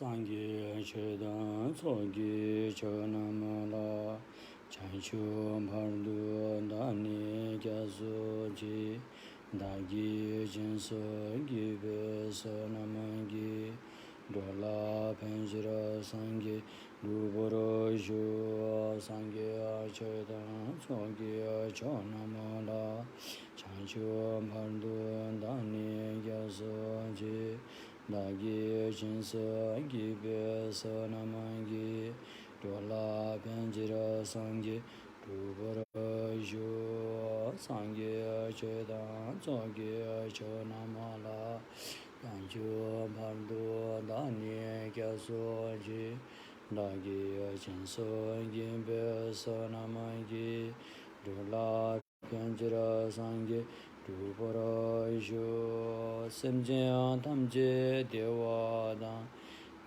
상계 최단 소기 전남라 chanchu bardu dani gyasoji dagi jinso gibe sonamangi dola penjira sangi duboro jo sangi achedan sogi chonamala chanchu bardu dani gyasoji dagi jinso gibe sonamangi dola penjira sangi dubara jo sangi chedan zogi chonamala yanju bardu dani gyasoji dagi jinso gimbe sonamangi dola penjira sangi dubara jo semjian tamje dewadan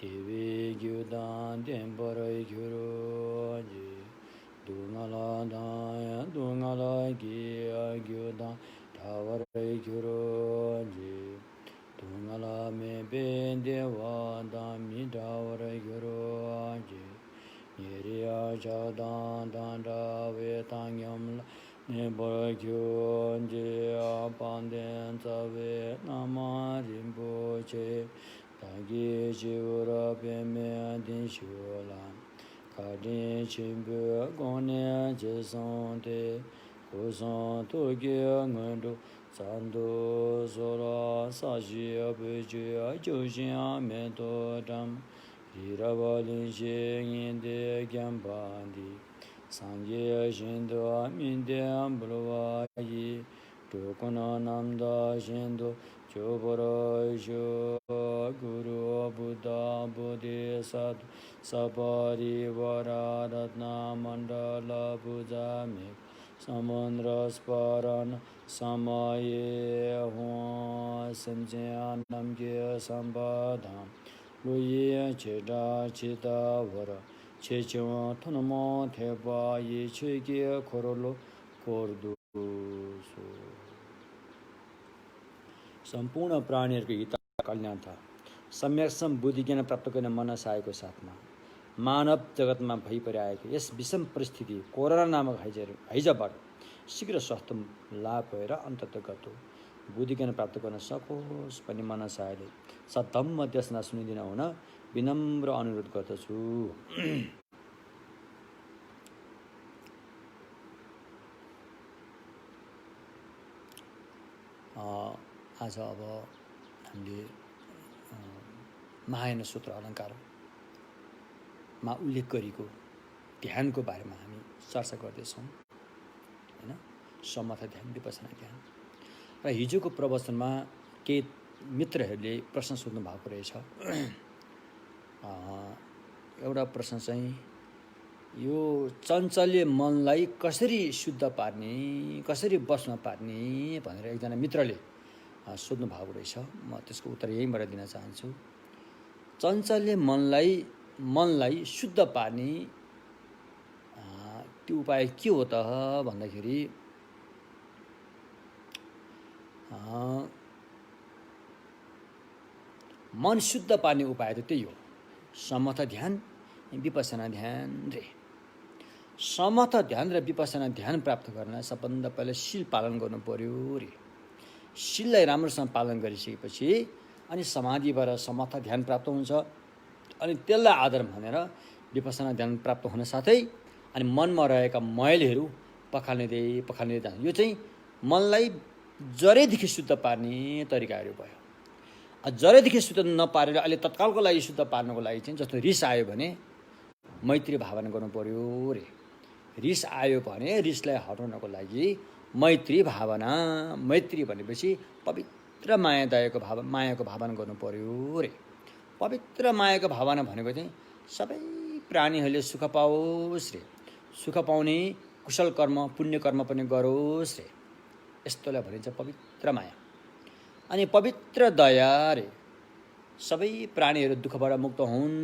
Devi gyudan denparai gyuroji Dungala daya dungala giya gyudan Tavarai gyuroji Dungala me ben devadan mi tavarai gyuroji Nyeriya chadan danda vetan yamla Neparai gyuroji Apanden tsawe nama rinpoche Dagi jivura pime din shulam Kadin chimbu gone jesante Kusan togi ngundu Sandu sora saji abuji ajushin amento dam Hirabalin shinginde gyambandi Sangi shindu aminde ambulwayi Tukuna namda shindu Chobara Isho Guru Buddha Bodhisattva Sabari Vara Ratna Mandala Puja Mek Samundra Sparana Samaye Hua Semjaya Namgya Sambadham Luye Cheda Chita Vara Chechima Tunama Tepa Ye Chege Korolo Kordu सम्पूर्ण प्राणीहरूको हित कल्याण था सम्यक्सम बुद्धि ज्ञान प्राप्त गर्ने मनस आएको साथमा मानव जगतमा भइपरिआएको यस विषम परिस्थिति कोरोना नामक हैजाबाट शीघ्र स्वास्थ्य लाभ भएर अन्तत गतो बुद्धि ज्ञान प्राप्त गर्न सकोस् भन्ने मनस आएले सद्धम्म देशना सुनिदिन हुन विनम्र अनुरोध गर्दछु आज अब हामीले महायान सूत्र अलङ्कारमा उल्लेख गरेको ध्यानको बारेमा हामी चर्चा गर्दैछौँ हैन समथा ध्यान विपसना ध्यान र हिजोको प्रवचनमा केही मित्रहरूले प्रश्न सोध्नु भएको रहेछ एउटा प्रश्न चाहिँ यो चञ्चल्य मनलाई कसरी शुद्ध पार्ने कसरी बस्न पार्ने भनेर एकजना मित्रले सोध्नु भएको रहेछ म त्यसको उत्तर यहीँबाट दिन चाहन्छु चञ्चल्य मनलाई शुद्ध पार्ने त्यो उपाय के हो त भन्दाखेरि मन शुद्ध पार्ने उपाय त त्यही हो समथ ध्यान विपसना ध्यान रे समथ ध्यान र विपसना ध्यान प्राप्त गर्न सबभन्दा पहिला शील पालन गर्नु पर्यो रे शीललाई राम्रोसँग पालन गरिसकेपछि अनि समाधिबाट समथ ध्यान प्राप्त हुन्छ अनि त्यसलाई आधार भनेर विपसना ध्यान प्राप्त हुन साथै अनि मनमा रहेका मैलहरू पखाल्दै जान्छ यो चाहिँ मनलाई जरेदेखि शुद्ध पार्ने तरिकाहरू भयो जरेदेखि शुद्ध नपारेर अहिले तत्कालको लागि शुद्ध पार्नको लागि चाहिँ जस्तो रिस आयो भने मैत्री भावना गर्नु पर्यो रे रिस आयो भने रिसलाई हटाउनको लागि मैत्री भावना मैत्री भनेपछि पवित्र मायाको भावना गर्नु पर्यो रे पवित्र मायाको भावना भनेको चाहिँ सबै प्राणीहरूले सुख पाओस् रे सुख पाउने कुशल कर्म पुण्य कर्म पनि गरोस् रे यस्तोलाई भनिन्छ पवित्र माया अनि पवित्र दया रे सबै प्राणीहरू दुःखबाट मुक्त हुन्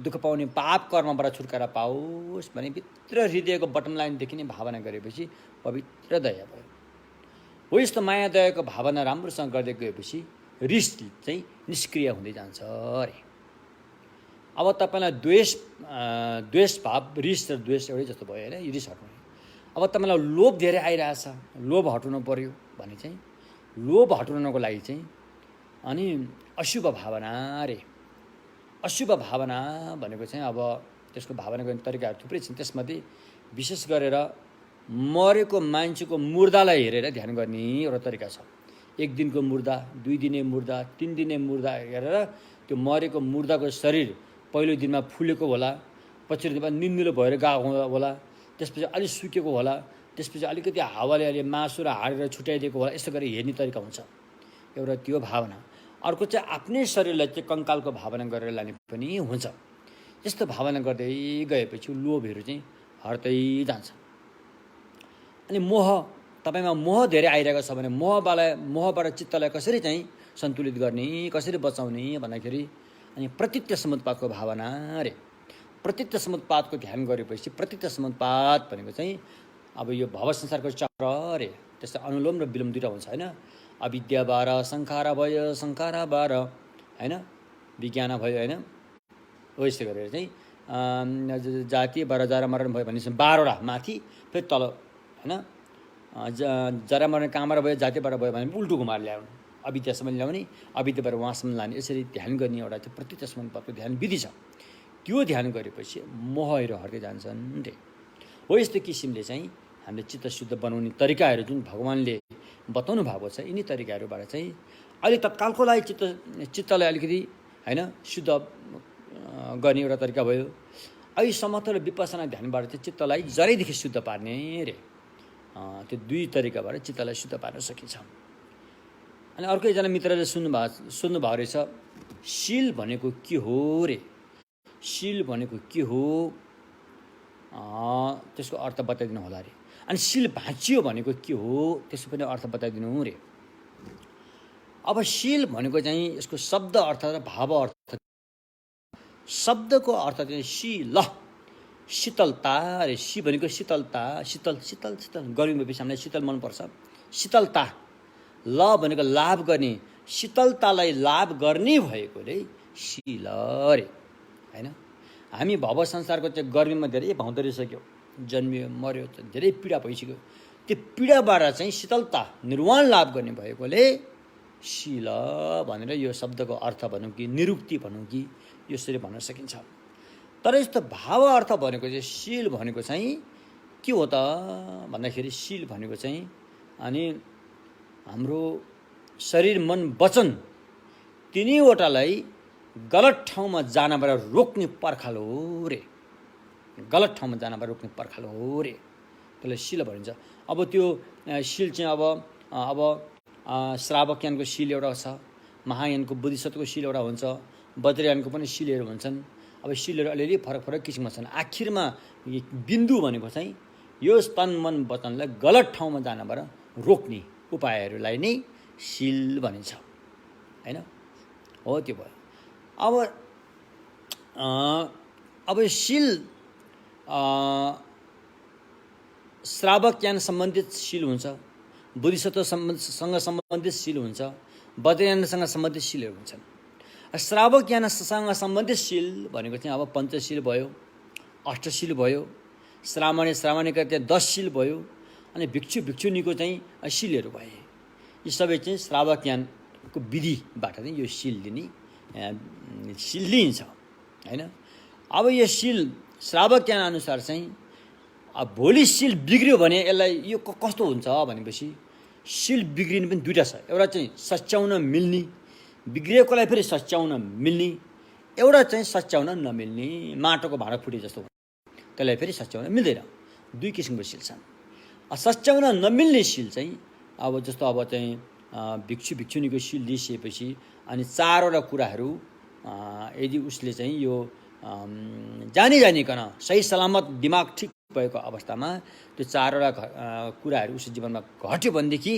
दुःख पाउने पाप कर्मबाट छुटकारा पाओस् भने भित्र हृदयको बटम लाइनदेखि नै भावना गरेपछि पवित्र दया भयो हो यस्तो माया दयाको भावना राम्रोसँग गर्दै गएपछि रिस चाहिँ निष्क्रिय हुँदै जान्छ अरे अब तपाईँलाई द्वेष भाव, रिस र द्वेष एउटै जस्तो भयो होइन, यो रिस हटाउने। अब तपाईँलाई लोभ धेरै आइरहेछ, लोभ हटाउनु पऱ्यो भने चाहिँ लोभ हटाउनको लागि चाहिँ अनि अशुभ भावना रे। अशुभ भावना भनेको चाहिँ अब त्यसको भावना गर्ने तरिकाहरू थुप्रै छन्। त्यसमध्ये विशेष गरेर मरेको मान्छेको मुर्दालाई हेरेर ध्यान गर्ने एउटा तरिका छ। 1 दिनको मुर्दा, 2 दिने मुर्दा, 3 दिने मुर्दा हेरेर त्यो मरेको मुर्दाको शरीर पहिलो दिनमा फुलेको होला, पछिल्लो दिनमा निन्दिलो भएर गएको होला, त्यसपछि अलिक सुकेको होला, त्यसपछि अलिकति हावाले अलि मासु र हाडेर छुट्याइदिएको होला। यस्तो गरेर हेर्ने तरिका हुन्छ एउटा त्यो भावना। अर्को चाहिँ आफ्नै शरीरलाई चाहिँ कङ्कालको भावना गरेर लाने पनि हुन्छ। यस्तो भावना गर्दै गएपछि लोभहरू चाहिँ हट्दै जान्छ। अनि मोह, तपाईँमा मोह धेरै आइरहेको छ भने मोहबाट चित्तलाई कसरी चाहिँ सन्तुलित गर्ने, कसरी बचाउने भन्दाखेरि अनि प्रतीत्य समुत्पातको भावना रे। प्रतीत्य समुत्पातको ध्यान गरेपछि प्रतीत्य समुत्पात भनेको चाहिँ अब यो भव संसारको चक्र रे। त्यस्तै अनुलोम र विलोम दुईवटा हुन्छ होइन। अविद्या 12, संखारा भयो, संखारा 12 होइन, विज्ञान भयो होइन। हो यस्तो गरेर चाहिँ जाति 12 जरा मरण भयो भनेपछि 12वटा माथि फेरि तल होइन। जरा मरण कहाँबाट भयो, जातिबाट भयो भने उल्टो घुमाएर ल्याउनु, अविद्यासम्म ल्याउने, अविद्याबाट उहाँसम्म लाने, यसरी ध्यान गर्ने एउटा चाहिँ प्रतीत्य समुत्पातको ध्यान विधि छ। त्यो ध्यान गरेपछि मोहहरू हट्दै जान्छन् रे। हो यस्तो किसिमले चाहिँ हामीले चित्त शुद्ध बनाउने तरिकाहरू जुन भगवान्ले बताउनु भएको छ, यिनी तरिकाहरूबाट चाहिँ अहिले तत्कालको लागि चित्तलाई अलिकति होइन शुद्ध गर्ने एउटा तरिका भयो। अहिले समर्थ र विपसना ध्यानबाट चाहिँ चित्तलाई जरैदेखि शुद्ध पार्ने रे। त्यो 2 तरिकाबाट चित्तलाई शुद्ध पार्न सकिन्छ। अनि अर्को एकजना मित्रले सुन्नुभएको रहेछ, शील भनेको के हो रे। शील भनेको के हो त्यसको अर्थ बताइदिनु होला रे। अनि शील भाँचियो भनेको के हो त्यसको पनि अर्थ बताइदिनु रे। अब शील भनेको चाहिँ यसको शब्द अर्थ र भाव अर्थ। शब्दको अर्थ चाहिँ शील, शीतलता रे। शी भनेको शीतलता, शीतल शीतल शीतल, गर्मी भएपछि हामीलाई शीतल मनपर्छ, शीतलता। ल भनेको लाभ गर्ने, शीतलतालाई लाभ गर्ने भएकोले शील रे होइन। हामी भव संसारको चाहिँ गर्मीमा धेरै भाउँदो रहिसक्यो, जन्मियो मर्यो, धेरै पीडा भइसक्यो। त्यो पीडाबाट चाहिँ शीतलता निर्वाण लाभ गर्ने भएकोले शील भनेर यो शब्दको अर्थ भनौँ कि निरुक्ति भनौँ कि यसरी भन्न सकिन्छ। तर यस्तो भाव अर्थ भनेको चाहिँ शील भनेको चाहिँ के हो त भन्दाखेरि शील भनेको चाहिँ अनि हाम्रो शरीर मन वचन तिनैवटालाई गलत ठाउँमा जानबाट रोक्ने पर्खाल हो रे। गलत ठाउँमा जानबाट रोक्ने पर्खाल हो रे, त्यसलाई शील भनिन्छ। अब त्यो शील चाहिँ अब श्रावकयानको शील एउटा छ, महायानको बोधिसत्वको शील एउटा हुन्छ, वज्रयानको पनि शीलहरू हुन्छन्। अब शीलहरू अलिअलि फरक फरक किसिमका छन्। आखिरमा बिन्दु भनेको चाहिँ यो तन मन वचनलाई गलत ठाउँमा जानबाट रोक्ने उपायहरूलाई नै शील भनिन्छ होइन। हो त्यो भयो। अब शील श्रावकयान सम्बन्धित शील हुन्छ, बोधिसत्वसँग सम्बन्धित शील हुन्छ, वज्रयानसँग सम्बन्धित शीलहरू हुन्छन्। श्रावकयानसँग सम्बन्धित शील भनेको चाहिँ अब पञ्चशील भयो, अष्टशील भयो, श्रावणीका त्यहाँ 10 शील भयो, अनि भिक्षुनीको चाहिँ शीलहरू भए। यी सबै चाहिँ श्रावकयानको विधिबाट चाहिँ यो शील लिइन्छ होइन। अब यो शील श्रावकयान अनुसार चाहिँ अब भोलि शील बिग्रियो भने यसलाई यो कस्तो हुन्छ भनेपछि शील बिग्रिनु पनि 2टा छ। एउटा चाहिँ सच्याउन मिल्ने, बिग्रिएकोलाई फेरि सच्याउन मिल्ने, एउटा चाहिँ सच्याउन नमिल्ने, माटोको भाँडा फुटे जस्तो त्यसलाई फेरि सच्याउन मिल्दैन। 2 किसिमको शील छन्। सच्याउन नमिल्ने शील चाहिँ अब जस्तो अब चाहिँ भिक्षुनीको शील लिइसकेपछि अनि 4वटा कुराहरू यदि उसले चाहिँ यो जानिकन सही सलामत दिमाग ठिक भएको अवस्थामा त्यो 4वटा कुराहरू उसको जीवनमा घट्यो भनेदेखि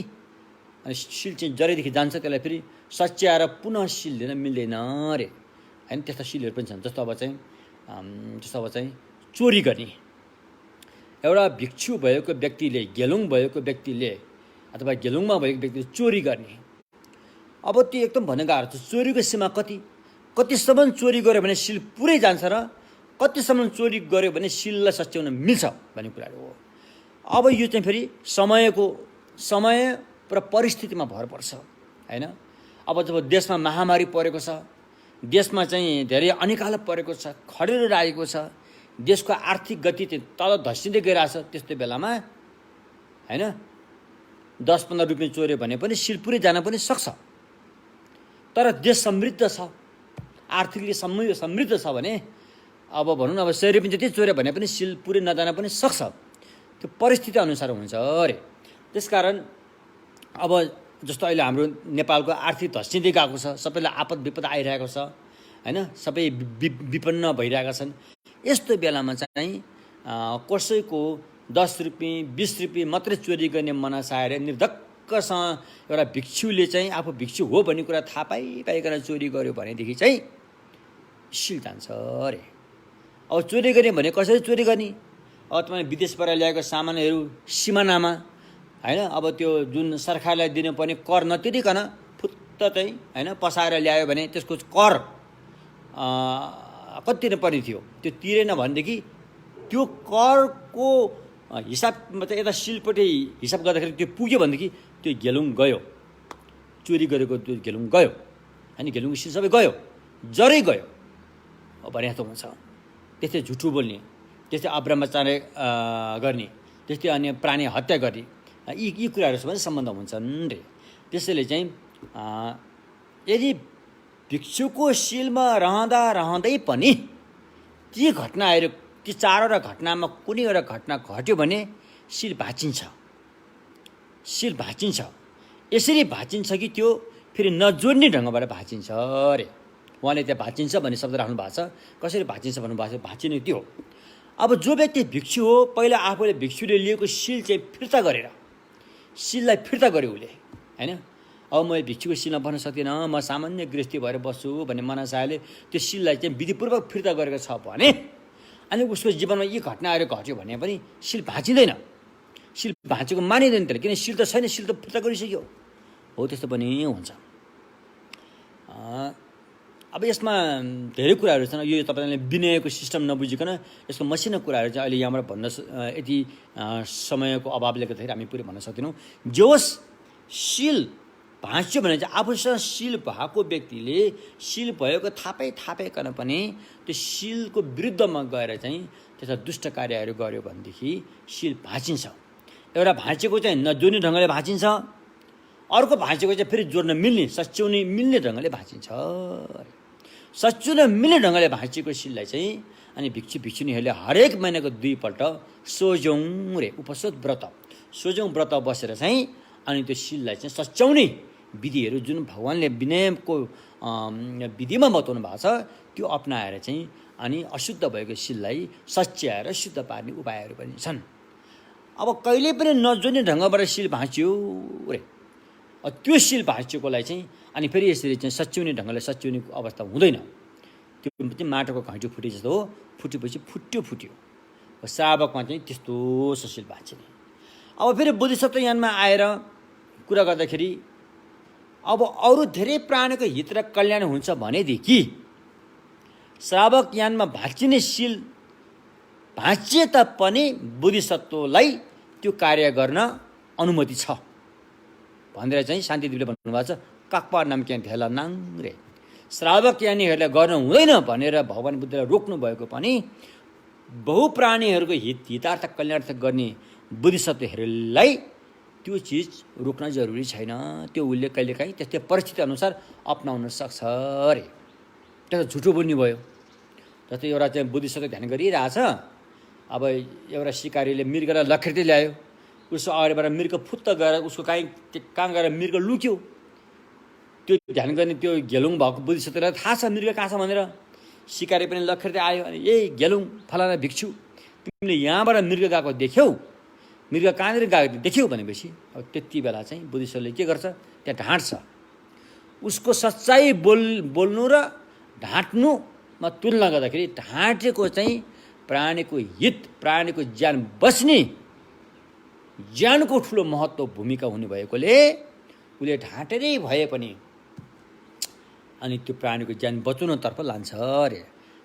अनि शील चाहिँ जरैदेखि जान्छ, त्यसलाई फेरि सच्याएर पुनः शील लिन मिल्दैन रे होइन। त्यस्ता शीलहरू पनि छन्। जस्तो अब चाहिँ चोरी गर्ने, एउटा भिक्षु भएको व्यक्तिले, गेलुङ भएको व्यक्तिले अथवा गेलुङमा भएको व्यक्तिले चोरी गर्ने, अब त्यो एकदम भन्ने गाह्रो छ। चोरीको सीमा कति कतिसम्म चोरी गर्यो भने सिल पुरै जान्छ र कतिसम्म चोरी गर्यो भने सिललाई सच्याउन मिल्छ भन्ने कुराहरू हो। अब यो चाहिँ फेरि समय र परिस्थितिमा भर पर्छ हैन। अब जब देशमा महामारी परेको छ, देशमा चाहिँ धेरै अनिकाल परेको छ, खडेरो लागेको छ, देशको आर्थिक गति चाहिँ तल धस्सिँदै गइरहेछ, त्यस्तो बेलामा हैन 10-15 रुपियाँ चोर्यो भने पनि सिल पुरै जान पनि सक्छ। तर देश समृद्ध छ, आर्थिकले समृद्ध छ भने अब भनौँ न अब 100 रुपियाँ जति चोर्यो भने पनि सिल पुरै नजान पनि सक्छ। त्यो परिस्थिति अनुसार हुन्छ अरे। त्यसकारण अब जस्तो अहिले हाम्रो नेपालको आर्थिक धस्सिँदै गएको छ, सबैलाई आपद विपद आइरहेको छ हैन, सबै विपन्न भइरहेका छन्। यस्तो बेलामा चाहिँ कसैको 10 रुपियाँ 20 रुपियाँ मात्रै चोरी गर्ने मनसाएर निर्धक्कसँग एउटा भिक्षुले चाहिँ आफू भिक्षु हो भन्ने कुरा थाहा पाइकन चोरी गर्यो भनेदेखि चाहिँ सिल जान्छ अरे। अब चोरी गर्ने भने कसरी चोरी गर्ने? अब तपाईँ विदेशबाट ल्याएको सामानहरू सिमानामा हैन, अब त्यो जुन सरकारलाई दिनुपर्ने कर नतिरिकन फुत्त चाहिँ हैन पसाएर ल्यायो भने त्यसको कर कति तिर्नुपर्ने थियो, त्यो तिरेन भनेदेखि त्यो करको हिसाबमा चाहिँ यता सिलपट्टि हिसाब गर्दाखेरि त्यो पुग्यो भनेदेखि त्यो घेलुङ गयो, चोरी गरेको त्यो घेलुङ गयो हैन, घेलुङ सिल सबै गयो, जरै गयो भने जस्तो हुन्छ। त्यस्तै झुठो बोल्ने, त्यस्तै अब्रह्मचार्य गर्ने, त्यस्तै अन्य प्राणी हत्या गर्ने, यी कुराहरूसँग सम्बन्ध हुन्छन् रे। त्यसैले चाहिँ यदि भिक्षुको सिलमा रहँदै पनि ती घटनाहरू, ती 4वटा घटनामा कुनै एउटा घटना घट्यो भने सिल भाँचिन्छ। सिल भाँचिन्छ। यसरी भाँचिन्छ कि त्यो फेरि नजोड्ने ढङ्गबाट भाँचिन्छ अरे। उहाँले त्यहाँ भाँचिन्छ भन्ने शब्द राख्नु भएको छ। कसरी भाँचिन्छ भन्नुभएको छ, भाँचिने त्यो। अब जो व्यक्ति भिक्षु हो, पहिला आफूले भिक्षुले लिएको सिल चाहिँ फिर्ता गरेर, सिललाई फिर्ता गर्यो उसले हैन। अब म भिक्षुको सिलमा बस्न सक्दिनँ, म सामान्य गृहस्थी भएर बस्छु भन्ने मनसायले त्यो सिललाई चाहिँ विधिपूर्वक फिर्ता गरेको छ भने अनि उसको जीवनमा यी घटनाहरू घट्यो भने पनि सिल भाँचिँदैन, सिल भाँचेको मानिँदैन त्यसले, किन सिल त छैन, सिल त फिर्ता गरिसक्यो हो। त्यस्तो पनि हुन्छ। अब यसमा धेरै कुराहरू छन्। यो तपाईँले विनयको सिस्टम नबुझिकन यसको मसिनो कुराहरू चाहिँ अहिले यहाँबाट भन्न यति समयको अभावले गर्दाखेरि हामी पुरै भन्न सक्दैनौँ। जे होस्, सिल भाँच्यो भने चाहिँ आफूसँग सिल भएको व्यक्तिले सिल भएको थापैकन पनि त्यो सिलको विरुद्धमा गएर चाहिँ त्यस्ता दुष्ट कार्यहरू गर्यो भनेदेखि सिल भाँचिन्छ। एउटा भाँचेको चाहिँ नजोड्ने ढङ्गले भाँचिन्छ, अर्को भाँचेको चाहिँ फेरि जोड्न मिल्ने, सच्याउन मिल्ने ढङ्गले भाँचिन्छ। सच्याउन मिल्ने ढङ्गले भाँचिएको सिललाई चाहिँ अनि भिक्षुनीहरूले हरेक महिनाको 2 पल्ट सोझौँ रे उपसोध व्रत, सोझौँ व्रत बसेर चाहिँ अनि त्यो सिललाई चाहिँ सच्याउने विधिहरू जुन भगवान्ले विनयको विधिमा बताउनु भएको छ त्यो अपनाएर चाहिँ अनि अशुद्ध भएको सिललाई सच्याएर शुद्ध पार्ने उपायहरू पनि छन्। अब कहिले पनि नजोड्ने ढङ्गबाट सिल भाँच्यो रे, त्यो सिल भाँचिएकोलाई चाहिँ अनि फेरि यसरी चाहिँ सच्याउने ढङ्गले सच्याउने अवस्था हुँदैन। त्यो चाहिँ माटोको घैँटो फुटे जस्तो हो, फुटेपछि फुट्यो। श्रावकमा चाहिँ त्यस्तो सिल भाँचिने। अब फेरि बोधिसत्व यानमा आएर कुरा गर्दाखेरि अब अरू धेरै प्राणीको हित र कल्याण हुन्छ भनेदेखि श्रावक यानमा भाँचिने सिल भाँचिए तापनि बोधिसत्वलाई त्यो कार्य गर्न अनुमति छ भनेर चाहिँ शान्तिदेवले भन्नुभएको छ। काक्पा नामक्या धेला नाङ रे, श्रावक यानीहरूले गर्न हुँदैन भनेर भगवान् बुद्धले रोक्नु भएको पनि बहुप्राणीहरूको हितार्थ कल्याणार्थ गर्ने बोधिसत्वहरूलाई त्यो चिज रोक्न जरुरी छैन। त्यो उसले कहिलेकाहीँ त्यस्तै परिस्थिति अनुसार अपनाउन सक्छ अरे। त्यो झुटो बोल्ने भयो। जस्तै एउटा चाहिँ बोधिसत्व ध्यान गरिरहेछ, अब एउटा सिकारीले मृगलाई लखेट्दै ल्यायो, उसको अगाडिबाट मृग फुत्त गएर उसको कहाँ गएर मृग लुक्यो। त्यो ध्यान गर्ने त्यो घेलुङ भएको बोधिसत्वलाई थाहा छ मृग कहाँ छ भनेर, सिकारी पनि लखेट्दै आयो अनि ए घेलुङ फलाना भिक्षु तिमीले यहाँबाट मृग गएको देख्यौ, मृग कहाँनिर गएको देख्यौ भनेपछि अब त्यति बेला चाहिँ बोधिसत्वले के गर्छ, त्यहाँ ढाँट्छ। उसको सच्चाइ बोल्नु र ढाँट्नुमा तुलना गर्दाखेरि ढाँटेको चाहिँ प्राणीको हित, प्राणीको ज्यान बस्ने, ज्यानको ठुलो महत्त्व भूमिका हुने भएकोले उसले ढाँटेरै भए पनि अनि त्यो प्राणीको ज्यान बचाउनतर्फ लान्छ अरे।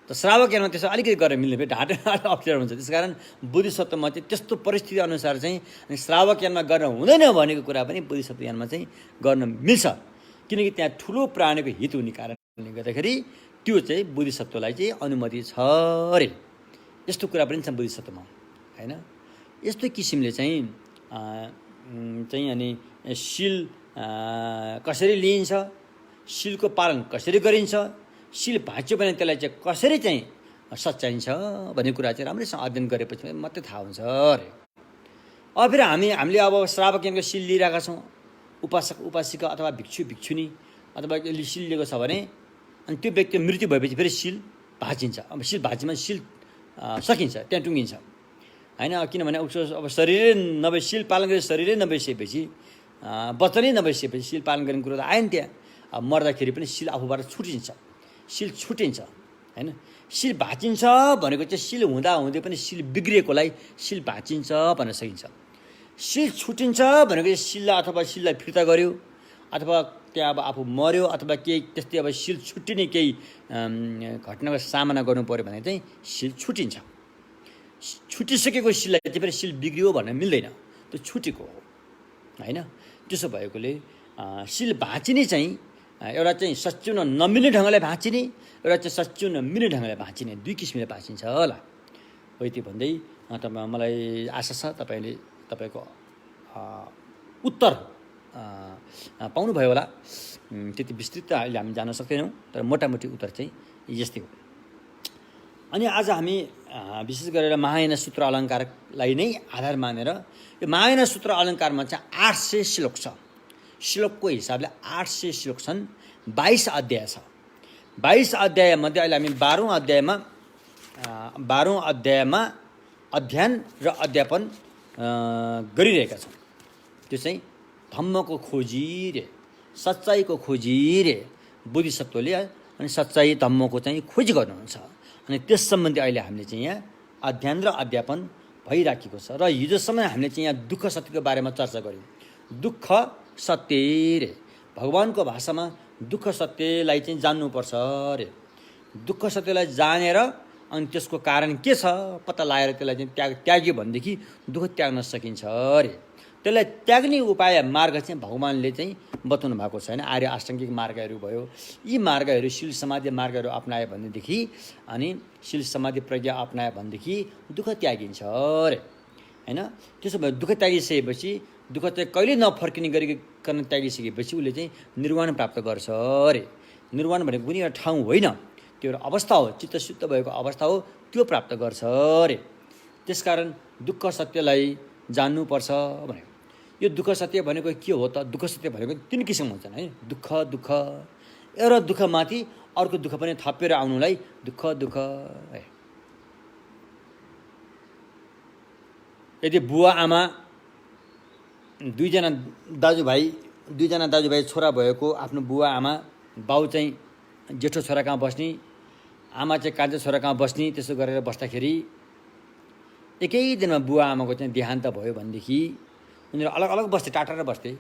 त श्रावक ज्ञानमा त्यसो अलिकति गरेर मिल्ने फेरि ढाँटे अप्ठ्यारो हुन्छ। त्यस कारण बोधिसत्वमा चाहिँ त्यस्तो परिस्थिति अनुसार चाहिँ अनि श्रावक ज्ञानमा गर्न हुँदैन भनेको कुरा पनि बोधिसत्व ज्ञानमा चाहिँ गर्न मिल्छ, किनकि त्यहाँ ठुलो प्राणीको हित हुने कारणले गर्दाखेरि त्यो चाहिँ बोधिसत्वलाई चाहिँ अनुमति छ अरे। यस्तो कुरा पनि छ बोधिसत्वमा, होइन? यस्तो किसिमले चाहिँ अनि शील कसरी लिइन्छ, शीलको पालन कसरी गरिन्छ, शील भाँच्यो भने त्यसलाई चाहिँ कसरी चाहिँ सच्याइन्छ भन्ने कुरा चाहिँ राम्रैसँग अध्ययन गरेपछि मात्रै थाहा हुन्छ अरे। अब फेरि हामीले अब श्रावक ज्ञानको शील लिइरहेका छौँ, उपासक उपासिका अथवा भिक्षु भिक्षुनी अथवा शील लिएको छ भने अनि त्यो व्यक्ति मृत्यु भएपछि फेरि शील भाँचिन्छ। अब शील भाँचिमा शील सकिन्छ, त्यहाँ टुङ्गिन्छ, होइन? किनभने उसको अब शरीरै नभए शील पालन गरेर शरीरै नबैसिएपछि, वचनै नबैसिएपछि शील पालन गर्ने कुरो त आएन त्यहाँ। अब मर्दाखेरि पनि शील आफूबाट छुटिन्छ, शील छुटिन्छ, होइन? शील भाँचिन्छ भनेको चाहिँ शील हुँदाहुँदै पनि शील बिग्रिएकोलाई शील भाँचिन्छ भन्न सकिन्छ। शील छुटिन्छ भनेको चाहिँ शीललाई अथवा शीललाई फिर्ता गर्यो अथवा त्यहाँ अब आफू मर्यो अथवा केही त्यस्तै अब शील छुट्टिने केही घटनाको सामना गर्नु पऱ्यो भने चाहिँ शील छुटिन्छ। छुटिसकेको शीललाई चाहिँ फेरि शील बिग्रियो भन्न मिल्दैन, त्यो छुटेको हो, होइन? त्यसो भएकोले शील भाँचिने चाहिँ एउटा चाहिँ सच्याउन नमिल्ने ढङ्गले भाँचिने, एउटा चाहिँ सच्याउन मिल्ने ढङ्गले भाँचिने, दुई किसिमले भाँचिन्छ होला। हो यति भन्दै मलाई आशा छ तपाईँको उत्तर पाउनुभयो होला। त्यति विस्तृत अहिले हामी जान सक्दैनौँ, तर मोटामोटी उत्तर चाहिँ यस्तै हो। अनि आज हामी विशेष गरेर महायान सूत्र अलङ्कारलाई नै आधार मानेर यो महायान सूत्र अलङ्कारमा चाहिँ 800 श्लोक छ। श्लोकको हिसाबले 800 श्लोक छन्, 22 अध्याय छ। 22 अध्यायमध्ये अहिले हामी 12औं अध्यायमा अध्ययन र अध्यापन गरिरहेका छौँ। त्यो चाहिँ धम्मको खोजी रे, सच्चाइको खोजी रे। बोधिसत्वले अनि सच्चाइ धम्मको चाहिँ खोजी गर्नुहुन्छ। अनि त्यस सम्बन्धी अहिले हामीले चाहिँ यहाँ अध्ययन र अध्यापन भइराखेको छ। र हिजोसम्म हामीले चाहिँ यहाँ दुःख सत्यको बारेमा चर्चा गऱ्यौँ। दुःख सत्य रे, भगवानको भाषामा दुःख सत्यलाई चाहिँ जान्नुपर्छ रे। दुःख सत्यलाई जानेर अनि त्यसको कारण के छ पत्ता लगाएर त्यसलाई चाहिँ त्याग्यो भनेदेखि दुःख त्याग्न सकिन्छ रे। त्यसलाई त्याग्ने उपाय मार्ग चाहिँ भगवानले चाहिँ बताउनु भएको छ, होइन? आर्य आष्टाङ्गिक मार्गहरू भयो, यी मार्गहरू शील समाधि मार्गहरू अप्नायो भनेदेखि अनि शील समाधि प्रज्ञा अप्नायो भनेदेखि दुःख त्यागिन्छ रे, होइन? त्यसो भए दुःख त्यागिसकेपछि दुःख चाहिँ कहिले नफर्किने गरिकन त्यागिसकेपछि उसले चाहिँ निर्वाण प्राप्त गर्छ रे। निर्वाण भनेको कुनै एउटा ठाउँ होइन, त्यो एउटा अवस्था हो, चित्त शुद्ध भएको अवस्था हो, त्यो प्राप्त गर्छ रे। त्यसकारण दुःख सत्यलाई जान्नुपर्छ भने यो दुःख सत्य भनेको के हो त? दुःख सत्य भनेको 3 किसिम हुन्छन्, है? दुःख एउटा दुःखमाथि अर्को दुःख पनि थपेर आउनुलाई दुःख है। यदि बुवा आमा दुईजना दाजुभाइ छोरा भएको आफ्नो बुवा आमा, बाउ चाहिँ जेठो छोरा कहाँ बस्ने, आमा चाहिँ कान्छो छोरा कहाँ बस्ने, त्यसो गरेर बस्दाखेरि एकै दिनमा बुवा आमाको चाहिँ देहान्त भयो भनेदेखि उनीहरू अलग अलग बस्थे, टाढा बस्थे।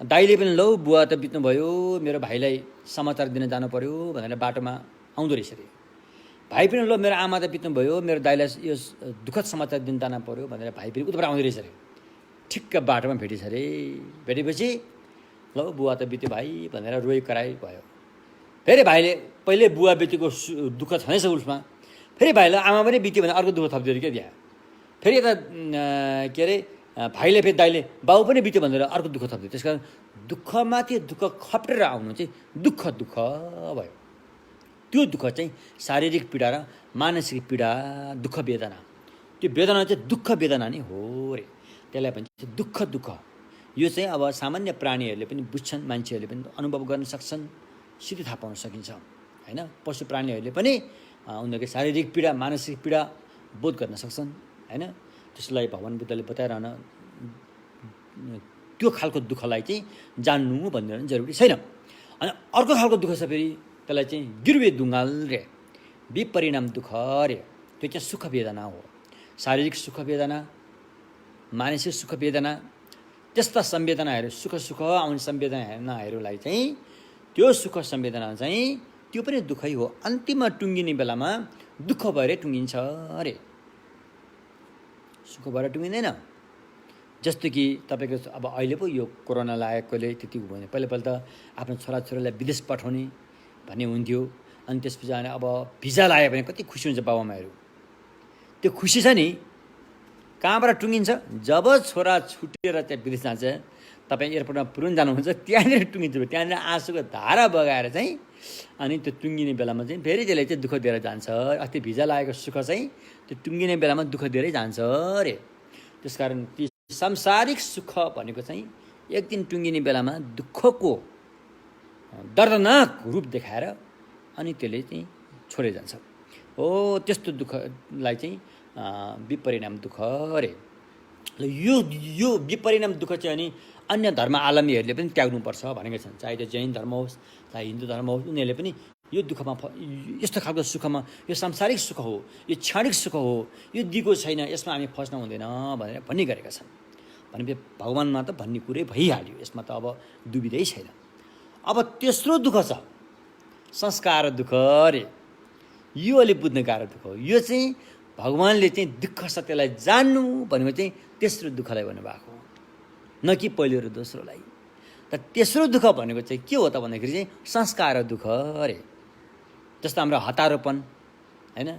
दाइले पनि लौ बुवा त बित्नुभयो, मेरो भाइलाई समाचार दिन जानु पर्यो भनेर बाटोमा आउँदो रहेछ अरे। भाइ पनि ल मेरो आमा त बित्नुभयो, मेरो दाइलाई यो दुःखद समाचार दिन जानु पर्यो भनेर भाइ पनि उताबाट आउँदो रहेछ अरे। ठिक्क बाटोमा भेटेछ अरे। भेटेपछि ल बुवा त बित्यो भाइ भनेर रोइ कराइ भयो। फेरि भाइले पहिले बुवा बितेको दुःख छँदैछ उसमा, फेरि भाइलाई आमा पनि बित्यो भने अर्को दुःख थप्दियो अरे क्या त्यहाँ। फेरि यता के अरे भाइले फेरि दाइले बाउ पनि बित्यो भनेर अर्को दुःख थप्दियो। त्यस कारण दुःखमाथि दुःख खप्रेर आउनु चाहिँ दुःख भयो। त्यो दुःख चाहिँ शारीरिक पीडा र मानसिक पीडा, दुःख वेदना, त्यो वेदना चाहिँ दुःख वेदना नै हो रे। त्यसलाई भन्छ दुःख। यो चाहिँ अब सामान्य प्राणीहरूले पनि बुझ्छन्, मान्छेहरूले पनि अनुभव गर्न सक्छन्, सिधै थाहा पाउन सकिन्छ, होइन? पशु प्राणीहरूले पनि उनीहरूको शारीरिक पीडा मानसिक पीडा बोध गर्न सक्छन्, होइन? त्यसलाई भगवान बुद्धले बताइरहन त्यो खालको दुःखलाई चाहिँ जान्नु भनिरहनु जरुरी छैन। अनि अर्को खालको दुःख छ फेरि, त्यसलाई चाहिँ गिर्वे दुङ्गाल रे, विपरिणाम दुःख रे। त्यो चाहिँ सुख वेदना हो, शारीरिक सुख वेदना, मानसिक सुख वेदना। त्यस्ता संवेदनाहरू सुख आउने संवेदनाहरूलाई चाहिँ त्यो सुख संवेदना चाहिँ त्यो पनि दुःखै हो। अन्तिममा टुङ्गिने बेलामा दुःख भएर टुङ्गिन्छ अरे, सुख भएर टुङ्गिँदैन। जस्तो कि तपाईँको अब अहिले पो यो कोरोना लागेकोले त्यति भयो भने पहिला त आफ्नो छोराछोरीलाई विदेश पठाउने भन्ने हुन्थ्यो। अनि त्यसपछि अब भिजा लाग्यो भने कति खुसी हुन्छ बाबुआमाहरू। त्यो खुसी छ नि कहाँबाट टुङ्गिन्छ? जब छोरा छुटेर त्यहाँ विदेश जान्छ, तपाईँ एयरपोर्टमा पुर्याउनु जानुहुन्छ, त्यहाँनिर टुङ्गिन्छ। त्यहाँनिर आँसुको धारा बगाएर चाहिँ अनि त्यो टुङ्गिने बेलामा चाहिँ फेरि त्यसले चाहिँ दुःख दिएर जान्छ। अस्ति भिजा लागेको सुख चाहिँ त्यो टुङ्गिने बेलामा दुःख दिएरै जान्छ अरे। त्यसकारण ती सांसारिक सुख भनेको चाहिँ एक दिन टुङ्गिने बेलामा दुःखको दर्दनाक रूप देखाएर अनि त्यसले चाहिँ छोडेर जान्छ। हो त्यस्तो दुःखलाई चाहिँ विपरिणाम दुःख अरे। यो विपरिणाम दुःख चाहिँ अनि अन्य धर्मावलम्बीहरूले पनि त्याग्नुपर्छ भनेका छन्। चाहे त्यो जैन धर्म होस् चाहे हिन्दू धर्म होस्, उनीहरूले पनि यो दुःखमा यस्तो खालको सुखमा, यो सांसारिक सुख हो, यो क्षणिक सुख हो, यो दिगो छैन, यसमा हामी फस्न हुँदैन भनेर भन्ने गरेका छन्। भनेपछि भगवान्मा त भन्ने कुरै भइहाल्यो, यसमा त अब दुविधै छैन। अब तेस्रो दुःख छ संस्कार दुःख अरे। यो अलि बुझ्न गाह्रो दुःख हो। यो चाहिँ भगवान्ले चाहिँ दुःख सत्यलाई जान्नु भनेको चाहिँ तेस्रो दुःखलाई भन्नुभएको हो, न कि पहिलो र दोस्रोलाई। त तेस्रो दुःख भनेको चाहिँ के हो त भन्दाखेरि चाहिँ संस्कार दुःख अरे। जस्तो हाम्रो हतारोपन होइन,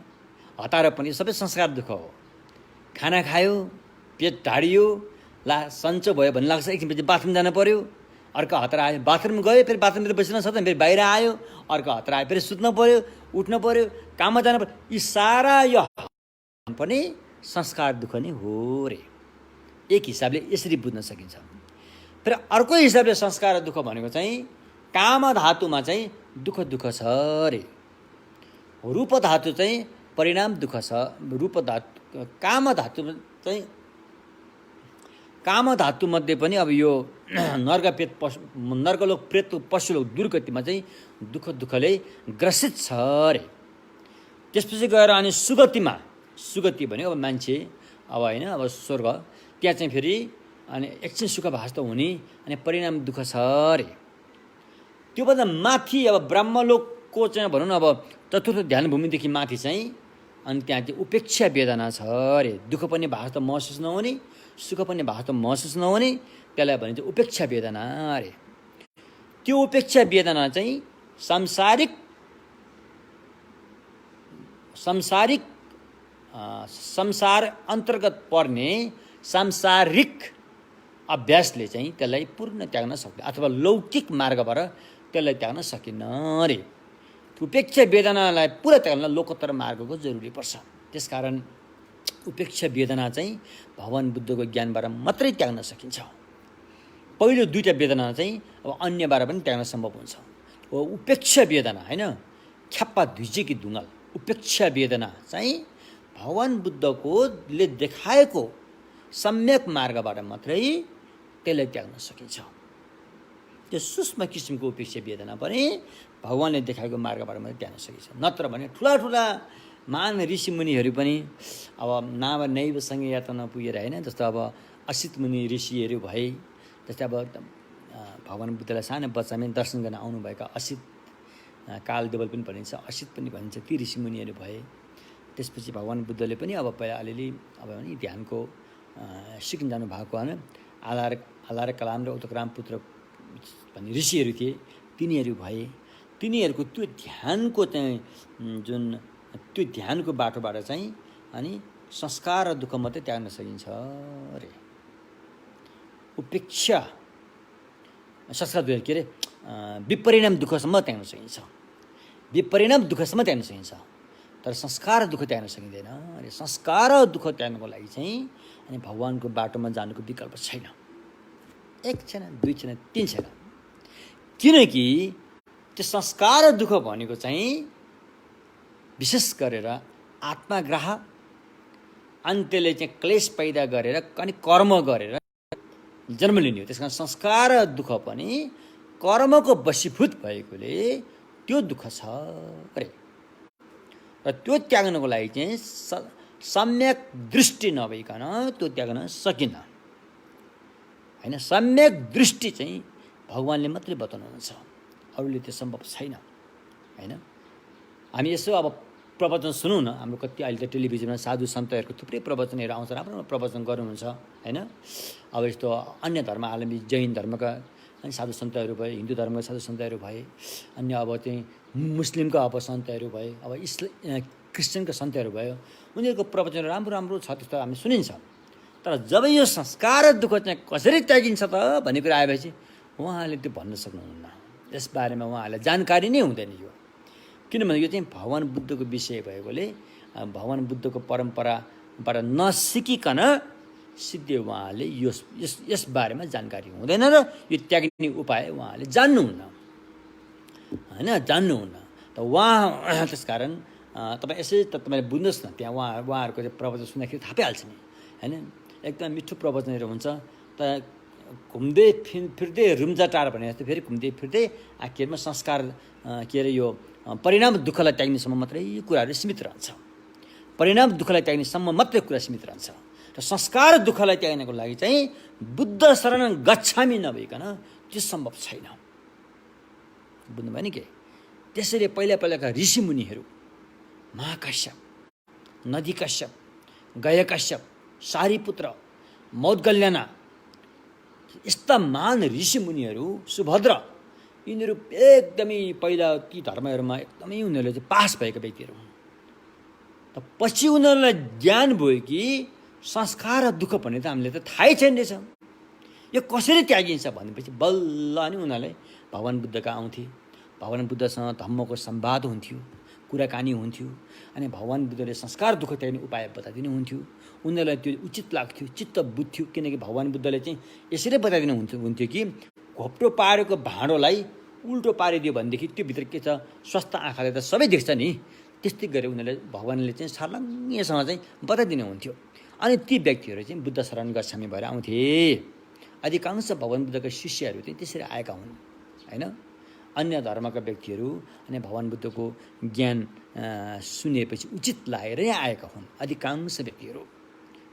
हतारोपन यो सबै संस्कार दुःख हो। खाना खायो, पेट ढाडियो, ला सन्चो भयो भन्ने लाग्छ, एकछिनपछि बाथरुम जानु पऱ्यो, अर्को हतार आयो, बाथरुम गयो, फेरि बाथरुमतिर बस्न सक्दैन, फेरि बाहिर आयो, अर्को हतार आयो, फेरि सुत्न पऱ्यो, उठ्न पऱ्यो, काममा जानु पऱ्यो। यी सारा यो पनि संस्कार दुःख नै हो रे। एक हिसाबले यसरी बुझ्न सकिन्छ। फेरि अर्को हिसाबले संस्कार दुःख भनेको चाहिँ काम धातुमा चाहिँ दुःख छ रे। रूप धातु चाहिँ परिणाम दुःख छ। रूप धातु काम धातु चाहिँ काम धातुमध्ये पनि अब यो नर्कलोक प्रेत पशुलोक दुर्गतिमा चाहिँ दुःखले ग्रसित छ रे। त्यसपछि गएर अनि सुगति भनेको अब मान्छे अब होइन, अब स्वर्ग, त्यहाँ चाहिँ फेरि अनि एकछिन सुख भास त हुने, अनि परिणाम दुःख छ रे। त्योभन्दा माथि अब ब्रह्मलोकको चाहिँ भनौँ न, अब चतुर्थ ध्यान भूमिदेखि माथि चाहिँ अनि त्यहाँ चाहिँ उपेक्षा वेदना छ रे। दुःख पनि भास त महसुस नहुने, सुख पनि भास त महसुस नहुने, त्यसलाई भनिन्छ उपेक्षा वेदना रे। त्यो उपेक्षा वेदना चाहिँ संसार अन्तर्गत पर्ने सांसारिक अभ्यासले चाहिँ त्यसलाई पूर्ण त्याग्न सक्दैन, अथवा लौकिक मार्गबाट त्यसलाई त्याग्न सकिन्न रे। उपेक्षा वेदनालाई पुरा त्याग्न लोकोत्तर मार्गको जरुरी पर्छ। त्यसकारण उपेक्षा वेदना चाहिँ भगवान बुद्धको ज्ञानबाट मात्रै त्याग्न सकिन्छ। पहिलो दुईटा वेदना चाहिँ अब अन्यबाट पनि त्याग्न सम्भव हुन्छ। उपेक्षा वेदना होइन, ख्याप्पा ध्विजेकी धुङ्गल उपेक्षा वेदना चाहिँ भगवान बुद्धकोले देखाएको सम्यक मार्गबाट मात्रै त्यसलाई त्याग्न सकिन्छ। त्यो सूक्ष्म किसिमको उपेक्षा वेदना पनि भगवानले देखाएको मार्गबाट मात्रै त्याग्न सकिन्छ। नत्र भने ठुला महान ऋषिमुनिहरू पनि अब नाम नैवसँग यातना पुगेर होइन, जस्तो अब असित मुनि ऋषिहरू भए, जस्तै अब भगवान बुद्धलाई सानो बच्चामै दर्शन गर्न आउनुभएका असित कालदेवल पनि भनिन्छ, असित पनि भनिन्छ, ती ऋषिमुनिहरू भए। त्यसपछि भगवान बुद्धले पनि अब पहिला अलिअलि अब नि ध्यानको सिक्न जानु भएको होइन, आलार कलाम र उतक्राम पुत्र भन्ने ऋषिहरू थिए, तिनीहरू भए। तिनीहरूको त्यो ध्यानको चाहिँ जुन त्यो ध्यानको बाटोबाट चाहिँ अनि संस्कार र दुःख मात्रै त्याग्न सकिन्छ रे। उपेक्षा संस्कार के अरे विपरिणाम दुःखसम्म त्याग्न सकिन्छ, विपरिणाम दुःखसम्म त्याग्न सकिन्छ, तर संस्कार दुःख त्याग्न सकिँदैन अरे। संस्कार दुःख त्याग्नको लागि चाहिँ अनि भगवानको बाटोमा जानुको विकल्प छैन। एक छैन, दुई छैन, तीन छैन। किनकि त्यो संस्कार दुःख भनेको चाहिँ विशेष गरेर आत्माग्राह, अनि त्यसले चाहिँ क्लेश पैदा गरेर अनि कर्म गरेर जन्म लिने हो। त्यस कारण संस्कार दुःख पनि कर्मको वशीभूत भएकोले त्यो दुःख छ अरे। र त्यो त्याग्नको लागि चाहिँ सम्यक दृष्टि नभइकन त्यो त्याग्न सकिन्न होइन। सम्यक दृष्टि चाहिँ भगवानले मात्रै बताउनुहुन्छ। अरूले त्यो सम्भव छैन हैन। हामी यसो अब प्रवचन सुनौँ न, हाम्रो कति अहिले त टेलिभिजनमा साधु सन्तहरूको थुप्रै प्रवचनहरू आउँछ, राम्रो प्रवचन गर्नुहुन्छ हैन। अब यस्तो अन्य धर्मावलम्बी जैन धर्मका साधु सन्तहरू भए, हिन्दू धर्मका साधु सन्तहरू भए, अन्य अब चाहिँ मुस्लिमका अब सन्तहरू भए, अब क्रिस्चियनका सन्तहरू भयो, उनीहरूको प्रवचन राम्रो राम्रो छ, त्यस्तो हामी सुनिन्छ। तर जब यो संस्कार र दुःख चाहिँ कसरी त्यागिन्छ त भन्ने कुरा आएपछि उहाँले त्यो भन्न सक्नुहुन्न। यसबारेमा उहाँहरूलाई जानकारी नै हुँदैन यो, किनभने यो चाहिँ भगवान बुद्धको विषय भएकोले भगवान बुद्धको परम्पराबाट नसिकिकन सिधै उहाँले यस बारेमा जानकारी हुँदैन र यो त्याग्ने उपाय उहाँले जान्नुहुन्न हैन, जान्नुहुन्न। त उहाँ त्यसकारण तपाईँ यसै त तपाईँले बुझ्नुहोस् न, त्यहाँ उहाँहरूको चाहिँ प्रवचन सुन्दाखेरि थाहा पाइहाल्छ नि हैन। एकदम मिठो प्रवचनहरू हुन्छ। त घुम्दै फिर्दै रुम्जाटार भने जस्तो फेरि घुम्दै फिर्दै आखिरमा संस्कार के अरे यो परिणाम दुःखलाई त्याग्नेसम्म मात्रै कुराहरू सीमित रहन्छ। परिणाम दुःखलाई त्याग्नेसम्म मात्रै कुरा सीमित रहन्छ र संस्कार दुःखलाई त्याग्नको लागि चाहिँ बुद्ध शरण गच्छामी नभइकन त्यो सम्भव छैन। बुझ्नुभयो नि के? त्यसैले पहिलाका ऋषिमुनिहरू महाकाश्यप, नदीकाश्यप, गयकाश्यप, सारीपुत्र, मौद्गल्याना यस्ता महान ऋषिमुनिहरू, सुभद्र, यिनीहरू एकदमै पहिला ती धर्महरूमा एकदमै उनीहरूले चाहिँ पास भएका व्यक्तिहरू हुन्। त पछि उनीहरूलाई ज्ञान भयो कि संस्कार र दुःख भन्ने त हामीले त थाहै छैन रहेछ, यो कसरी त्यागिन्छ भनेपछि बल्ल अनि उनीहरूलाई भगवान बुद्ध कहाँ आउँथे, भगवान बुद्धसँग धम्मको संवाद हुन्थ्यो, कुराकानी हुन्थ्यो, अनि भगवान बुद्धले संस्कार दुःख त्याग्ने उपाय बताइदिनु हुन्थ्यो। उनीहरूलाई त्यो उचित लाग्थ्यो, चित्त बुझ्थ्यो, किनकि भगवान बुद्धले चाहिँ यसरी बताइदिनु हुन्थ्यो कि घोप्टो पारेको भाँडोलाई उल्टो पारिदियो भनेदेखि त्यो भित्र के छ स्वस्थ आँखाले त सबै देख्छ नि। त्यस्तै गरे उनीहरूले भगवानले चाहिँ छर्लङ्गसँग चाहिँ बताइदिनु हुन्थ्यो। अनि ती व्यक्तिहरू चाहिँ बुद्ध शरण गच्छामी भएर आउँथे। अधिकांश भगवान बुद्धका शिष्यहरू चाहिँ त्यसरी आएका हुन् हैन। अन्य धर्मका व्यक्तिहरू अनि भगवान बुद्धको ज्ञान सुनेपछि उचित लागेर आएका हुन् अधिकांश व्यक्तिहरू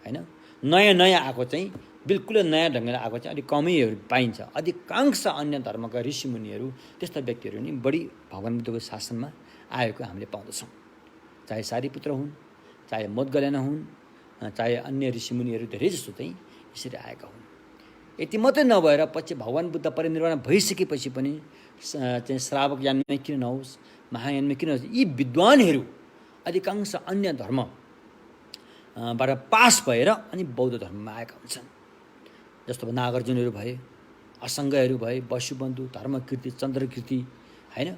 हैन। नयाँ नयाँ आएको चाहिँ बिल्कुलै नयाँ ढङ्गले आएको चाहिँ अलिक कमैहरू पाइन्छ। अधिकांश अन्य धर्मका ऋषिमुनिहरू त्यस्ता व्यक्तिहरू नि बढी भगवान बुद्धको शासनमा आएको हामीले पाउँदछौँ। चाहे सारीपुत्र हुन्, चाहे मौद्गल्याना हुन्, चाहे अन्य ऋषिमुनिहरू धेरै जस्तो चाहिँ यसरी आएका हुन्। यति मात्रै नभएर पछि भगवान बुद्ध परिनिर्वाण भइसकेपछि पनि चाहिँ श्रावक यानमै किन नहोस्, महायानमै किन नहोस्, यी विद्वानहरू अधिकांश अन्य धर्मबाट पास भएर अनि बौद्ध धर्ममा आएका हुन्छन्। जस्तो नागार्जुनहरू भए, असङ्गहरू भए, वसुबन्धु, धर्मकीर्ति, चन्द्रकीर्ति हैन,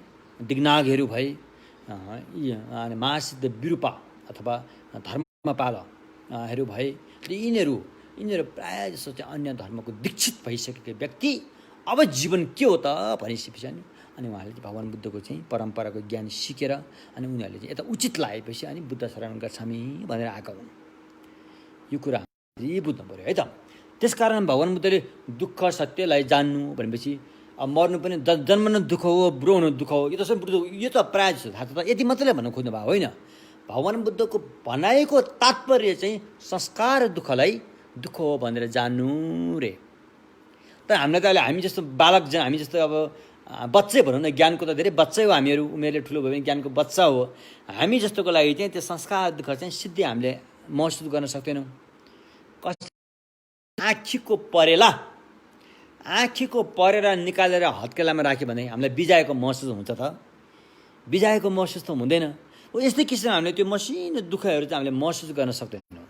दिग्नागहरू भए, अनि महासिद्ध विरूपा अथवा धर्मपालहरू भए। यिनीहरू प्रायः जस्तो चाहिँ अन्य धर्मको दीक्षित भइसकेको व्यक्ति अब जीवन के हो त भनिसकेपछि अनि उहाँहरूले चाहिँ भगवान बुद्धको चाहिँ परम्पराको ज्ञान सिकेर अनि उनीहरूले चाहिँ यता उचित लागेपछि अनि बुद्ध शरण गच्छामी भनेर आएका हुन्। यो कुरा हामीले बुझ्नु पऱ्यो है त। त्यसकारण भगवान बुद्धले दुःख सत्यलाई जान्नु भनेपछि अब मर्नु पनि जन्मनु दुःख हो, बुढो हुनु दुःख हो, यो त प्रायः जस्तो थाहा छ त। यति मात्रै भन्नु खोज्नु भएको होइन। भगवान बुद्धको भनाइको तात्पर्य चाहिँ संस्कार दुःखलाई दुःख हो भनेर जान्नु रे। तर हामीलाई त अहिले हामी जस्तो बालक हामी जस्तो अब बच्चै भनौँ न, ज्ञानको त धेरै बच्चै हो हामीहरू, उमेरले ठुलो भयो भने ज्ञानको बच्चा हो। हामी जस्तोको लागि चाहिँ त्यो संस्कार दुःख चाहिँ सिधै हामीले महसुस गर्न सक्दैनौँ। आँखीको परेला निकालेर हत्केलामा राख्यो भने हामीलाई बिजाएको महसुस हुन्छ त? बिजाएको महसुस त हुँदैन। हो यस्तै किसिमले हामीले त्यो मसिनो दुःखहरू चाहिँ हामीले महसुस गर्न सक्दैनौँ।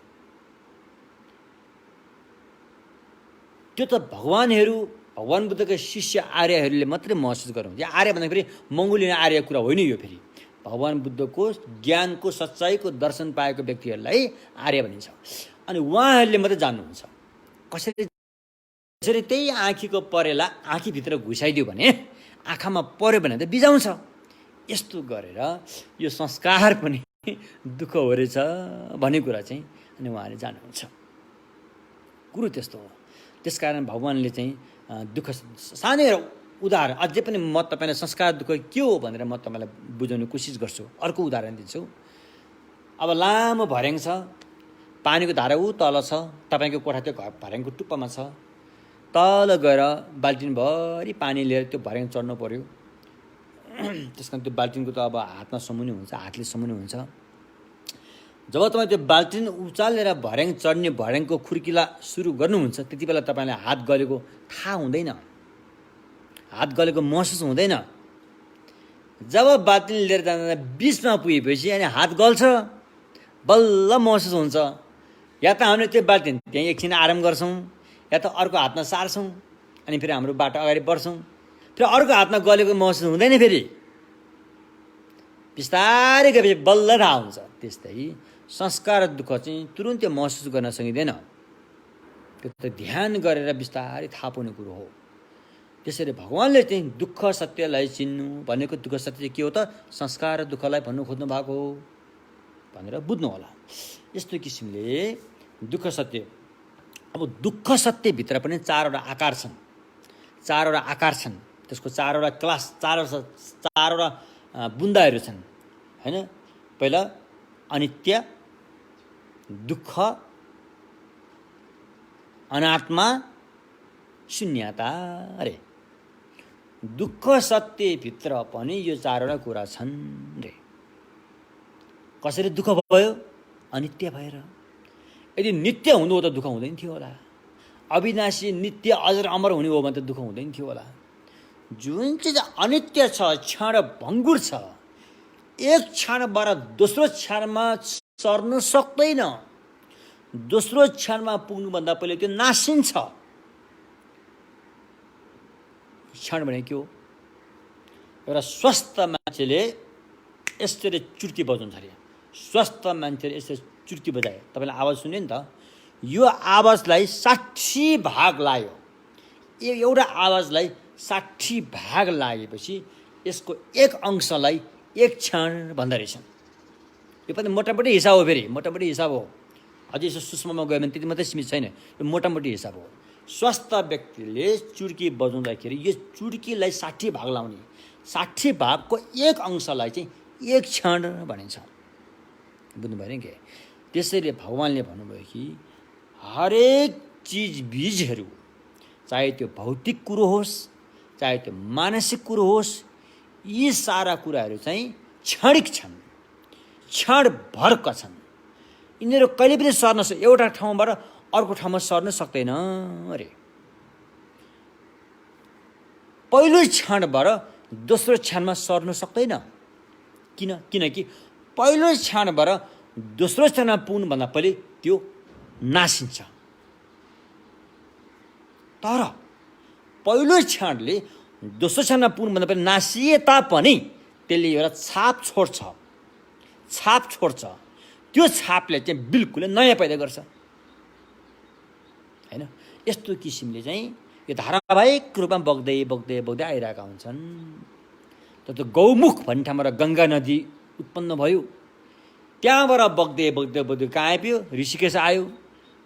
त्यो त भगवान बुद्धका शिष्य आर्यहरूले मात्रै महसुस गर्नुहुन्छ। यो आर्य भन्दाखेरि मङ्गोलियन आर्य कुरा होइन यो। फेरि भगवान बुद्धको ज्ञानको सच्चाइको दर्शन पाएको व्यक्तिहरूलाई आर्य भनिन्छ। अनि उहाँहरूले मात्रै जान्नुहुन्छ कसरी त्यही आँखीको परेला आँखीभित्र घुसाइदियो भने, आँखामा पर्यो भने त बिजाउँछ। यस्तो गरेर यो संस्कार पनि दुःख हो रहेछ भन्ने कुरा चाहिँ अनि उहाँले जान्नुहुन्छ। कुरो त्यस्तो हो। त्यसकारण भगवानले चाहिँ दुःख सानै उदाहरण अझै पनि म तपाईँलाई संस्कार दुःख के हो भनेर म तपाईँलाई बुझाउने कोसिस गर्छु। अर्को उदाहरण दिन्छु। अब लामो भर्याङ छ, पानीको धारा ऊ तल छ, तपाईँको कोठा त्यो भर्याङको टुप्पामा छ। तल गएर बाल्टिनभरि पानी लिएर त्यो भर्याङ चढ्नु पर्यो। त्यस कारण त्यो बाल्टिनको त अब हातमा समाउने हुन्छ, हातले समाउने हुन्छ। जब तपाईँ त्यो बाल्टिन उचालेर भर्याङ चढ्ने भर्याङको खुर्किला सुरु गर्नुहुन्छ त्यति बेला तपाईँलाई हात गलेको थाहा हुँदैन, हात गलेको महसुस हुँदैन। जब बाल्टिन लिएर जाँदा बिचमा पुगेपछि अनि हात गल्छ, बल्ल महसुस हुन्छ। या त हामीले त्यो बाल्टिन त्यहीँ एकछिन आराम गर्छौँ, या त अर्को हातमा सार्छौँ, अनि फेरि हाम्रो बाटो अगाडि बढ्छौँ, फेरि अर्को हातमा गलेको महसुस हुँदैन, फेरि बिस्तारै गएपछि बल्ल थाहा हुन्छ। त्यस्तै संस्कार र दुःख चाहिँ तुरुन्तै महसुस गर्न सकिँदैन, त्यो त ध्यान गरेर बिस्तारै थाहा पाउने कुरो हो। त्यसैले भगवान्ले चाहिँ दुःख सत्यलाई चिन्नु भनेको, दुःख सत्य चाहिँ के हो त, संस्कार र दुःखलाई भन्नु खोज्नु भएको हो भनेर बुझ्नु होला। यस्तो किसिमले दुःख सत्य, अब दुःख सत्यभित्र पनि चारवटा आकार छन्, चारवटा आकार छन्, त्यसको चारवटा क्लास, चारवटा बुन्दाहरू छन् हैन। पहिला अनित्य, दुःख, अनात्मा, शून्यता। अरे दुःख सत्यभित्र पनि यो चारवटा कुरा छन् रे। कसरी दुःख भयो? अनित्य भएर। यदि नित्य हुनु हो त दुःख हुँदैन थियो होला। अविनाशी नित्य अजर अमर हुने हो भने त दुःख हुँदैन थियो होला। जुन चिज अनित्य छ, क्षण भङ्गुर छ, एक क्षणबाट दोस्रो क्षणमा सर्न सक्दैन, दोस्रो क्षणमा पुग्नुभन्दा पहिले त्यो नासिन्छ। क्षण भने के हो? एउटा स्वस्थ मान्छेले यसरी चुर्ती बजाउँछ अरे, स्वस्थ मान्छेले यसरी चुर्ती बजायो, तपाईँले आवाज सुन्यो नि त, यो आवाजलाई 60 भाग लाग्यो। एउटा आवाजलाई 60 भाग लागेपछि यसको एक अंशलाई एक क्षण भन्दो रहेछ। यो पनि मोटामोटी हिसाब हो, फेरि मोटामोटी हिसाब हो, अझै यसो सूक्ष्ममा गयो भने त्यति मात्रै सीमित छैन, यो मोटामोटी हिसाब हो। स्वस्थ व्यक्तिले चुर्की बजाउँदाखेरि यो चुर्कीलाई 60 भाग लाउने, 60 भागको एक अंशलाई चाहिँ एक क्षण भनिन्छ। बुझ्नुभयो नि के? त्यसैले भगवान्ले भन्नुभयो कि हरेक चिज बीजहरू, चाहे त्यो भौतिक कुरो होस्, चाहे त्यो मानसिक कुरो होस्, यी सारा कुराहरू चाहिँ क्षणिक छन्, क्षणभरका छन्। यिनीहरू कहिले पनि सर्न एउटा ठाउँबाट अर्को ठाउँमा सर्न सक्दैन अरे। पहिलो क्षणबाट दोस्रो क्षणमा सर्न सक्दैन। किनकि पहिलो क्षणबाट दोस्रो क्षणमा पुग्नुभन्दा पहिले त्यो नासिन्छ। तर पहिलो क्षणले दोस्रो क्षणमा पुग्नुभन्दा पहिले नासिए तापनि त्यसले एउटा छाप छोड्छ। त्यो छापले चाहिँ बिल्कुलै नयाँ पैदा गर्छ हैन। यस्तो किसिमले चाहिँ यो धारावाहिक रूपमा बग्दै आइरहेका हुन्छन्। त्यो गौमुख भन्ने ठाउँबाट गङ्गा नदी उत्पन्न भयो, त्यहाँबाट बग्दै कहाँ आइपुग्यो? ऋषिकेश आयो,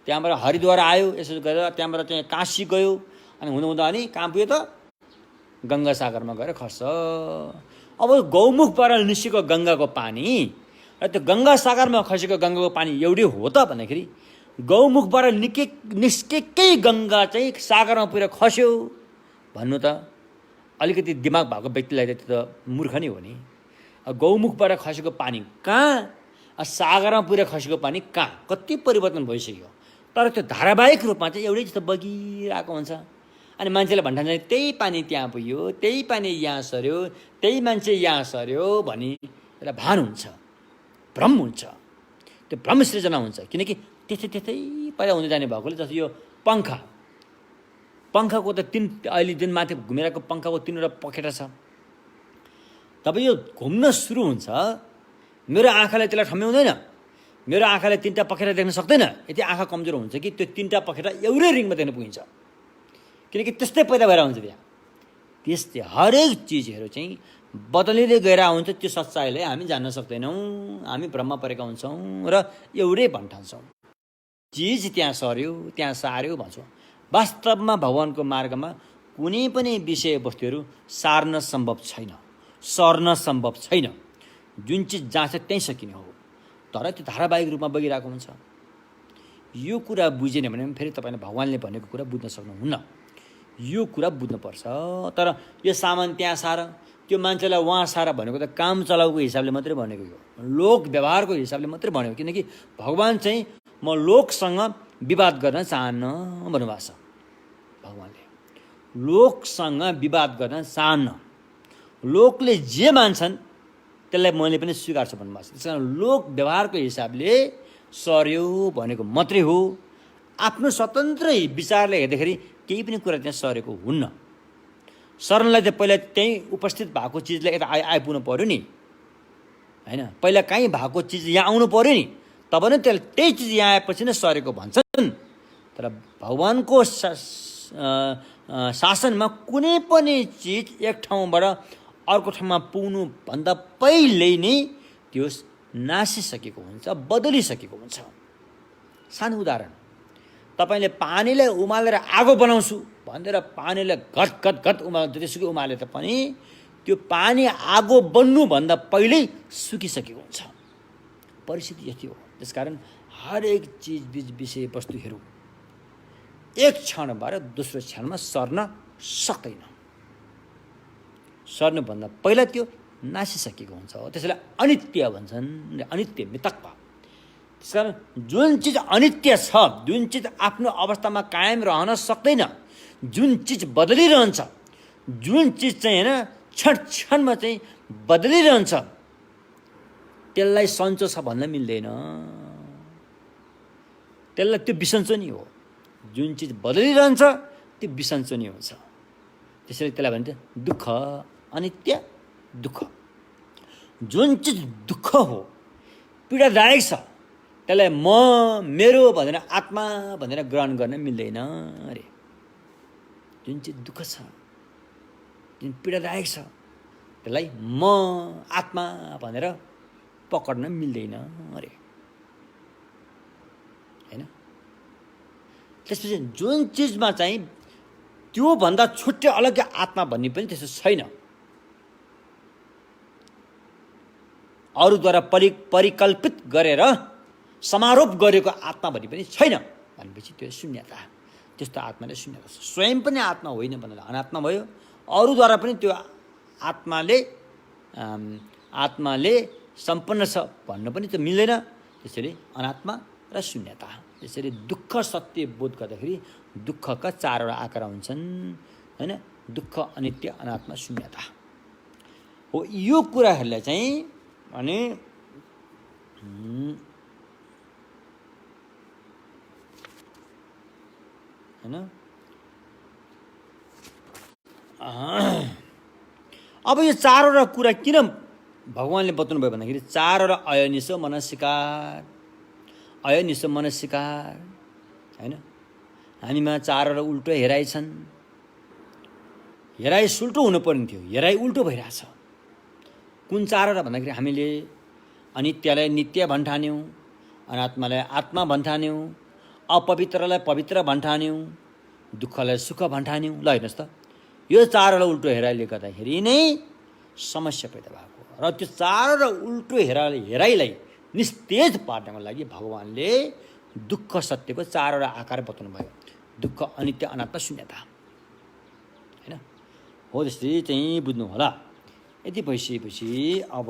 त्यहाँबाट हरिद्वार आयो, यसो गरेर त्यहाँबाट चाहिँ काशी गयो, अनि हुँदा अनि कहाँ पुग्यो त? गङ्गा सागरमा गएर खस्छ। अब गौमुखबाट निस्केको गङ्गाको पानी र त्यो गङ्गा सागरमा खसेको गङ्गाको पानी एउटै हो त भन्दाखेरि गौमुखबाट निस्केकै गङ्गा चाहिँ सागरमा पुगेर खस्यो भन्नु त अलिकति दिमाग भएको व्यक्तिलाई त त्यो त मूर्ख नै हो नि। गौमुखबाट खसेको पानी कहाँ, सागरमा पुगेर खसेको पानी कहाँ, कति परिवर्तन भइसक्यो। तर त्यो धारावाहिक रूपमा चाहिँ एउटै जस्तो बगिरहेको हुन्छ। अनि मान्छेले भन्ठान्छ त्यही पानी त्यहाँ पुग्यो, त्यही पानी यहाँ सर्यो, त्यही मान्छे यहाँ सर्यो भनी एउटा भान हुन्छ, भ्रम हुन्छ। त्यो भ्रम सृजना हुन्छ, किनकि त्यस्तै पहिला हुँदै जाने भएकोले। जस्तो यो पङ्खाको त अहिले जुन माथि घुमिरहेको पङ्खाको 3वटा पखेटा छ, तब यो घुम्न सुरु हुन्छ, मेरो आँखाले त्यसलाई ठम्याउँदैन, मेरो आँखाले 3टा पखेटा देख्न सक्दैन। यति आँखा कमजोर हुन्छ कि त्यो 3टा पखेटा एउटै रिङमा देख्न पुगिन्छ, किनकि त्यस्तै पैदा भएर हुन्छ त्यहाँ। त्यस्तै हरेक चिजहरू चाहिँ बदलिँदै गएर हुन्छ। त्यो सच्चाइलाई हामी जान्न सक्दैनौँ, हामी भ्रममा परेका हुन्छौँ र एउटै भन्ठान्छौँ। चिज त्यहाँ सर्यो, त्यहाँ सार्यो भन्छौँ। वास्तवमा भगवानको मार्गमा कुनै पनि विषयवस्तुहरू सार्न सम्भव छैन, सर्न सम्भव छैन। जुन चिज जहाँ छ त्यहीँ सकिने हो, तर त्यो धारावाहिक रूपमा बगिरहेको हुन्छ। यो कुरा बुझेन भने फेरि तपाईँले भगवान्ले भनेको कुरा बुझ्न सक्नुहुन्न। यो कुरा बुझ्नुपर्छ। तर यो सामान त्यहाँ सार, त्यो मान्छेलाई वहाँ सारा भनेको त काम चलाउको हिसाबले मात्रै भनेको हो, लोक व्यवहारको हिसाबले मात्रै भनेको। किनकि भगवान चाहिँ म लोकसँग विवाद गर्न चाहन्न भन्नुभएको छ। भगवानले लोकसँग विवाद गर्न चाहन्न, लोकले जे मान्छन् त्यसलाई मैले पनि स्वीकार्छु भन्नुभएको छ। त्यस कारण लोक व्यवहारको हिसाबले सर्यो भनेको मात्रै हो। आफ्नो स्वतन्त्र विचारले हेर्दाखेरि केही पनि कुरा त्यहाँ सरेको हुन्न। सर्नलाई त पहिला त्यहीँ उपस्थित भएको चिजलाई यता आइपुग्नु पऱ्यो नि, होइन? पहिला कहीँ भएको चिज यहाँ आउनु पऱ्यो नि, तब नै त्यही चिज यहाँ आएपछि नै सरेको भन्छन्। तर भगवानको शासनमा कुनै पनि चिज एक ठाउँबाट अर्को ठाउँमा पुग्नुभन्दा पहिल्यै नै त्यो नासिसकेको हुन्छ, बदलिसकेको हुन्छ। सानो उदाहरण, तपाईँले पानीलाई उमालेर आगो बनाउँछु भनेर पानीलाई घट घट घट जतिसुकै उमाले पनि त्यो पानी आगो बन्नुभन्दा पहिल्यै सुकिसकेको हुन्छ। परिस्थिति यति हो। त्यसकारण हरेक चिज विषयवस्तुहरू एक क्षणबाट दोस्रो क्षणमा सर्न सक्दैन। सर्नुभन्दा पहिला त्यो नासिसकेको हुन्छ। त्यसैलाई अनित्य भन्छन्, अनित्य मितक्व। त्यसकारण जुन चिज अनित्य छ, जुन चिज आफ्नो अवस्थामा कायम रहन सक्दैन, जुन चिज बदलिरहन्छ, जुन चिज चाहिँ होइन क्षण क्षणमा चाहिँ बदलिरहन्छ, त्यसलाई सन्चो छ भन्न मिल्दैन। त्यसलाई त्यो बिसन्चो नि हो। जुन चिज बदलिरहन्छ त्यो बिसन्चो नि हुन्छ। त्यसैले त्यसलाई भन्छ दुःख, अनित्य दुःख। जुन चिज दुःख हो, पीडादायक छ, त्यसलाई म मेरो भनेर आत्मा भनेर ग्रहण गर्न मिल्दैन अरे। जुन चिज दुःख छ, जुन पीडादायक छ, त्यसलाई म आत्मा भनेर पकड्न मिल्दैन अरे, होइन? त्यसपछि जुन चिजमा चाहिँ त्योभन्दा छुट्टै अलग्गै आत्मा भन्ने पनि त्यस्तो छैन। अरूद्वारा परिकल्पित गरेर समारोप गरेको आत्मा भन्ने पनि छैन भनेपछि त्यो शून्यता। त्यस्तो आत्माले शून्यता छ। स्वयं पनि आत्मा होइन भनेर अनात्मा भयो। अरूद्वारा पनि त्यो आत्माले सम्पन्न छ भन्न पनि त्यो मिल्दैन। त्यसरी अनात्मा र शून्यता। त्यसरी दुःख सत्य बोध गर्दाखेरि दुःखका चारवटा आकार हुन्छन्, होइन? दुःख, अनित्य, अनात्मा, शून्यता हो। यो कुराहरूलाई चाहिँ अनि होइन, अब यो चारवटा कुरा किन भगवानले बताउनु भयो भन्दाखेरि चारवटा अयनिश मनस्कार, अयनिश मनस्कार, होइन? हामीमा चारवटा उल्टो हेराइ छन्। हेराइ सुल्टो हुनुपर्ने थियो, हेराइ उल्टो भइरहेछ। कुन चारवटा भन्दाखेरि हामीले अनित्यलाई नित्य भन्ठान्यौँ, अनात्मालाई आत्मा भन्ठान्यौँ, अपवित्रलाई पवित्र भन्ठान्यौँ, दुःखलाई सुख भन्ठान्यौँ। ल हेर्नुहोस् त, यो चारवटा उल्टो हेराइले गर्दाखेरि नै समस्या पैदा भएको। र त्यो चारवटा उल्टो हेराइलाई निस्तेज पार्नको लागि भगवानले दुःख सत्यको चारवटा आकार बताउनु भयो। दुःख, अनित्य, अनात्मा, शून्यता, होइन? हो त्यसरी चाहिँ बुझ्नु होला। यति भइसकेपछि अब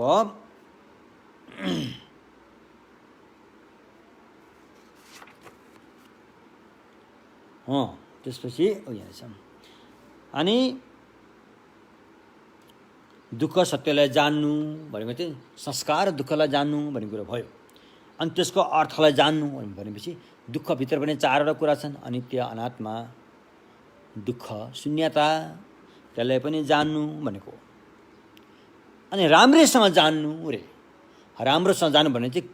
त्यसपछि यहाँ छ अनि दुःख सत्यलाई जान्नु भनेको चाहिँ संस्कार दुःखलाई जान्नु भन्ने कुरा भयो। अनि त्यसको अर्थलाई जान्नु भनेपछि दुःखभित्र पनि चारवटा कुरा छन्, अनित्य, अनात्मा, दुःख, शून्यता। त्यसलाई पनि जान्नु भनेको। अनि राम्रैसँग जान्नु रे। राम्रोसँग जान्नु भने चाहिँ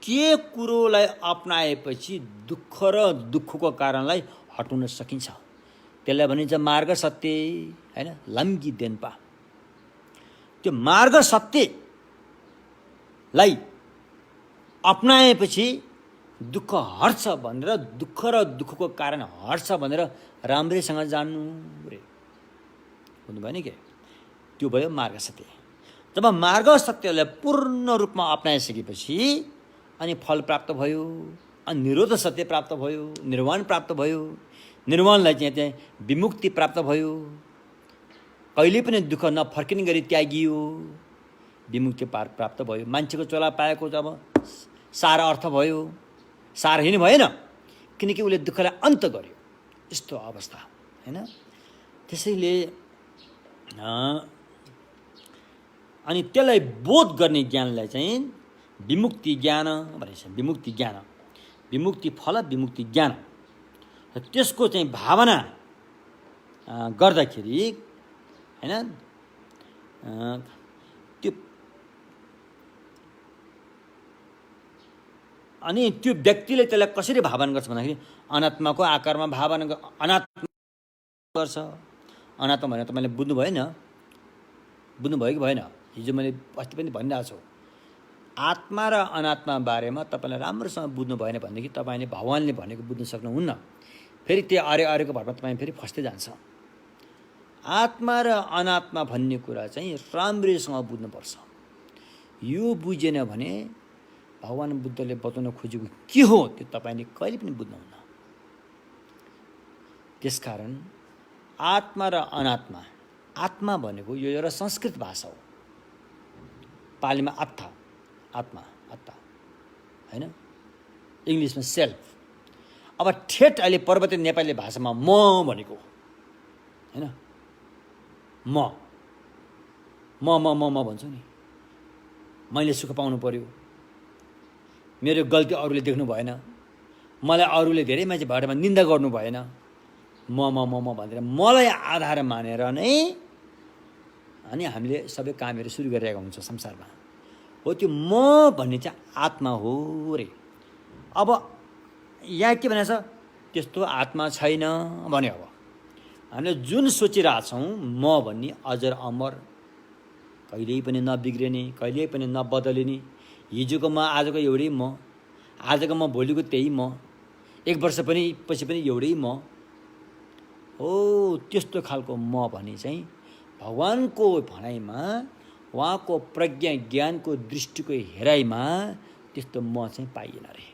के कुरोलाई अपनाएपछि दुःख र दुःखको कारणलाई हटाउन सकिन्छ, त्यसलाई भनिन्छ मार्ग सत्य, होइन? लम्की देन्पा। त्यो मार्ग सत्यलाई अपनाएपछि दुःख हट्छ भनेर, दुःख र दुःखको कारण हट्छ भनेर राम्रैसँग जान्नु रे। बुझ्नुभयो नि के? त्यो भयो मार्ग सत्य। जब मार्ग सत्यलाई पूर्ण रूपमा अपनाइसकेपछि अनि फल प्राप्त भयो, अनि निरोध सत्य प्राप्त भयो, निर्वाण प्राप्त भयो। निर्वाणलाई चाहिँ विमुक्ति प्राप्त भयो। कहिले पनि दुःख नफर्किने गरी त्यागियो, विमुक्ति प्राप्त भयो। मान्छेको चोला पाएको जब सारा अर्थ भयो, सारहीन भएन, किनकि उसले दुःखलाई अन्त गर्यो। यस्तो अवस्था हैन। त्यसैले अनि त्यसलाई बोध गर्ने ज्ञानलाई चाहिँ विमुक्ति ज्ञान भनिन्छ। विमुक्ति ज्ञान, विमुक्ति फल, विमुक्ति ज्ञान। त्यसको चाहिँ भावना गर्दाखेरि हैन त्यो अनि त्यो व्यक्तिले त्यसलाई कसरी भावना गर्छ भन्दाखेरि अनात्माको आकारमा भावना अनात्मा गर्छ। अनात्मा भनेर तपाईँले बुझ्नु भएन, बुझ्नुभयो कि भएन? हिजो मैले अस्ति पनि भनिरहेको छु, आत्मा र अनात्मा बारेमा तपाईँलाई राम्रोसँग बुझ्नु भएन भनेदेखि तपाईँले भगवानले भनेको बुझ्न सक्नुहुन्न। फेरि त्यो अरेको भरमा तपाईँ फेरि फस्दै जान्छ। आत्मा र अनात्मा भन्ने कुरा चाहिँ राम्रैसँग बुझ्नुपर्छ। यो बुझेन भने भगवान बुद्धले बताउन खोजेको के हो त्यो तपाईँले कहिले पनि बुझ्नुहुन्न। त्यसकारण आत्मा र अनात्मा, आत्मा भनेको यो एउटा संस्कृत भाषा हो। पालीमा आत्था, आत्मा, आत्ता हैन, इङ्ग्लिसमा सेल्फ। अब ठेट अहिले पर्वतीय नेपाली भाषामा म भनेको हैन, म भन्छु नि। मैले सुख पाउनु पर्यो, मेरो गल्ती अरूले देख्नु भएन, मलाई अरूले धेरै मान्छे भएरमा निन्दा गर्नु भएन, म भनेर मलाई आधार मानेर नै अनि हामीले सबै कामहरू सुरु गरिरहेका हुन्छ संसारमा। हो त्यो म भन्ने चाहिँ आत्मा हो रे। अब यहाँ के भनेछ, त्यस्तो आत्मा छैन भने अब हामीले जुन सोचिरहेछौँ म भन्ने अजर अमर, कहिल्यै पनि नबिग्रिने, कहिल्यै पनि नबदलिने, हिजोको म आजको एउटै म, आजको म भोलिको त्यही म, एक वर्ष पनि पछि पनि एउटै म हो। त्यस्तो खालको म भने चाहिँ भगवानको भनाइमा, उहाँको प्रज्ञा ज्ञानको दृष्टिको हेराइमा त्यस्तो म चाहिँ पाइएन रे।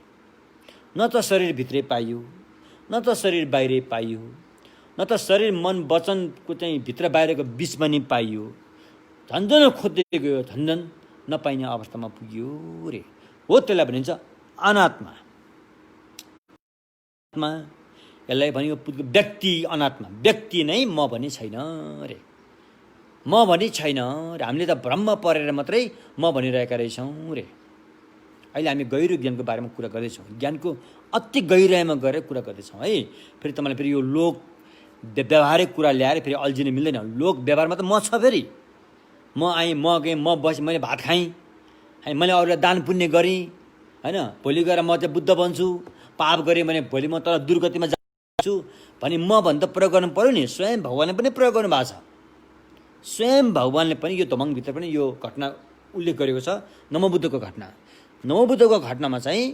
न त शरीरभित्रै पाइयो, न त शरीर बाहिरै पाइयो, न त शरीर मन वचनको चाहिँ भित्र बाहिरको बिचमा नि पाइयो। झन्झन खोज्दै गयो, झन्झन नपाइने अवस्थामा पुग्यो रे। हो त्यसलाई भनिन्छ अनात्मा। आत्मा यसलाई भनेको व्यक्ति अनात्मा। व्यक्ति नै म भन्ने छैन रे, म भन्ने छैन रे। हामीले त भ्रम परेर मात्रै म भनिरहेका रहेछौँ रे। अहिले हामी गहिरो ज्ञानको बारेमा कुरा गर्दैछौँ, ज्ञानको अति गहिराइमा गएर कुरा गर्दैछौँ है। फेरि तपाईँलाई फेरि यो लोक व्यावहारिक कुरा ल्याएर फेरि अल्झिन मिल्दैन। लोक व्यवहारमा त म छ, फेरि म आएँ, म गएँ, म बसेँ, मैले भात खाएँ, मैले अरूलाई दान पुण्य गरेँ होइन, भोलि गएर म चाहिँ बुद्ध बन्छु, पाप गरेँ भने भोलि म तर दुर्गतिमा जान्छु भने म भन्दा प्रयोग गर्नु पऱ्यो नि। स्वयं भगवानले पनि प्रयोग गर्नु भएको छ। स्वयं भगवानले पनि यो दमङभित्र पनि यो घटना उल्लेख गरेको छ, नमोबुद्धको घटना। नमोबुद्धको घटनामा चाहिँ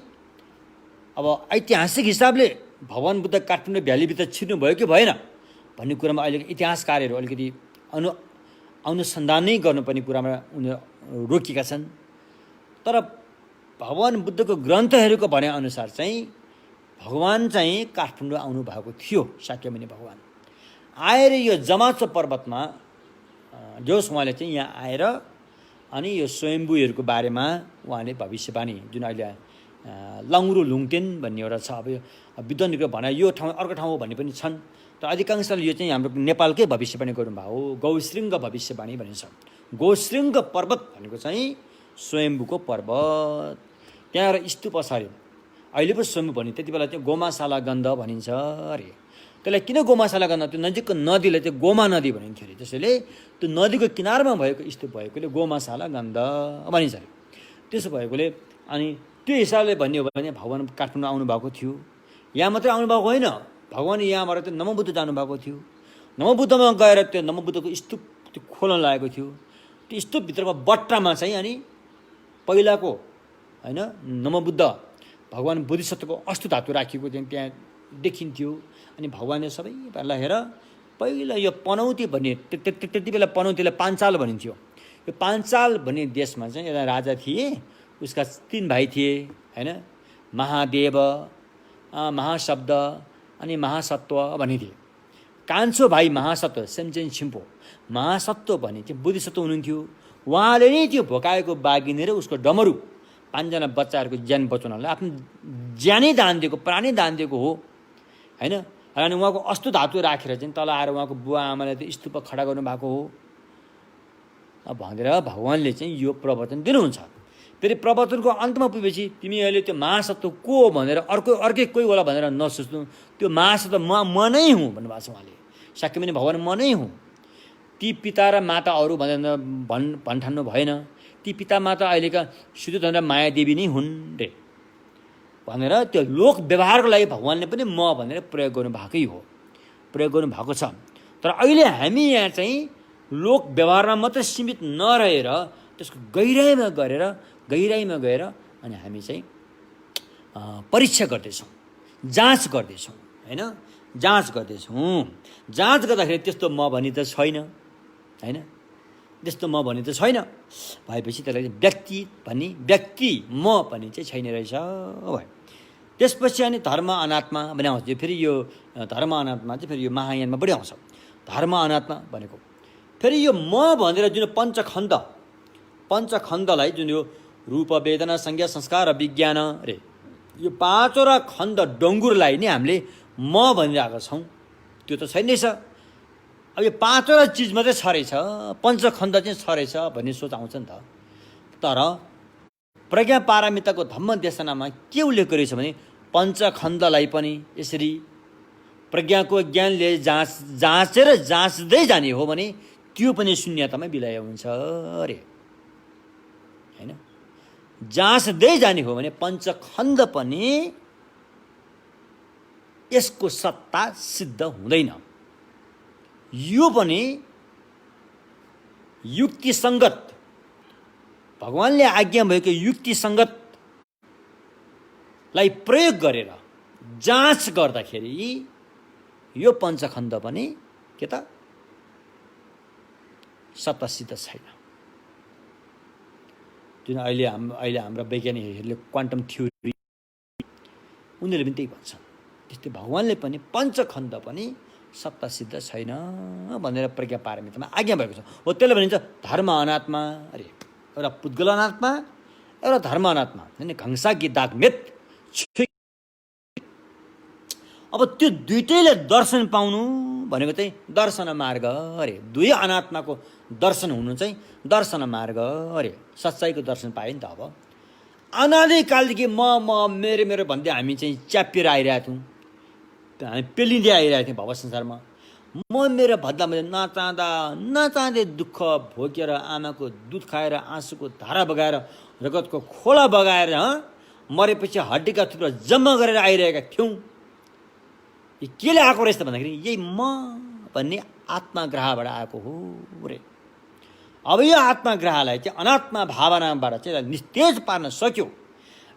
अब ऐतिहासिक हिसाबले भगवान बुद्ध काठमाडौँ भ्यालीभित्र छिर्नु भयो कि भएन भन्ने कुरामा अहिले इतिहासकारहरू अलिकति अनुसन्धान नै गर्नुपर्ने कुरामा उनीहरू रोकिएका छन्। तर भगवान बुद्धको ग्रन्थहरूको भनाइअनुसार चाहिँ भगवान चाहिँ काठमाडौँ आउनुभएको थियो। शाक्यमुनि भगवान आएर यो जमाचो पर्वतमा जोस उहाँले चाहिँ यहाँ आएर अनि यो स्वयम्भूहरूको बारेमा उहाँले भविष्यवाणी, जुन अहिले लङ्ग्रु लुङटेन भन्ने एउटा छ, अब यो विद्वानहरूको भनाइ यो ठाउँ अर्को ठाउँ हो भन्ने पनि छन्। तर अधिकांशले यो चाहिँ हाम्रो नेपालकै भविष्यवाणी गर्नुभएको हो। गौशृङ्ग भविष्यवाणी भनिन्छ। गौशृङ्ग पर्वत भनेको चाहिँ स्वयम्भूको पर्वत। त्यहाँ एउटा स्तूप छ अरे, अहिले पो स्वयम्भू भनिन्छ। त्यति बेला चाहिँ गोमाशाला गन्ध भनिन्छ अरे। त्यसलाई किन गोमाशाला गन्ध, त्यो नजिकको नदीलाई चाहिँ गोमा नदी भनिन्थ्यो अरे। त्यसैले त्यो नदीको किनारमा भएको स्तूप भएकोले गोमाशाला गन्ध भनिन्छ अरे। त्यसो भएकोले अनि त्यो हिसाबले भन्ने हो भने भगवान काठमाडौँ आउनुभएको थियो। यहाँ मात्रै आउनुभएको होइन, भगवान यहाँबाट त्यो नमोबुद्ध जानुभएको थियो। नमोबुद्धमा गएर त्यो नमोबुद्धको स्तूप त्यो खोल्न लागेको थियो। त्यो स्तूपभित्रको बट्टामा चाहिँ अनि पहिलाको होइन नमोबुद्ध भगवान बोधिसत्वको अष्ट धातु राखिएको चाहिँ त्यहाँ देखिन्थ्यो। अनि भगवानले सबैलाई हेर पहिला यो पनौती भन्ने त्यति बेला पनौतीलाई पाञ्चाल भनिन्थ्यो। यो पाञ्चाल भन्ने देशमा चाहिँ एउटा राजा थिए, उसका 3 भाइ थिए होइन, महादेव, महाशब्द अनि महासत्व भन्ने थिए। कान्छो भाइ महासत्व सेमचेन छिम्पो महासत्व भने चाहिँ बुद्धिसत्व हुनुहुन्थ्यो। उहाँले नै त्यो भोकाएको बाघिनी र उसको डमरू 5 जना बच्चाहरूको ज्यान बचाउनलाई आफ्नो ज्यानै दान दिएको, प्राणै दान दिएको हो हैन। अनि उहाँको अस्तु धातु राखेर चाहिँ तल आएर उहाँको बुवा आमाले त्यो स्तूप खडा गर्नुभएको हो भनेर भगवानले चाहिँ यो प्रवचन दिनुहुन्छ। फेरि प्रवचनको अन्तमा पुगेपछि तिमी अहिले त्यो महासत्व को हो भनेर अर्कै कोही होला भनेर नसोच्नु, त्यो महासत्व म नै हुँ भन्नुभएको छ उहाँले। साक्यमुनि भगवान म नै हुँ, ती पिता र माता अरू भनेर भन्ठान्नु भएन। ती पिता माता अहिलेका सुयोधन र मायादेवी नै हुन् रे भनेर त्यो लोक व्यवहारको लागि भगवानले पनि म भनेर प्रयोग गर्नुभएकै हो, प्रयोग गर्नुभएको छ। तर अहिले हामी यहाँ चाहिँ लोक व्यवहारमा मात्रै सीमित नरहेर त्यसको गहिराइमा गएर अनि हामी चाहिँ परीक्षा गर्दैछौँ, जाँच गर्दैछौँ हैन, जाँच गर्दैछौँ। जाँच गर्दाखेरि त्यस्तो म भनी त छैन हैन, त्यस्तो म भनी त छैन भएपछि त्यसलाई व्यक्ति म पनि चाहिँ छैन रहेछ भयो। त्यसपछि अनि धर्म अनात्मा भने आउँछ। फेरि यो धर्म अनात्मा चाहिँ फेरि यो महायानमा बढी आउँछ। धर्म अनात्मा भनेको फेरि यो म भनेर जुन पञ्चखण्डलाई जुन यो रूप वेदना संज्ञा संस्कार र विज्ञान रे यो 5वटा खण्ड डङ्गुरलाई नै हामीले म भनिरहेका छौँ, त्यो त छैन रहेछ। अब यो 5वटा चिज मात्रै छ रहेछ, पञ्चखण्ड चाहिँ छ रहेछ भन्ने सोच आउँछ नि त। तर प्रज्ञा पारमिताको धम्म देशनामा के उल्लेख गरेको छ भने पञ्चखण्डलाई पनि यसरी प्रज्ञाको ज्ञानले जाँचेर जाँच्दै जाने हो भने त्यो पनि शून्यतामा विलय हुन्छ अरे हैन। जाँच्दै जाने हो भने पञ्चखण्ड पनि यसको सत्ता सिद्ध हुँदैन। यो पनि युक्तिसङ्गत भगवानले आज्ञा भएको युक्तिसङ्गतलाई प्रयोग गरेर जाँच गर्दाखेरि यो पञ्चखण्ड पनि के त सत्ता सिद्ध छैन। जुन अहिले हाम्रा वैज्ञानिकहरूले क्वान्टम थ्योरी उनीहरूले पनि त्यही भन्छन्। त्यस्तै भगवानले पनि पञ्चखण्ड पनि सत्ता सिद्ध छैन भनेर प्रज्ञा पारमितामा आज्ञा भएको छ। हो त्यसले भनिन्छ धर्म अनात्मा अरे एउटा पुद्गल अनात्मा एउटा धर्म अनात्मा हैन। घंसा कि दागमेत। अब त्यो दुईटैले दर्शन पाउनु भनेको चाहिँ दर्शन मार्ग अरे। दुई अनात्माको दर्शन हुनु चाहिँ दर्शन मार्ग अरे। सच्चाइको दर्शन पायो नि त। अब अनादिकालदेखि म मेरो भन्दै हामी चाहिँ च्यापिएर आइरहेको थियौँ, हामी पेलिँदै आइरहेको थियौँ भव संसारमा। म मेरो भन्दा मैले नचाहँदै दुःख भोगेर आमाको दुध खाएर आँसुको धारा बगाएर रगतको खोला बगाएर मरेपछि हड्डीका थुप्रो जम्मा गरेर आइरहेका थियौँ। यो केले आएको रहेछ त भन्दाखेरि यही म भन्ने आत्माग्रहबाट आएको हो रे। अब यो आत्माग्रहलाई चाहिँ अनात्मा भावनाबाट चाहिँ निस्तेज पार्न सक्यो,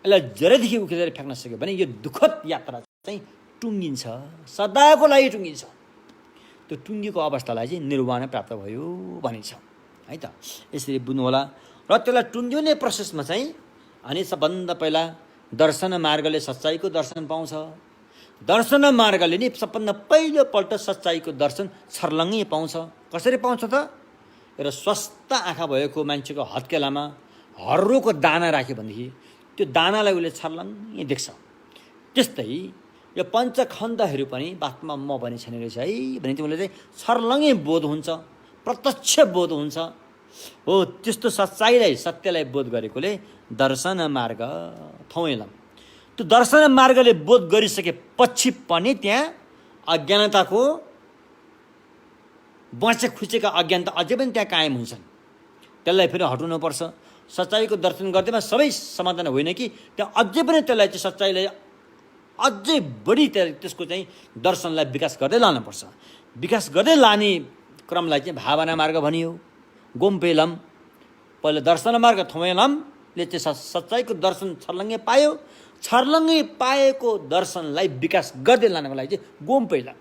यसलाई जरादेखि उखेलेर फ्याँक्न सक्यो भने यो दुःखद यात्रा चाहिँ टुङ्गिन्छ, सदाको लागि टुङ्गिन्छ। त्यो टुङ्गेको अवस्थालाई चाहिँ निर्वाण प्राप्त भयो भनिन्छ है त। यसरी बुझ्नु होला। र त्यसलाई टुङ्गिने प्रोसेसमा चाहिँ अनि सबभन्दा पहिला दर्शन मार्गले सच्चाइको दर्शन पाउँछ। दर्शन मार्गले नै सबभन्दा पहिलोपल्ट सच्चाइको दर्शन छर्लङ्गै पाउँछ। कसरी पाउँछ त? र स्वस्थ आँखा भएको मान्छेको हत्केलामा हर्रोको दाना राख्यो भनेदेखि त्यो दानालाई उसले छर्लङ्गै देख्छ। त्यस्तै यो पञ्चखण्डहरू पनि वास्तवमा म भने छैन रहेछ है भने चाहिँ उसले चाहिँ छर्लङ्गै बोध हुन्छ, प्रत्यक्ष बोध हुन्छ। हो त्यस्तो सत्यलाई बोध गरेकोले दर्शन मार्ग थौएलम। त्यो दर्शन मार्गले बोध गरिसकेपछि पनि त्यहाँ अज्ञानताको बाँचे खुचेका अज्ञानता अझै पनि त्यहाँ कायम हुन्छन्। त्यसलाई फेरि हटाउनुपर्छ। सच्चाइको दर्शन गर्दैमा सबै समाधान होइन कि त्यहाँ अझै पनि त्यसलाई चाहिँ सच्चाइलाई अझै बढी त्यसको चाहिँ दर्शनलाई विकास गर्दै लानुपर्छ। विकास गर्दै लाने क्रमलाई चाहिँ भावना मार्ग भनियो। गोम्पेलम पहिला दर्शन मार्ग थोमेलमले चाहिँ सच्चाइको दर्शन छर्लङ्गै पायो। छर्लङ्गै पाएको दर्शनलाई विकास गर्दै लानको लागि चाहिँ गोम्पेलम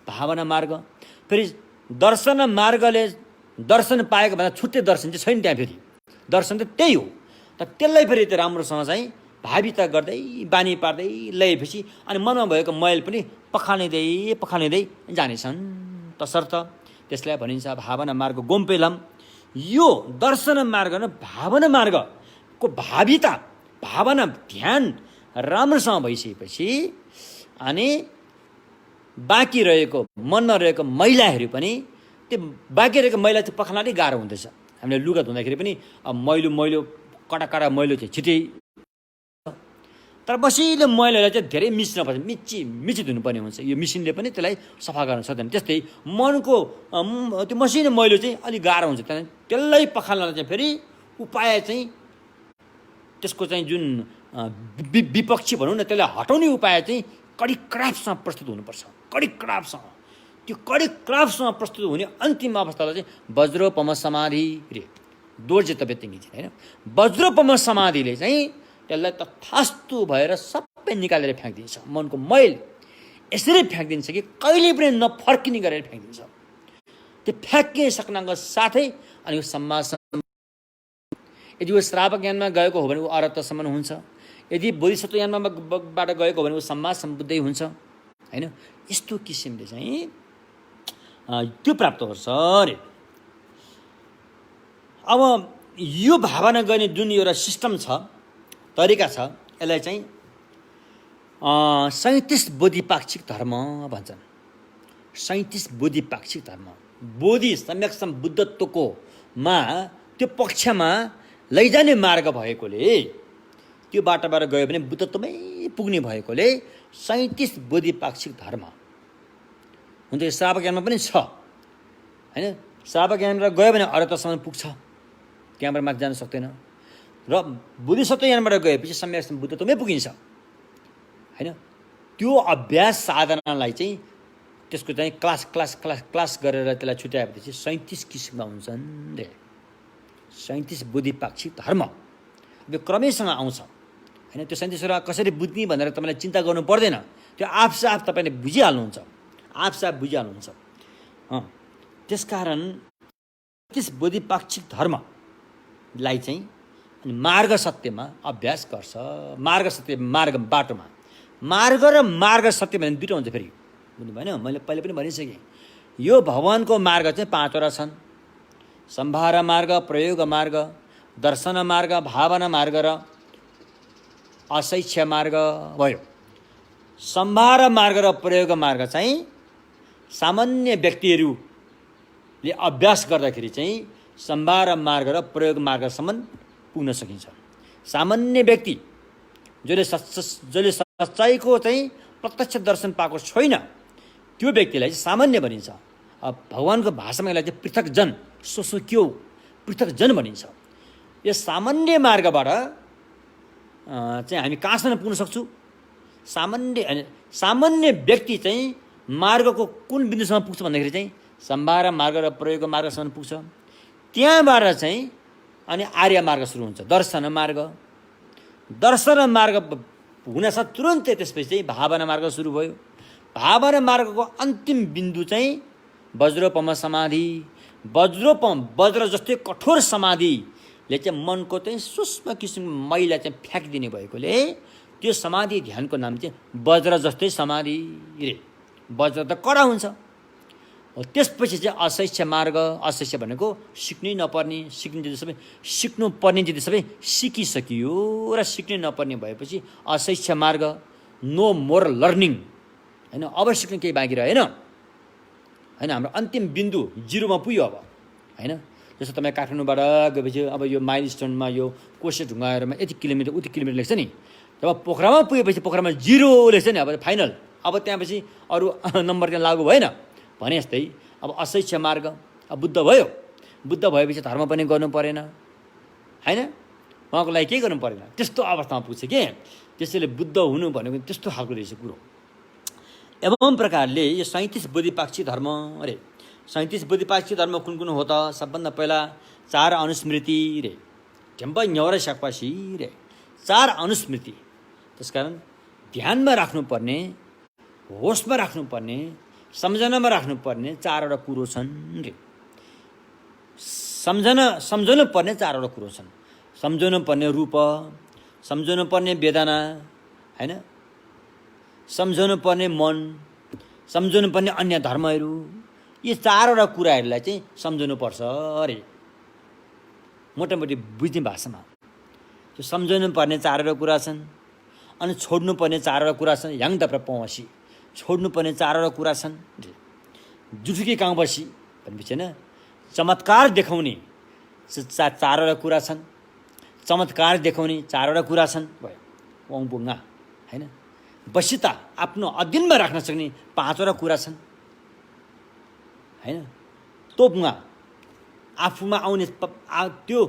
भावना मार्ग। फेरि दर्शन मार्गले दर्शन पाएको भन्दा छुट्टै दर्शन चाहिँ छैन त्यहाँ। फेरि दर्शन त त्यही हो। त त्यसलाई फेरि त्यो राम्रोसँग चाहिँ भाविता गर्दै बानी पार्दै ल्याएपछि अनि मनमा भएको मैल पनि पखालिँदै जानेछन् तसर्थ त्यसलाई भनिन्छ भावना मार्ग गोम्पेलम। यो दर्शन मार्ग र भावना मार्गको भाविता, भावना ध्यान राम्रोसँग भइसकेपछि अनि बाँकी रहेको मनमा रहेको मैलाहरू पनि, त्यो बाँकी रहेको मैला चाहिँ पखाल्नै गाह्रो हुँदैछ। हामीले लुगा धुँदाखेरि पनि अब मैलो कडा मैलो चाहिँ छिटै, तर मसिनो मैलालाई चाहिँ धेरै मिच्नुपर्छ, मिची धुनुपर्ने हुन्छ। यो मिसिनले पनि त्यसलाई सफा गर्न सक्दैन। त्यस्तै मनको त्यो मसिनो मैलो चाहिँ अलिक गाह्रो हुन्छ। त्यसलाई पखाल्नलाई चाहिँ फेरि उपाय चाहिँ त्यसको चाहिँ जुन विपक्षी भनौँ न, त्यसलाई हटाउने उपाय चाहिँ कडी क्राफ्टसँग प्रस्तुत हुनुपर्छ। कडी क्राफ्टसँग, त्यो कडी क्राफ्टसँग प्रस्तुत हुने अन्तिम अवस्थालाई चाहिँ वज्रोपम समाधि रे दोर्जे तबेतिङ्गी होइन। वज्रोपम समाधिले चाहिँ त्यसलाई तथास्तु भएर सबै निकालेर फ्याँकिदिन्छ। मनको मैल यसरी फ्याँकिदिन्छ कि कहिले पनि नफर्किने गरेर फ्याँकिदिन्छ। त्यो फ्याँकिसक्नको साथै अनि यो सम्मासन, यदि वो श्रावक ज्ञानमा गएको हो भने ऊ अरहतसम्म हुन्छ। यदि बोधिसत्व ज्ञानबाट गएको हो भने ऊ सम्मा सम्बुद्धै हुन्छ होइन। यस्तो किसिमले चाहिँ त्यो प्राप्त गर्छ अरे। अब यो भावना गर्ने जुन एउटा सिस्टम छ, तरिका छ, यसलाई चाहिँ 37 बोधिपाक्षिक धर्म भन्छन्। 37 बोधिपाक्षिक धर्म, बोधि सम्यक बुद्धत्वको त्यो पक्षमा लैजाने मार्ग भएकोले, त्यो बाटोबाट गयो भने बुद्धत्वमै पुग्ने भएकोले 37 बोधिपाक्षिक धर्म हुन्छ। यो श्रावक ज्ञानमा पनि छ होइन। श्रावक ज्ञानबाट गयो भने अरहतसम्म पुग्छ, त्यहाँबाट माथि जान सक्दैन। र बोधिसत्व ज्ञानबाट गएपछि सम्यक बुद्धत्वमै पुगिन्छ होइन। त्यो अभ्यास साधनालाई चाहिँ त्यसको चाहिँ क्लास गरेर त्यसलाई छुट्याएपछि 37 किसिमका हुन्छन् रे। 37 बोधिपाक्षिक धर्म यो क्रमैसँग आउँछ होइन। त्यो 37 कसरी बुझ्ने भनेर तपाईँलाई चिन्ता गर्नु पर्दैन। त्यो आफसाफ तपाईँले बुझिहाल्नुहुन्छ, आफसाफ बुझिहाल्नुहुन्छ। त्यसकारण 37 बोधिपाक्षिक धर्मलाई चाहिँ अनि मार्ग सत्यमा अभ्यास गर्छ। मार्ग सत्य, मार्ग बाटोमा, मार्ग र मार्ग सत्य भने दुईवटा हुन्छ फेरि, बुझ्नु भएन? मैले पहिले पनि भनिसकेँ, यो भगवानको मार्ग चाहिँ 5वटा छन्। सम्भार मार्ग, प्रयोग मार्ग, दर्शन मार्ग, भावना मार्ग र असैक्ष्य मार्ग भयो। सम्भार मार्ग र प्रयोग मार्ग चाहिँ सामान्य व्यक्तिहरूले अभ्यास गर्दाखेरि चाहिँ सम्भार मार्ग र प्रयोग मार्गसम्म पुग्न सकिन्छ। सामान्य व्यक्ति जसले सच्चाइको चाहिँ प्रत्यक्ष दर्शन पाएको छैन, त्यो व्यक्तिलाई चाहिँ सामान्य भनिन्छ। अब भगवानको भाषामा यसलाई चाहिँ पृथक जन, सोसोक्यो पृथक जन भनिन्छ। यो सामान्य मार्गबाट चाहिँ हामी कहाँसम्म पुग्न सक्छौँ? सामान्य व्यक्ति चाहिँ मार्गको कुन बिन्दुसम्म पुग्छ भन्दाखेरि चाहिँ सम्भार मार्ग र प्रयोग मार्गसम्म पुग्छ। त्यहाँबाट चाहिँ अनि आर्य मार्ग सुरु हुन्छ, दर्शन मार्ग। दर्शन मार्ग हुनसाथ तुरन्तै त्यसपछि चाहिँ भावना मार्ग सुरु भयो। भावना मार्गको अन्तिम बिन्दु चाहिँ वज्रोपम समाधि। वज्र जस्तै कठोर समाधिले चाहिँ मनको चाहिँ सूक्ष्म किसिमको मैला चाहिँ फ्याँकिदिने भएकोले त्यो समाधि ध्यानको नाम चाहिँ वज्र जस्तै समाधि रे। वज्र त कडा हुन्छ। त्यसपछि चाहिँ असैक्ष्य मार्ग। असैक्ष्य भनेको सिक्नै नपर्ने, सिक्नु पर्ने चिज सबै सिकिसकियो र सिक्नै नपर्ने भएपछि असैक्ष्य मार्ग, नो मोर लर्निङ होइन। अब सिक्नु केही बाँकी रहेन होइन। हाम्रो अन्तिम बिन्दु 0मा पुग्यो अब होइन। जस्तो तपाईँ काठमाडौँबाट गएपछि अब यो माइल स्टोनमा यो कोसे ढुङ्गाहरूमा यति किलोमिटर उति किलोमिटर लेख्छ नि। जब पोखरामा पुगेपछि पोखरामा 0 लेख्छ नि, अब फाइनल। अब त्यहाँपछि अरू नम्बर त्यहाँ लागु भएन भने जस्तै अब असैक्ष्य मार्ग। अब बुद्ध भयो, बुद्ध भएपछि धर्म पनि गर्नु परेन होइन, उहाँको लागि केही गर्नु परेन, त्यस्तो अवस्थामा पुग्छ के। त्यसैले बुद्ध हुनु भनेको त्यस्तो खालको रहेछ कुरो। एवं प्रकारले यो 37 बोधिपाक्षिक धर्म अरे। 37 बोधिपाक्षिक धर्म कुन कुन हो त? सबभन्दा पहिला 4 अनुस्मृति रे, झ्याम्प न्यौरा साक्पासी रे, 4 अनुस्मृति। त्यसकारण ध्यानमा राख्नुपर्ने, होसमा राख्नुपर्ने, सम्झनामा राख्नुपर्ने 4वटा कुरो छन् रे। सम्झनु पर्ने 4वटा कुरो छन्। सम्झनु पर्ने रूप, सम्झनु पर्ने वेदना होइन, सम्झनु पर्ने मन, सम्झनु पर्ने अन्य धर्महरू, यी चारवटा कुराहरूलाई चाहिँ सम्झाउनुपर्छ अरे। मोटामोटी बुझ्ने भाषामा त्यो सम्झाउनु पर्ने चारवटा कुरा छन्, अनि छोड्नुपर्ने चारवटा कुरा छन्। याङ दप्र पौसी छोड्नुपर्ने चारवटा कुरा छन्। जुठुकी गाउँ बसी भनेपछि होइन, चमत्कार देखाउने चारवटा कुरा छन्। चमत्कार देखाउने चारवटा कुरा छन् भयो वाङबुङ्गा होइन। बसिता आफ्नो अधीनमा राख्न सक्ने पाँचवटा कुरा छन् होइन। तोपुङ्गा आफूमा आउने त्यो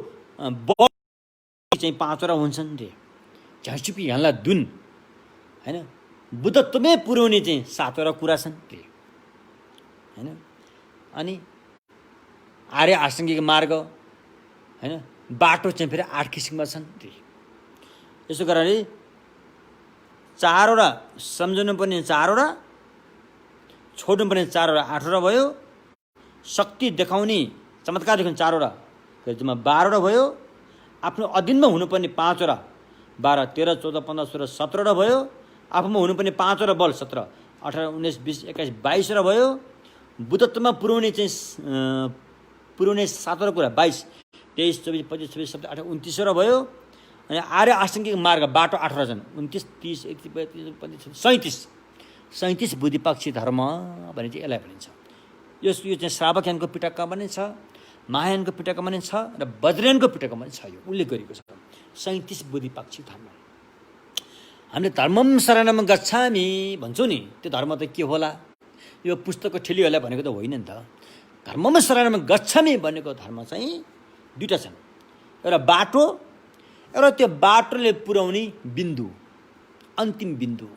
चाहिँ पाँचवटा हुन्छन् रे। झ्यासुपी यहाँलाई दुन होइन। बुद्धत्वमै पुर्याउने चाहिँ सातवटा कुरा छन् रे होइन। अनि आर्य आसाङ्गिक मार्ग होइन, बाटो चाहिँ फेरि 8 किसिमका छन् रे। यसो गरेर चारवटा सम्झाउनु पर्ने चारवटा, छोड्नु पर्ने चारवटा 8वटा भयो। शक्ति देखाउने चमत्कार देखाउने चारवटा जम्मा 12वटा भयो। आफ्नो अधीनमा हुनुपर्ने 5वटा 12, 13, 14, 15, 16, 17वटा भयो। आफूमा हुनुपर्ने 5वटा बल 17, 18, 19, 20, 21, 22वटा भयो। बुद्धत्वमा पुर्याउने चाहिँ पुर्याउने 7वटा कुरा 22, 23, 24, 25, 26, 27, 28, 29वटा भयो। अनि आर्य आसाङ्गिक मार्ग बाटो 8वटा छन्। 29, 30, 31, 32, 37, 37 बुद्धिपक्षी धर्म भने चाहिँ यसलाई भनिन्छ। यो चाहिँ श्रावकयानको पिटकमा पनि छ, महायानको पिटकमा पनि छ र वज्रयानको पिटकमा पनि छ। यो उल्लेख गरेको छ 37 बुद्धिपक्षी धर्म। हामीले धर्मम शरणम गच्छामि भन्छौँ नि, त्यो धर्म त के होला? यो पुस्तकको ठेलीहरूलाई भनेको त होइन नि त। धर्मम शरणम गच्छामि भनेको धर्म चाहिँ दुईवटा छन्। एउटा बाटो, एउटा त्यो बाटोले पुर्याउने बिन्दु, अन्तिम बिन्दु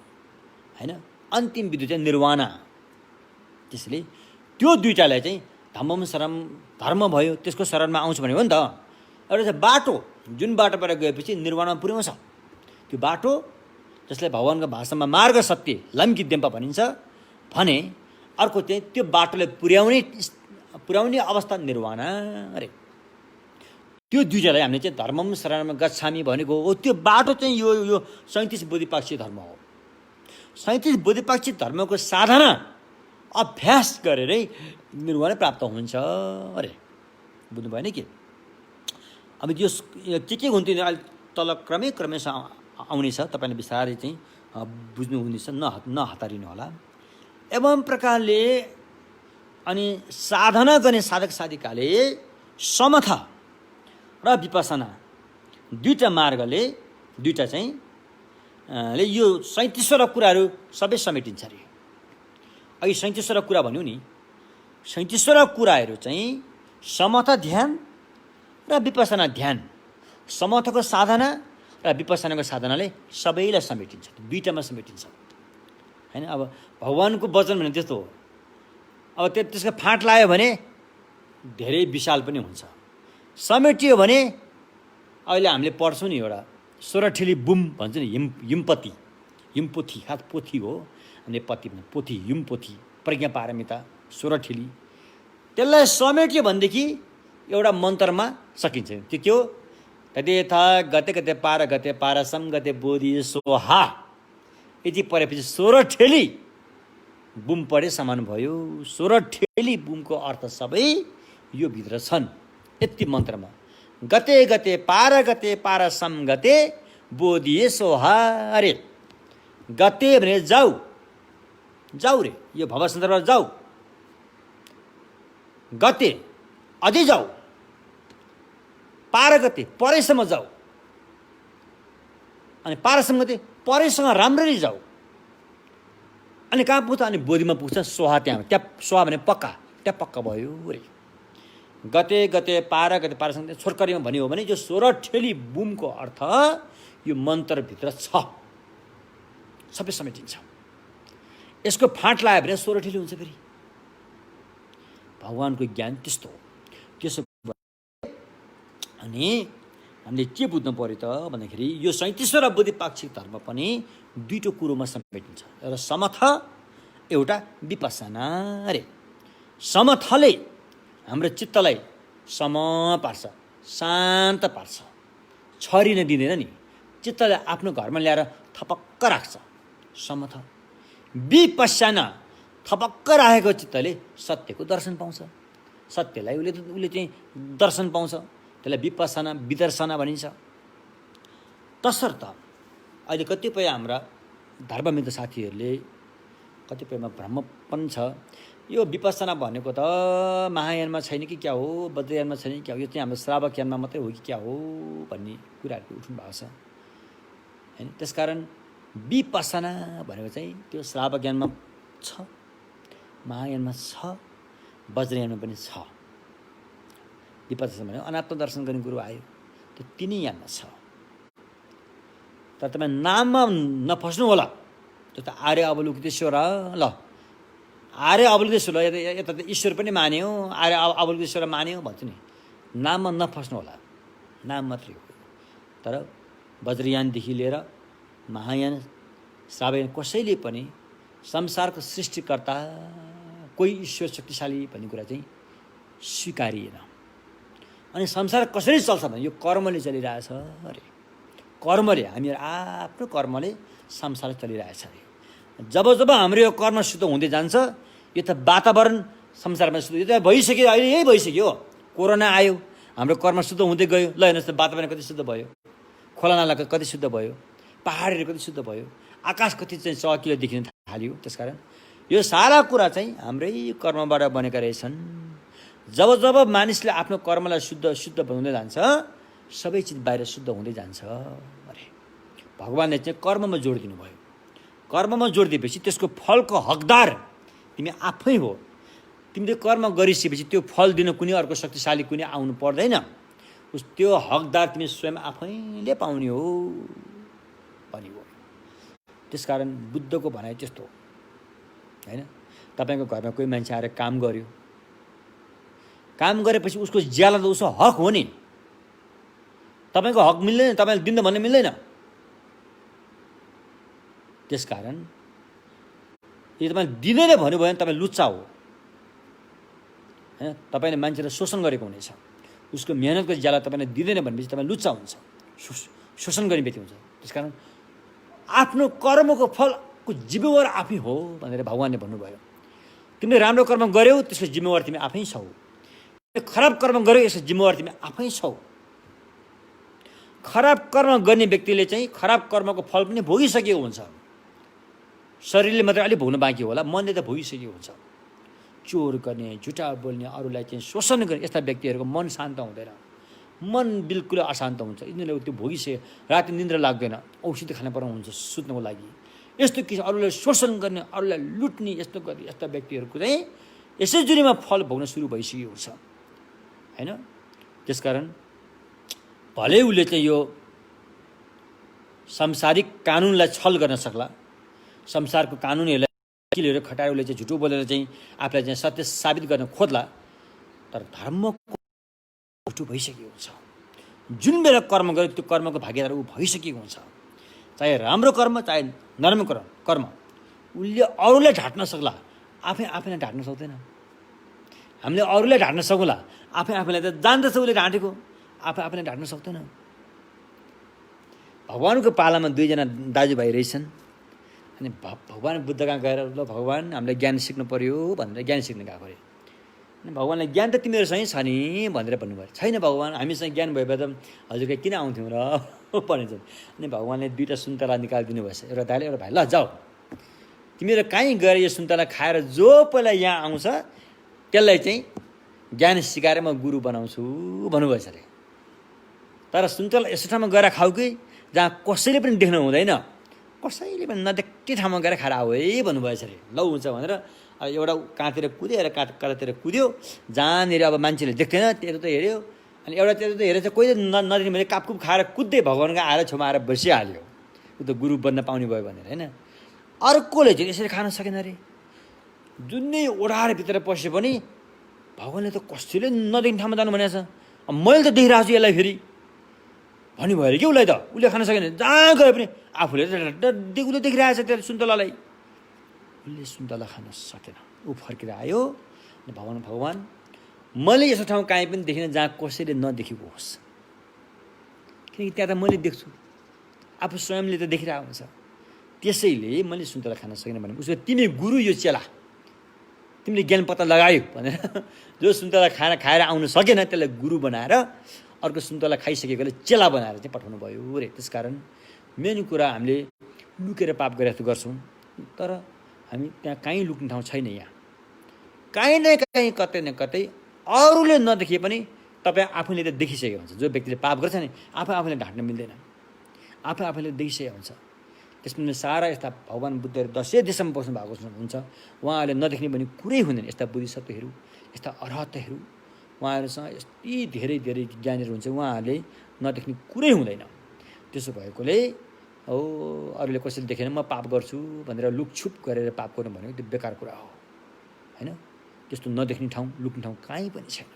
होइन। अन्तिम बिन्दु चाहिँ निर्वाणा। त्यसैले त्यो दुईवटालाई चाहिँ धम्मम शरण धर्म भयो, त्यसको शरणमा आउँछ भने हो नि त। एउटा चाहिँ बाटो, जुन बाटोबाट गएपछि निर्वाणमा पुर्याउँछ त्यो बाटो, जसलाई भगवानको भाषामा मार्ग सत्य लम्की देम्पा भनिन्छ भने। अर्को चाहिँ त्यो बाटोले पुर्याउने अवस्था निर्वाणा अरे। त्यो दुईवटालाई हामीले चाहिँ धर्मम शरणमा गच्छामि भनेको हो। त्यो बाटो चाहिँ यो 37 बुद्धिपक्षी धर्म हो। 37 बुद्धिपक्षी धर्मको साधना अभ्यास गरेरै निर्वाण प्राप्त हुन्छ अरे। बुझ्नु भएन कि? अब यो के हुन्थ्यो अहिले तल क्रमै आउने छ, तपाईँले बिस्तारै चाहिँ बुझ्नुहुनेछ, नहतारिनु होला। एवं प्रकारले अनि साधना गर्ने साधक साधिकाले समथ र विपसना दुईवटा मार्गले दुईवटा चाहिँ यो 37वटा कुराहरू सबै समेटिन्छ अरे। अघि 37वटा कुरा भन्यो नि, 37वटा कुराहरू चाहिँ समथ ध्यान र विपसना ध्यान, समथको साधना र विपसनाको साधनाले सबैलाई समेटिन्छ, दुईवटामा समेटिन्छ होइन। अब भगवानको वचन भने त्यस्तो हो। अब त्यसको फाँट लायो भने धेरै विशाल पनि हुन्छ, समेटियो भने अहिले हामीले पढ्छौँ नि एउटा सोरठेली बुम भन्छ नि, हिमपोथी खास पोथी हो। हामीले पति पोथी हिमपोथी प्रज्ञा पारमिता सोरठेली, त्यसलाई समेट्यो भनेदेखि एउटा मन्त्रमा सकिन्छ। त्यो के हो? तदेथा गते गते पारसम गते बोधि सोहा। यति पढेपछि सोरठेली बुम पढे समान भयो। सोरठेली बुमको अर्थ सबै यो भित्र छन् यति मन्त्रमा। गते गते पारसम गते बोधि सोहा अरे। गते भने जाऊ रे, यो भव सन्दर्भमा जाऊ। गते अझै जाऊ, पारगते परैसम्म जाऊ, अनि पारसम्म गते परैसँग राम्ररी जाऊ। अनि कहाँ पुग्छ? अनि बोधीमा पुग्छ। सोहा त्यहाँ सोहा भने पक्का, त्यहाँ पक्का भयो रे। गते गते पारसम्म छोटकरीमा भन्यो भने यो सोरठेली बुमको अर्थ यो मन्त्रभित्र छ, सबै समेटिन्छ। यसको फाँट लायो भने सोरठेली हुन्छ। फेरि भगवानको ज्ञान त्यस्तो हो। त्यसो अनि हामीले के बुझ्नु पर्यो त भन्दाखेरि यो 37वटा बुद्धिपाक्षिक धर्म पनि दुईटो कुरोमा समेटिन्छ, एउटा समथ, एउटा विपसना अरे। समथले हाम्रो चित्तलाई सम पार्छ, शान्त पार्छ, छरिन दिँदैन नि। चित्तलाई आफ्नो घरमा ल्याएर थपक्क राख्छ समथ। विपसना थपक्क राखेको चित्तले सत्यको दर्शन पाउँछ। सत्यलाई उसले चाहिँ दर्शन पाउँछ। त्यसलाई विपස්සना विदर्शना भनिन्छ। तसर्थ अहिले कतिपय हाम्रा धर्ममित्र साथीहरूले कतिपयमा भ्रम पनि छ, यो विपස්සना भनेको त महायानमा छैन कि क्या हो, वज्रयानमा छैन कि क्या हो, यो चाहिँ हाम्रो श्रावक यानमा मात्रै हो कि क्या हो भन्ने कुराहरू उठ्नु भएको छ हैन। त्यसकारण विपස්සना भनेको चाहिँ त्यो श्रावक यानमा छ, महायानमा छ, वज्रयानमा पनि छ। विपස්සना भनेको अनात्म दर्शन गर्ने कुरो आयो, त्यो तिनै यानमा छ। तर तपाईँ नाममा नफस्नु होला। त्यो त आर्य अवलोकितेश्वर ल, आर्य अवलोकितेश्वर यता त ईश्वर पनि मान्यो, आर्य अवलोकितेश्वर मान्यो भन्छु नि। नाममा नफस्नु होला, नाम मात्रै हो। तर वज्रयानदेखि लिएर महायान श्रावयान कसैले पनि संसारको सृष्टिकर्ता कोही ईश्वर शक्तिशाली भन्ने कुरा चाहिँ स्वीकारिएन। अनि संसार कसरी चल्छ भने यो कर्मले चलिरहेछ अरे। कर्मले, हामीहरू आफ्नो कर्मले संसार चलिरहेछ अरे। जब जब हाम्रो यो कर्म शुद्ध हुँदै जान्छ, यो त वातावरण संसारमा शुद्ध, यो त भइसक्यो, अहिले यही भइसक्यो। कोरोना आयो, हाम्रो कर्म शुद्ध हुँदै गयो। ल हेर्नुहोस् त, वातावरण कति शुद्ध भयो, खोलानाला कति शुद्ध भयो, पहाडहरू कति शुद्ध भयो, आकाश कति चाहिँ चहकिलो देखिन थाल्यो। त्यसकारण यो सारा कुरा चाहिँ हाम्रै कर्मबाट बनेका रहेछन्। जब जब मानिसले आफ्नो कर्मलाई शुद्ध बनाउँदै जान्छ, सबै चिज बाहिर शुद्ध हुँदै जान्छ अरे। भगवानले चाहिँ कर्ममा जोड दिनुभयो। कर्ममा जोड दिएपछि त्यसको फलको हकदार तिमी आफै हो। तिमीले कर्म गरिसकेपछि त्यो फल दिन कुनै अर्को शक्तिशाली कुनै आउनु पर्दैन। त्यो हकदार तिमी स्वयं आफैले पाउने हो भनियो। त्यसकारण बुद्धको भनाइ त्यस्तो हैन। तपाईँको घरमा कोही मान्छे आएर काम गर्यो, काम गरेपछि उसको ज्याला त उसको हक हो नि। तपाईँको हक मिल्दैन, तपाईँले दिन भन्ने मिल्दैन। त्यसकारण यदि तपाईँले दिँदैन भन्नुभयो भने तपाईँ लुच्चा हो हैन। तपाईँले मान्छेलाई शोषण गरेको हुनेछ, उसको मेहनतको ज्याला तपाईँले दिँदैन भनेपछि तपाईँ लुच्चा हुन्छ, शोषण गर्ने व्यक्ति हुन्छ। त्यसकारण आफ्नो कर्मको फलको जिम्मेवार आफै हो भनेर भगवानले भन्नुभयो। तिमीले राम्रो कर्म गर्यौ, त्यसको जिम्मेवार तिमी आफै छौ। खराब कर्म गर्यौ, यसको जिम्मेवार तिमी आफै छौ। खराब कर्म गर्ने व्यक्तिले चाहिँ खराब कर्मको फल पनि भोगिसकेको हुन्छ। शरीरले मात्रै अलिक भोग्न बाँकी होला, मनले त भोगिसकेको हुन्छ। चोर गर्ने, झुटा बोल्ने, अरूलाई चाहिँ शोषण गर्ने यस्ता व्यक्तिहरूको मन शान्त हुँदैन, मन बिल्कुल अशान्त हुन्छ। यिनीहरूले त्यो भोगिसके राति निन्द्रा लाग्दैन, औषधि खान पर्ने हुन्छ सुत्नको लागि। यस्तो किसिम अरूलाई शोषण गर्ने, अरूलाई लुट्ने यस्तो गर्ने यस्ता व्यक्तिहरूको चाहिँ यसै जुनीमा फल भोग्न सुरु भइसकेको हुन्छ हैन। त्यसकारण भले उसले चाहिँ यो सांसारिक कानुनलाई छल गर्न सक्ला, संसारको कानुनहरूलाई वकिलहरू खटाएर उसले चाहिँ झुटो बोलेर चाहिँ आफूलाई चाहिँ सत्य साबित गर्न खोज्ला, तर धर्मको झुटो भइसकेको हुन्छ। जुन बेला कर्म गर्यो त्यो कर्मको भागीदार ऊ भइसकेको हुन्छ। चाहे राम्रो कर्म चाहे नराम्रो कर्म उसले अरूलाई ढाँट्न सक्ला, आफैलाई ढाँट्न सक्दैन। हामीले अरूलाई ढाँट्न सकौँला, आफैलाई त जान्दछ उसले ढाँटेको, आफैलाई ढाँट्न सक्दैन। भगवानको पालामा दुईजना दाजुभाइ रहेछन्। अनि भगवान बुद्ध कहाँ गएर ल भगवान हामीले ज्ञान सिक्नु पर्यो भनेर ज्ञान सिक्न गएको अरे। अनि भगवानले ज्ञान त तिमीहरूसँगै छ नि भनेर भन्नुभयो। छैन भगवान, हामीसँग ज्ञान भए त हजुरकै किन आउँथ्यौँ र भनिन्छ। अनि भगवानले दुईवटा सुन्तला निकालिदिनु भएछ, एउटा दाइले एउटा भाइ, ल जाऊ तिमीहरू कहीँ गएर यो सुन्तला खाएर जो पहिला यहाँ आउँछ त्यसलाई चाहिँ ज्ञान सिकाएर म गुरु बनाउँछु भन्नुभएछ अरे। तर सुन्तला यस्तो ठाउँमा गएर खाऊ कि जहाँ कसैले पनि देख्नु हुँदैन, कसैले पनि नदेख्ने ठाउँमा गएर खाएर आऊ है भन्नुभएछ अरे। ल हुन्छ भनेर एउटा कहाँतिर कुद्यो, एउटा कतातिर कुद्यो, जहाँनिर अब मान्छेले देख्दैन त्यता त हेऱ्यो। अनि एउटा त्यता त हेरेर चाहिँ कोही नदेख्ने भने कापकुप खाएर कुद्दै भगवान्को आएर छेउमा आएर बसिहाल्यो, ऊ त गुरु बन्न पाउने भयो भनेर होइन। अर्कोले चाहिँ यसरी खान सकेन अरे। जुनै ओढाएर भित्र पस्यो भने भगवान्ले त कसैले नदेख्ने ठाउँमा जानु भनेको छ, मैले त देखिरहेको छु यसलाई फेरि भन्ने भयो अरे कि उसलाई। त उसले खान सकेन, जहाँ गए पनि आफूले उसले देखिरहेको छ त्यो सुन्तलालाई, उसले सुन्तला खान सकेन। ऊ फर्केर आयो अनि भगवान मैले यस्तो ठाउँ काहीँ पनि देखिनँ जहाँ कसैले नदेखेको होस्, किनकि त्यहाँ त मैले देख्छु, आफू स्वयंले त देखिरहेको हुन्छ। त्यसैले मैले सुन्तला खान सकेन भने उसको तिमी गुरु यो चेला तिमीले ज्ञान पत्ता लगायौ भनेर जो सुन्तला खाएर आउन सकेन त्यसलाई गुरु बनाएर अर्को सुन्तला खाइसकेकोले चेला बनाएर चाहिँ पठाउनु भयो रे। त्यसकारण मेन कुरा हामीले लुकेर पाप गरेर गर्छौँ, तर हामी त्यहाँ कहीँ लुक्ने ठाउँ छैन। यहाँ कहीँ न कहीँ कतै न कतै अरूले नदेखिए पनि तपाईँ आफूले त देखिसकेको हुन्छ। जो व्यक्तिले पाप गर्छ नि आफूले ढाँट्न मिल्दैन, आफूले देखिसकेको हुन्छ। त्यसमा सारा यस्ता भगवान् बुद्धहरू 10 देशमा बस्नु भएको हुन्छ, उहाँहरूले नदेख्ने पनि कुरै हुँदैन। यस्ता बुद्धिसत्वहरू, यस्ता अर्हतहरू उहाँहरूसँग यति धेरै धेरै ज्ञानीहरू हुन्छ, उहाँहरूले नदेख्ने कुरै हुँदैन। त्यसो भएकोले हो अरूले कसैले देखेन म पाप गर्छु भनेर लुकछुप गरेर पाप गर्नु भनेको त्यो बेकार कुरा हो, होइन? त्यस्तो नदेख्ने ठाउँ, लुक्ने ठाउँ कहीँ पनि छैन,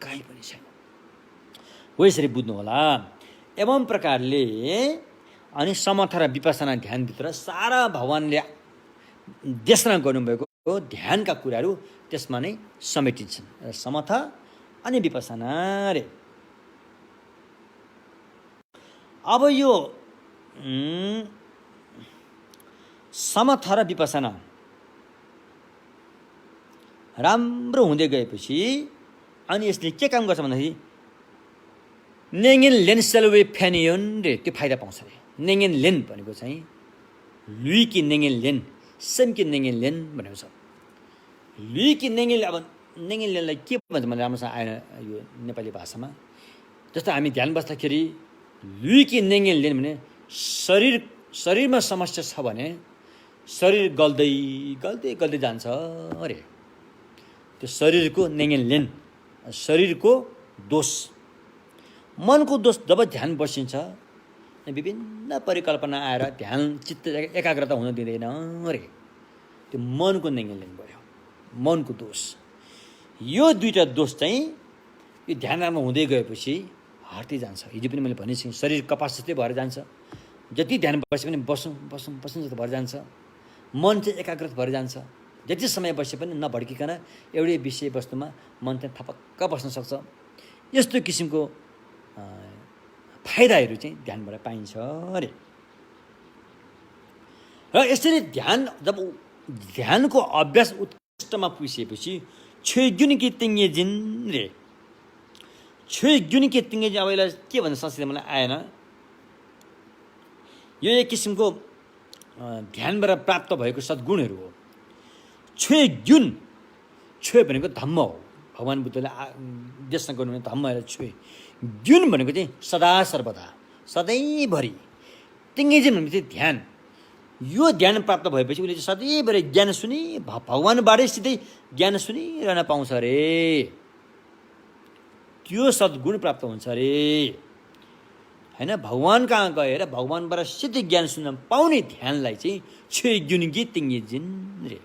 कहीँ पनि छैन। हो यसरी बुझ्नु होला। एवं प्रकारले अनि समथा र विपसना ध्यानभित्र सारा भगवान्ले देशना गर्नुभएको ध्यानका कुराहरू त्यसमा नै समेटिन्छन्। समथा अनि विपसना रे। अब यो समथा र विपसना राम्रो हुँदै गएपछि अनि यसले के काम गर्छ भन्दाखेरि नेङेन लेन सेलवे फेनियोन रे, त्यो फाइदा पाउँछ रे। नेङेन लेन भनेको चाहिँ लुइकी नेङेन लेन, सेमकी नेङेन लेन भनेको छ। लुइकी नेङेन, अब नेङेन लेनलाई के भन्छ भने राम्रोसँग आएन यो नेपाली भाषामा। जस्तो हामी ध्यान बस्दाखेरि लुइकी नेङेन लेन भने शरीरमा समस्या छ भने शरीर गल्दै गल्दै गल्दै जान्छ अरे। त्यो शरीरको नेङेन लेन, शरीरको दोष। मनको दोष जब ध्यान बसिन्छ विभिन्न परिकल्पना आएर ध्यान चित्त एकाग्रता हुन दिँदैन अरे। त्यो मनको नेङेन लेन भयो, मनको दोष। यो दुईवटा दोष चाहिँ यो ध्यान राम्रो हुँदै गएपछि हट्दै जान्छ। हिजो पनि मैले भनेको छु, शरीर कपास जस्तै भएर जान्छ। जति ध्यान बसे पनि बसौँ जस्तो भएर जान्छ। मन चाहिँ एकाग्रत भएर जान्छ। जति समय बसे पनि नभड्किकन एउटै विषयवस्तुमा मन चाहिँ थपक्क बस्न सक्छ। यस्तो किसिमको फाइदाहरू चाहिँ ध्यानबाट पाइन्छ अरे। र यसरी जब ध्यानको अभ्यास उत्कृष्टमा पुगिसकेपछि छुइगुनिकी तिङ्गेजिन रे, छुइगुनिकी तिङ्गेजिन। अब यसलाई के भन्छ संस्कृत मलाई आएन। यो एक किसिमको ध्यानबाट प्राप्त भएको सद्गुणहरू हो। छुइगुन, छुए भनेको धम्म हो। भगवान् बुद्धले देशना गर्नु धम्म हेरेर छुए। गुण भनेको चाहिँ सदा सर्वदा, सधैँभरि। तिङ्गेजिन भनेको चाहिँ ध्यान। यो ध्यान प्राप्त भएपछि उसले चाहिँ सधैँभरि ज्ञान भगवान्बाटै सिधै ज्ञान सुनिरहन पाउँछ अरे। त्यो सद्गुण प्राप्त हुन्छ अरे, होइन? भगवान् कहाँ गएर भगवान्बाट सिधै ज्ञान सुन्न पाउने ध्यानलाई चाहिँ छुइगुनिकी तिङ्गेजिन रे,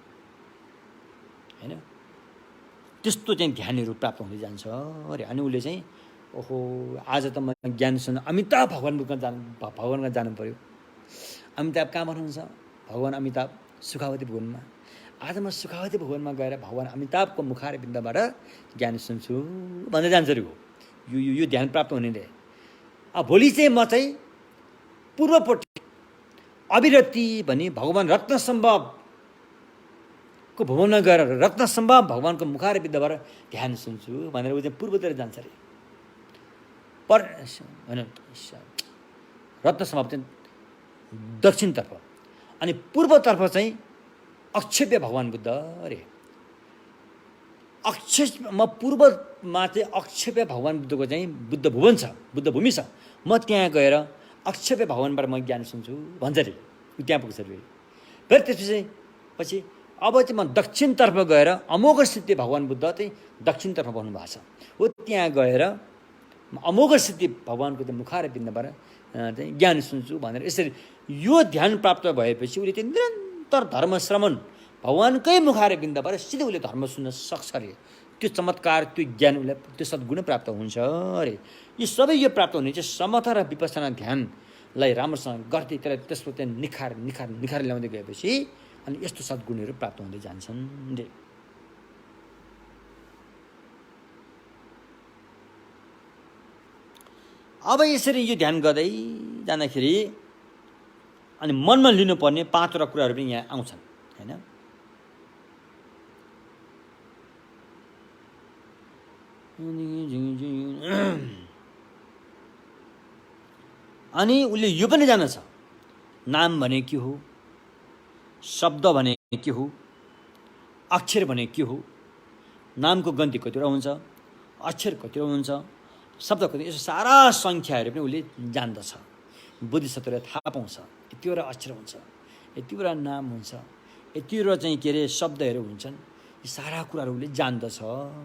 होइन? त्यस्तो चाहिँ ध्यानहरू प्राप्त हुँदै जान्छ अरे। अनि उसले चाहिँ ओहो आज त म ज्ञान सुन्न अमिताभ भगवान्का जानु पर्यो। अमिताभ कहाँ भन्नुहुन्छ? भगवान् अमिताभ सुखावती भुवनमा। आज म सुखावती भुवनमा गएर भगवान् अमिताभको मुखार बिन्दबाट ज्ञान सुन्छु भन्दै जान्छ अरे। हो यो ध्यान प्राप्त हुनेले। अब भोलि चाहिँ म चाहिँ पूर्वपट्टि अविरति भनी भगवान् रत्नसम्भवको भुवनमा गएर रत्नसम्भव भगवान्को मुखार बिन्दबाट ध्यान सुन्छु भनेर ऊ चाहिँ पूर्वतिर जान्छ अरे। होइन, रत्नसम्भव चाहिँ दक्षिणतर्फ, अनि पूर्वतर्फ चाहिँ अक्षेप्य भगवान् बुद्ध अरे। म पूर्वमा चाहिँ अक्षेप्य भगवान् बुद्धको चाहिँ बुद्ध भुवन छ, बुद्ध भूमि छ। म त्यहाँ गएर अक्षेप्य भगवान्बाट म ज्ञान सुन्छु भन्छ अरे। त्यहाँ पुग्छ अरे। फेरि त्यसपछि अब चाहिँ म दक्षिणतर्फ गएर अमोघ सिद्धि भगवान् बुद्ध चाहिँ दक्षिणतर्फ बस्नु भएको छ। हो त्यहाँ गएर अमोघ सिद्धि भगवान्को त्यो मुखार बिन्दबाट चाहिँ ज्ञान सुन्छु भनेर यसरी यो ध्यान प्राप्त भएपछि उसले चाहिँ निरन्तर धर्म श्रवण भगवान्कै मुखार बिन्दबाट सिधै उसले धर्म सुन्न सक्छ अरे। त्यो चमत्कार, त्यो ज्ञान उसलाई, त्यो सद्गुण प्राप्त हुन्छ अरे। यी सबै यो प्राप्त हुने चाहिँ समथा र विपसना ध्यानलाई राम्रोसँग गर्दै त्यसको चाहिँ निखार ल्याउँदै गएपछि अनि यस्तो सद्गुणहरू प्राप्त हुँदै जान्छन् रे। अब यसरी यो ध्यान गर्दै जाँदाखेरि अनि मनमा लिनुपर्ने 5वटा कुराहरू पनि यहाँ आउँछन्, होइन? अनि उसले यो पनि जान्दछ नाम भने के हो, शब्द भने के हो, अक्षर भने के हो, नामको गन्ती कतिवटा हुन्छ, अक्षर कतिवटा हुन्छ, शब्द कति, यसो सारा सङ्ख्याहरू पनि उसले जान्दछ। बुद्धिसत्वले थाहा पाउँछ यतिवटा अक्षर हुन्छ, यतिवटा नाम हुन्छ, यतिवटा चाहिँ के अरे शब्दहरू हुन्छन्, यी सारा कुराहरू उसले जान्दछ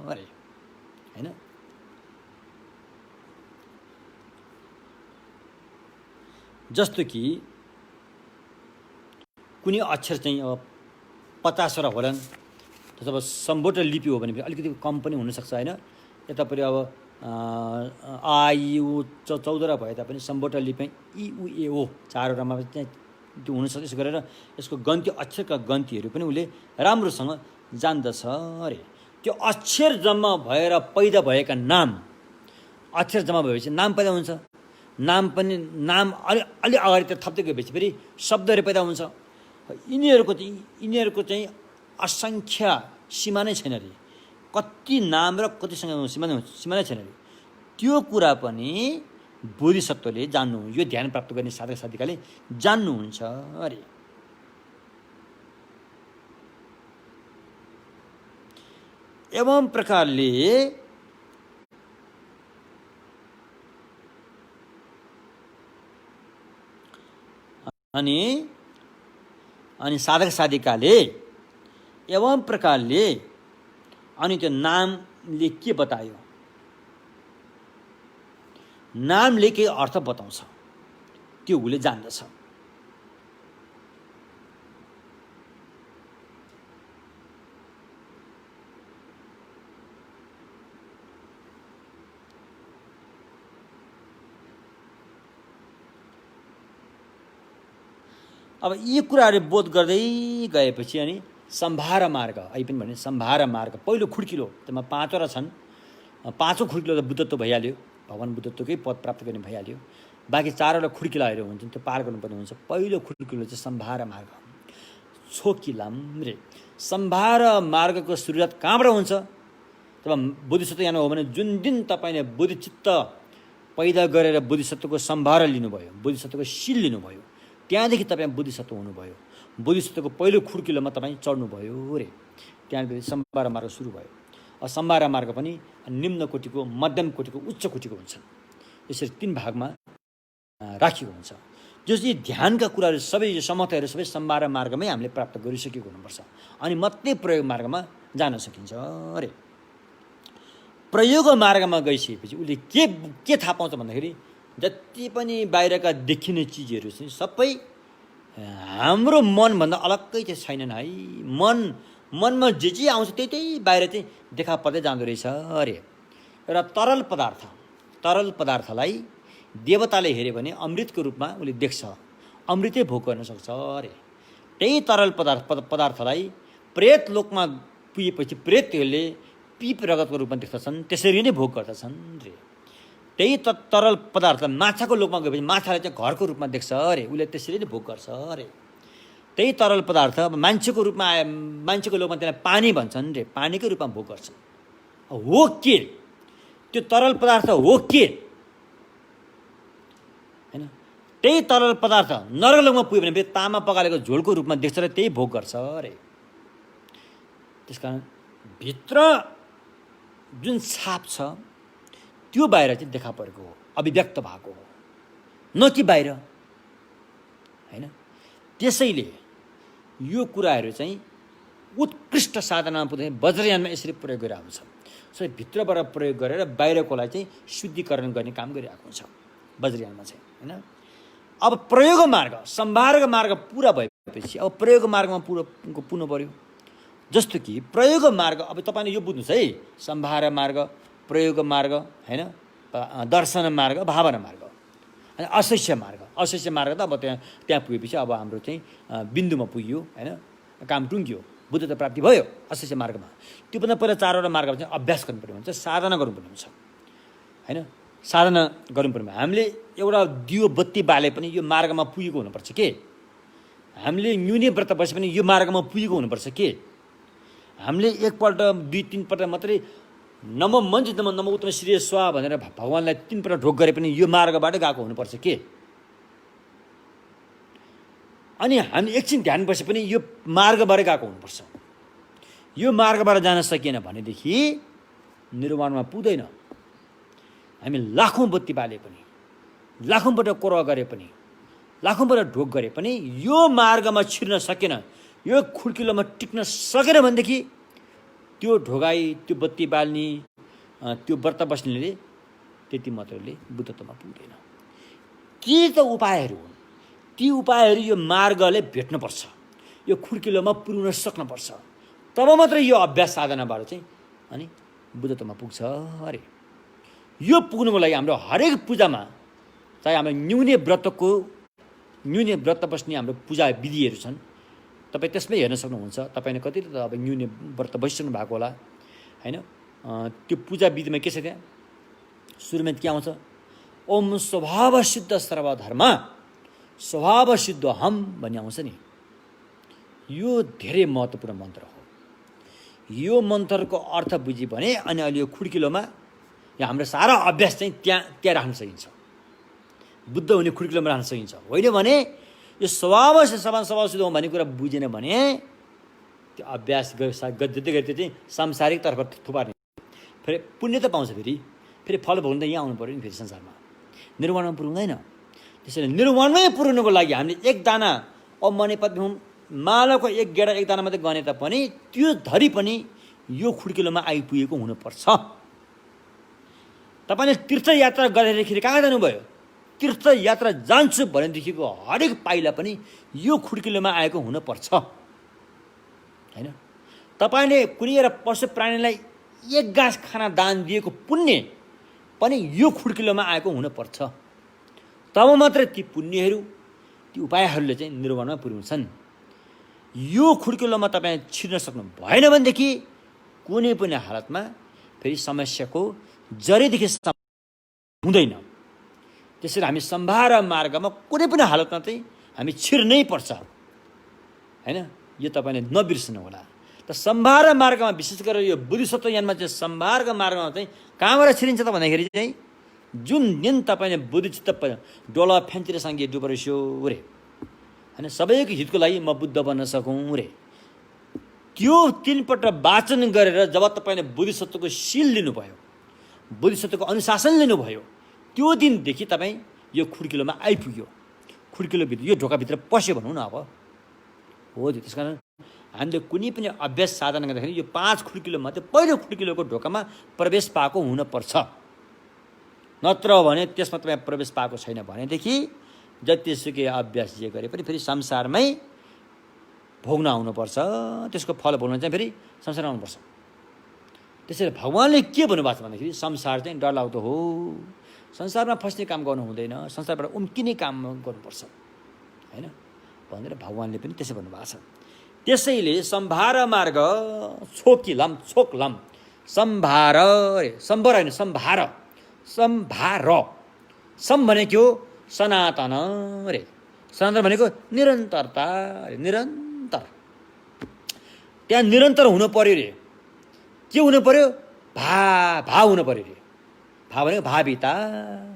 अरे हैन। जस्तो कि कुनै अक्षर चाहिँ अब 50वटा होलान्, जब सम्बोट लिपि हो भने अलिकति कम पनि हुनसक्छ होइन। यतापट्टि अब आयु 14 भए तापनि सम्बोट लिपि इउएओ 4वटामा चाहिँ त्यो हुनसक्छ। यसो गरेर यसको गन्ती, अक्षरका गन्तीहरू पनि उसले राम्रोसँग जान्दछ अरे। त्यो अक्षर जम्मा भएर पैदा भएका नाम, अक्षर जम्मा भएपछि नाम पैदा हुन्छ, नाम पनि नाम अलि अगाडि त थप्दै गएपछि फेरि शब्दहरू पैदा हुन्छ। यिनीहरूको चाहिँ असङ्ख्य सीमा नै छैन रे, कति नाम र कतिसँग सीमा नै छैन रे। त्यो कुरा पनि बोधिसत्वले जान्नु, यो ध्यान प्राप्त गर्ने साधक साधिकाले जान्नुहुन्छ अरे। एवं प्रकारले अनि साधक साधिकाले एवं प्रकारले अनि त्यो नामले के बतायो, नामले के अर्थ बताउँछ त्यो उसले जान्दछ। अब यी कुराहरू बोध गर्दै गएपछि अनि सम्भार मार्ग, अहिले पनि भने सम्भार मार्ग पहिलो खुड्किलो, त्यसमा 5वटा छन्, 5औं खुड्किलो त बुद्धत्व भइहाल्यो, भगवान बुद्धत्वकै पद प्राप्त गर्ने भइहाल्यो। बाँकी 4वटा खुड्किलाहरू हुन्छन्, त्यो पार गर्नुपर्ने हुन्छ। पहिलो खुड्किलो चाहिँ सम्भार मार्ग, छोकिलाम रे। सम्भार मार्गको सुरुवात कहाँबाट हुन्छ? तब बोधिसत्व यान हो भने जुन दिन तपाईँले बोधिचित्त पैदा गरेर बोधिसत्वको सम्भार लिनुभयो, बोधिसत्वको सिल लिनुभयो, त्यहाँदेखि तपाईँ बोधिसत्व हुनुभयो। बोधिसत्वको पहिलो खुड्किलोमा तपाईँ चढ्नुभयो रे, त्यहाँदेखि सम्भार मार्ग सुरु भयो। सम्भार मार्ग पनि निम्न कोटिको, मध्यम कोटिको, उच्च कोटिको हुन्छ। यसरी 3 भागमा राखिएको हुन्छ। जो चाहिँ ध्यानका कुराहरू सबै, यो समर्थहरू सबै सम्भार मार्गमै हामीले प्राप्त गरिसकेको हुनुपर्छ, अनि मात्रै प्रयोग मार्गमा जान सकिन्छ अरे। प्रयोग मार्गमा गइसकेपछि उसले के थाहा पाउँछ भन्दाखेरि जति पनि बाहिरका देखिने चिजहरू चाहिँ सबै हाम्रो मनभन्दा अलग्गै चाहिँ छैनन् है। मनमा जे आउँछ त्यही बाहिर चाहिँ देखा पर्दै जाँदो रहेछ अरे। एउटा तरल पदार्थलाई देवताले हेऱ्यो भने अमृतको रूपमा उसले देख्छ, अमृतै भोग गर्न सक्छ अरे। त्यही तरल पदार्थलाई प्रेत लोकमा पुगेपछि प्रेतहरूले पिप रगतको रूपमा देख्दछन्, त्यसरी नै भोग गर्दछन् रे। त्यही तरल पदार्थ माछाको लोकमा गएपछि माछाले चाहिँ घरको रूपमा देख्छ अरे, उसले त्यसरी नै भोग गर्छ अरे। त्यही तरल पदार्थ अब मान्छेको रूपमा आए, मान्छेको लोकमा त्यसलाई पानी भन्छन् रे, पानीकै रूपमा भोग गर्छन्। हो के त्यो तरल पदार्थ हो के हैन? त्यही तरल पदार्थ नरकलोकमा पुग्यो भने फेरि तामा पकालेको झोलको रूपमा देख्छ र त्यही भोग गर्छ अरे। त्यसकारण भित्र जुन छाप छ त्यो बाहिर चाहिँ देखा परेको हो, अभिव्यक्त भएको हो, न कि बाहिर हैन। त्यसैले यो कुराहरू चाहिँ उत्कृष्ट साधनामा पुग्दै वज्रयानमा यसरी प्रयोग गरिरहेको छ। सो भित्रबाट प्रयोग गरेर बाहिरकोलाई चाहिँ शुद्धिकरण गर्ने काम गरिरहेको हुन्छ वज्रयानमा चाहिँ हैन। अब प्रयोग मार्ग, सम्भारक मार्ग पुरा भएपछि अब प्रयोग मार्गमा पुग्नु पर्यो। जस्तो कि प्रयोग मार्ग, अब तपाईँले यो बुझ्नुहोस् है, सम्भार मार्ग, प्रयोग मार्ग हैन, दर्शन मार्ग, भावना मार्ग, अनि अशेष्य मार्ग त अब त्यहाँ पुगेपछि अब हाम्रो चाहिँ बिन्दुमा पुग्यो हैन, काम टुङ्ग्यो, बुद्धत्व प्राप्ति भयो अशेष्य मार्गमा। त्योभन्दा पहिला 4वटा मार्गमा चाहिँ अभ्यास गर्नुपर्ने हुन्छ, साधना गर्नुपर्ने हुन्छ हैन। साधना गर्नुपर्ने, हामीले एउटा दियो बत्ती बाले पनि यो मार्गमा पुगेको हुनुपर्छ के? हामीले न्यूने व्रत बसे पनि यो मार्गमा पुगेको हुनुपर्छ के? हामीले एकपल्ट 2-3 पल्ट मात्रै नम मञ्जित नम नम उत्तम श्री स्वा भनेर भगवान्लाई 3 पल्ट ढोक गरे पनि यो मार्गबाट गएको हुनुपर्छ के। अनि हामी एकछिन ध्यान बसे पनि यो मार्गबाट गएको हुनुपर्छ। यो मार्गबाट जान सकिएन भनेदेखि निर्वाणमा पुग्दैन। हामी लाखौँ बत्ती बाले पनि, लाखौँबाट कोरह गरे पनि, लाखौँबाट ढोक गरे पनि यो मार्गमा छिर्न सकेन, यो खुड्किलोमा टिक्न सकेन भनेदेखि त्यो ढोगाई, त्यो बत्ती बाल्ने, त्यो व्रत बस्नेले त्यति मात्रले बुद्धत्वमा पुग्दैन। के त उपायहरू हुन्? ती उपायहरू यो मार्गले भेट्नुपर्छ, यो खुड्किलोमा पुर्न सक्नुपर्छ। तब मात्रै यो अभ्यास साधनाबाट चाहिँ अनि बुद्धत्वमा पुग्छ अरे। यो पुग्नुको लागि हाम्रो हरेक पूजामा, चाहे हाम्रो न्यूने व्रत बस्ने हाम्रो पूजा विधिहरू छन्, तपाईँ त्यसमै हेर्न सक्नुहुन्छ। तपाईँले कतिले त अब न्यूने व्रत बसिसक्नु भएको होला होइन। त्यो पूजा विधिमा के छ त्यहाँ? सुरुमा के आउँछ? ओम स्वभाव सिद्ध सर्वधर्म स्वभाव सिद्ध हम भन्ने आउँछ नि। यो धेरै महत्त्वपूर्ण मन्त्र हो। यो मन्त्रको अर्थ बुझ्यो भने अनि अहिले यो खुड्किलोमा यो हाम्रो सारा अभ्यास चाहिँ त्यहाँ राख्न सकिन्छ। बुद्ध हुने खुड्किलोमा राख्न सकिन्छ। होइन भने यो स्वभाव सिद्ध हो भन्ने कुरा बुझेन भने त्यो अभ्यास जति गरी त्यो चाहिँ सांसारिकतर्फ थुपार्ने, फेरि पुण्य त पाउँछ, फेरि फल भोग्नु त यहाँ आउनु पऱ्यो नि फेरि संसारमा। निर्वाणमा पुर्याउँदैन। त्यसैले निर्वाणमै पुर्याउनुको लागि हामीले एक दाना अमने पद्म मालाको एक गेडा एक दाना मात्रै गने तापनि त्यो धरी पनि यो खुड्किलोमा आइपुगेको हुनुपर्छ। तपाईँले तीर्थयात्रा गर्दाखेरि कहाँ जानुभयो? तीर्थयात्रा जान्छु भनेदेखिको हरेक पाइला पनि यो खुड्किलोमा आएको हुनुपर्छ होइन। तपाईँले कुनै एउटा पशु प्राणीलाई एक गाँस खाना दान दिएको पुण्य पनि यो खुड्किलोमा आएको हुनुपर्छ। तब मात्रै ती पुण्यहरू, ती उपायहरूले चाहिँ निर्वाणमा पुर्याउँछन्। यो खुड्किलोमा तपाईँ छिर्न सक्नु भएन भनेदेखि कुनै पनि हालतमा फेरि समस्याको जरीदेखि हुँदैन। त्यसरी हामी सम्भार मार्गमा कुनै पनि हालतमा चाहिँ हामी छिर्नै पर्छ होइन। यो तपाईँले नबिर्सनु होला। त सम्भार मार्गमा विशेष गरेर यो बुद्धिसत्व यानमा चाहिँ सम्भारको मार्गमा चाहिँ कहाँबाट छिरिन्छ त भन्दाखेरि चाहिँ जुन दिन तपाईँले बुद्धिचित्त डोला फ्यान्चेर साङ्गे डुबरेस्यो रे होइन, सबैको हितको लागि म बुद्ध बन्न सकौँ रे, त्यो 3 पल्ट वाचन गरेर जब तपाईँले बुद्धिसत्वको शील लिनुभयो, बुद्धिसत्वको अनुशासन लिनुभयो, त्यो दिनदेखि तपाईँ यो खुड्किलोमा आइपुग्यो। खुड्किलोभित्र यो ढोकाभित्र पस्यो भनौँ न अब हो। त्यस कारण हामीले कुनै पनि अभ्यास साधना गर्दाखेरि यो 5 खुड्किलो मात्रै पहिलो खुड्किलोको ढोकामा प्रवेश पाएको हुनुपर्छ। नत्र भने त्यसमा तपाईँ प्रवेश पाएको छैन भनेदेखि जतिसुकै अभ्यास जे गरे पनि फेरि संसारमै भोग्न आउनुपर्छ। त्यसको फल भोग्न चाहिँ फेरि संसारमा आउनुपर्छ। त्यसैले भगवान्ले के भन्नुभएको छ भन्दाखेरि संसार चाहिँ डरलाग्दो हो, संसारमा फस्ने काम गर्नु हुँदैन, संसारबाट उम्किने काम गर्नुपर्छ होइन भनेर भगवान्ले पनि त्यसै भन्नुभएको छ। त्यसैले सम्भार मार्ग छोकिलम छोकलम सम्भार रे, सम्भार होइन सम्भार, सम्भार सम भनेको सनातन रे, सनातन भनेको निरन्तरता रे, निरन्तर। त्यहाँ निरन्तर हुनु पर्यो रे। के हुनु पर्यो? भाव हुनु पर्यो रे। भाव भनेको भाविता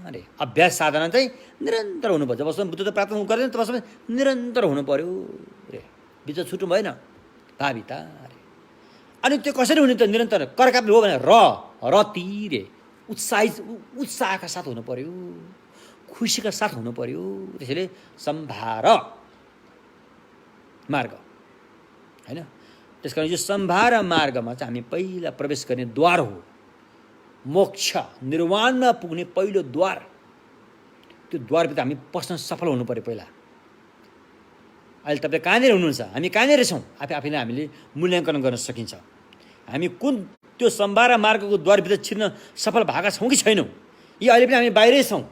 अरे। अभ्यास साधना चाहिँ निरन्तर हुनुपर्छ। जबसम्म बुद्ध त प्राप्त गर्दैन तबसम्म निरन्तर हुनु पर्यो रे। बिच छुट्नु भएन। भाविता अरे। अनि त्यो कसरी हुने त निरन्तर? करकापले हो भने रति रे, उत्साहका साथ हुनु पर्यो, खुसीका साथ हुनु पर्यो। त्यसैले सम्भार मार्ग होइन। त्यसकारण यो सम्भार मार्गमा चाहिँ हामी पहिला प्रवेश गर्ने द्वार हो। मोक्ष निर्वाणमा पुग्ने पहिलो द्वार। त्यो द्वारभित्र हामी पस्न सफल हुनु पर्यो पहिला। अहिले तपाईँ कहाँनिर हुनुहुन्छ, हामी कहाँनिर छौँ, आफैले हामीले मूल्याङ्कन गर्न सकिन्छ। हामी कुन त्यो सम्भार मार्गको द्वारभित्र छिर्न सफल भएका छौँ कि छैनौँ, यी अहिले पनि हामी बाहिरै छौँ,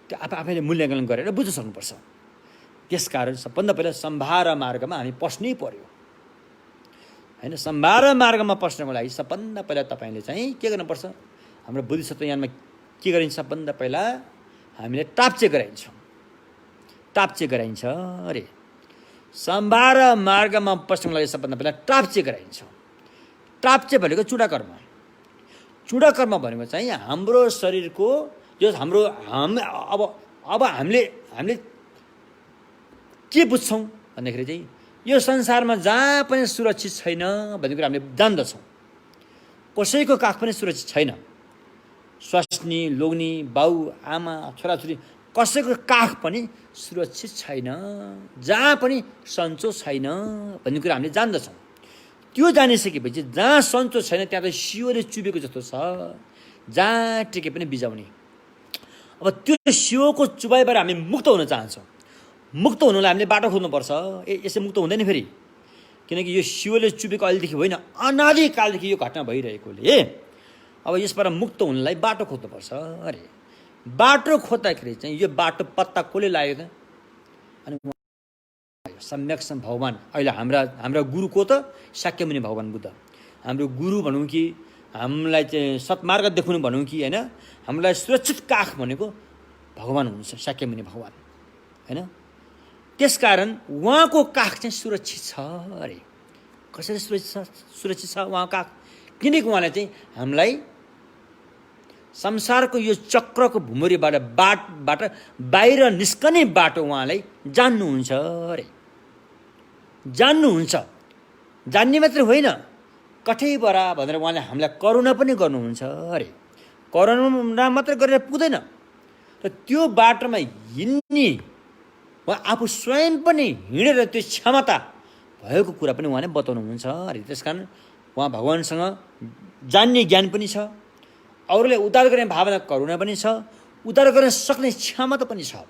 त्यो आफैले मूल्याङ्कन गरेर बुझ्न सक्नुपर्छ। त्यसकारण सबभन्दा पहिला सम्भार मार्गमा हामी पस्नै पर्यो होइन। सम्भार मार्गमा पस्नको लागि सबभन्दा पहिला तपाईँले चाहिँ के गर्नुपर्छ? हाम्रो बुद्धिसत्व यानमा के गरिन्छ? सबभन्दा पहिला हामीले टाप्चे गराइन्छ अरे। सम्भार मार्गमा पस्नको लागि सबभन्दा पहिला टाप्चे गराइन्छ। टाप्चे भनेको चूडाकर्म। चूडाकर्म भनेको चाहिँ हाम्रो शरीरको जो हाम्रो अब हामीले के बुझ्छौँ भन्दाखेरि चाहिँ यो संसारमा जहाँ पनि सुरक्षित छैन भन्ने कुरा हामीले जान्दछौँ। कसैको काख पनि सुरक्षित छैन। स्वास्नी, लोग्नी, बाउ, आमा, छोराछोरी कसैको काख पनि सुरक्षित छैन। जहाँ पनि सन्चो छैन भन्ने कुरा हामीले जान्दछौँ। त्यो जानिसकेपछि जहाँ सन्चो छैन त्यहाँ त सियोले चुबेको जस्तो छ, जहाँ टेके पनि बिजाउने। अब त्यो सियोको चुबाइबाट हामी मुक्त हुन चाहन्छौँ। मुक्त हुनुलाई हामीले बाटो खोज्नुपर्छ। यसै मुक्त हुँदैन फेरि, किनकि यो सियोले चुबेको अहिलेदेखि होइन, अनादिकालदेखि यो घटना भइरहेकोले अब यसबाट मुक्त हुनलाई बाटो खोज्नुपर्छ अरे। बाटो खोज्दाखेरि चाहिँ यो बाटो पत्ता कसले लाग्यो त? अनि सम्यक भगवान। अहिले हाम्रा गुरु को त? शाक्यमुनि भगवान बुद्ध। हाम्रो गुरु भनौँ कि हामीलाई चाहिँ सत्मार्ग देखाउनु भनौँ कि होइन, हामीलाई सुरक्षित काख भनेको भगवान हुनुहुन्छ, शाक्यमुनि भगवान होइन। त्यसकारण उहाँको काख चाहिँ सुरक्षित छ अरे। कसरी सुरक्षित छ उहाँको काख? किनकि उहाँले चाहिँ हामीलाई संसारको यो चक्रको भुमरीबाट बाहिर निस्कने बाटो उहाँलाई जान्नुहुन्छ अरे। जान्नुहुन्छ, जान्ने मात्रै होइन, कठैबरा भनेर उहाँले हामीलाई करुणा पनि गर्नुहुन्छ अरे। करुणा मात्रै गरेर पुग्दैन, र त्यो बाटोमा हिँड्ने उहाँ आफू स्वयं पनि हिँडेर त्यो क्षमता भएको कुरा पनि उहाँले बताउनुहुन्छ अरे। त्यसकारण उहाँ भगवानसँग जान्ने ज्ञान पनि छ, अरूलाई उद्धार गर्ने भावना करुणा पनि छ, उद्धार गर्न सक्ने क्षमता पनि छ।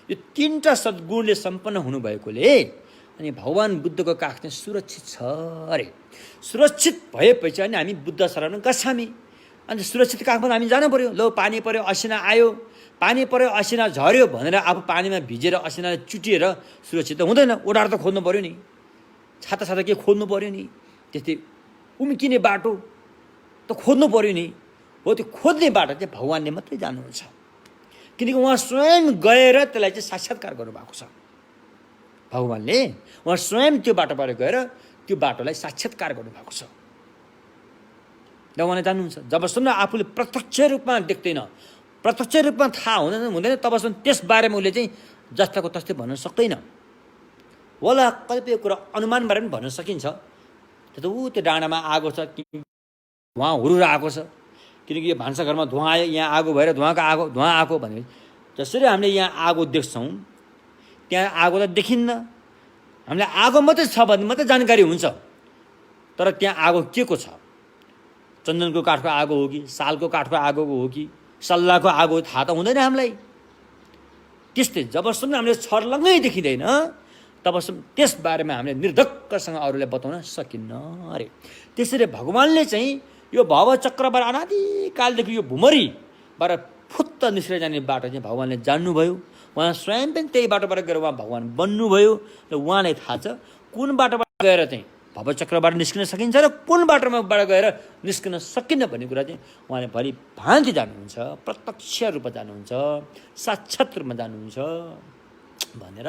यो तीनटा सद्गुणले सम्पन्न हुनुभएकोले अनि भगवान बुद्धको काख चाहिँ सुरक्षित छ अरे। सुरक्षित भएपछि अनि हामी बुद्ध शरण गच्छामी। अनि सुरक्षित काखमा हामी जानु पर्यो। लो पानी पर्यो, असिना आयो, पानी पर्यो, असिना झऱ्यो भनेर आफू पानीमा भिजेर असिना चुटिएर सुरक्षित त हुँदैन। ओडार त खोज्नु पर्यो नि, छाता के खोज्नु पर्यो नि, त्यस्तै उम्किने बाटो त खोज्नु पर्यो नि। हो, त्यो खोज्ने बाटो चाहिँ भगवानले मात्रै जान्नुहुन्छ, किनकि उहाँ स्वयं गएर त्यसलाई चाहिँ साक्षात्कार गर्नुभएको छ। भगवानले उहाँ स्वयं त्यो बाटोबाट गएर त्यो बाटोलाई साक्षात्कार गर्नुभएको छ र उहाँले जान्नुहुन्छ। जबसम्म आफूले प्रत्यक्ष रूपमा देख्दैन, प्रत्यक्ष रूपमा थाहा हुँदैन तबसम्म त्यसबारेमा उसले चाहिँ जस्ताको तस्तै भन्न सक्दैन। होला कतिपय कुरा अनुमानबाट पनि भन्न सकिन्छ। त्यो त्यो डाँडामा आगो छ, धुवा हुरुर आएको छ, किनकि यो भान्साघरमा धुवा आयो, यहाँ आगो भएर धुवा आएको भने जसरी हामीले यहाँ आगो देख्छौँ त्यहाँ आगो त देखिन्न। हामीलाई आगो मात्रै छ भने मात्रै जानकारी हुन्छ, तर त्यहाँ आगो के को छ? चन्दनको काठको आगो हो कि सालको काठको आगो हो कि सल्लाहको आगो थाहा त हुँदैन हामीलाई। त्यस्तै जबसम्म हामीले छर्लङ्गै देखिँदैन तबसम्म त्यसबारेमा हामीले निर्धक्कसँग अरूलाई बताउन सकिन्न अरे। त्यसरी भगवानले चाहिँ यो भवचक्रबाट अनादिकालदेखि यो भुमरीबाट फुत्त निस्केर जाने बाटो चाहिँ भगवानले जान्नुभयो। उहाँ स्वयं पनि त्यही बाटोबाट गएर उहाँ भगवान बन्नुभयो र उहाँलाई थाहा छ कुन बाटोबाट गएर चाहिँ भवचक्रबाट निस्किन सकिन्छ र कुन बाटोबाट गएर निस्किन सकिन्न भन्ने कुरा चाहिँ उहाँले भरि भान्ति जान्नुहुन्छ, प्रत्यक्ष रूपमा जान्नुहुन्छ, साक्षात् रूपमा जान्नुहुन्छ भनेर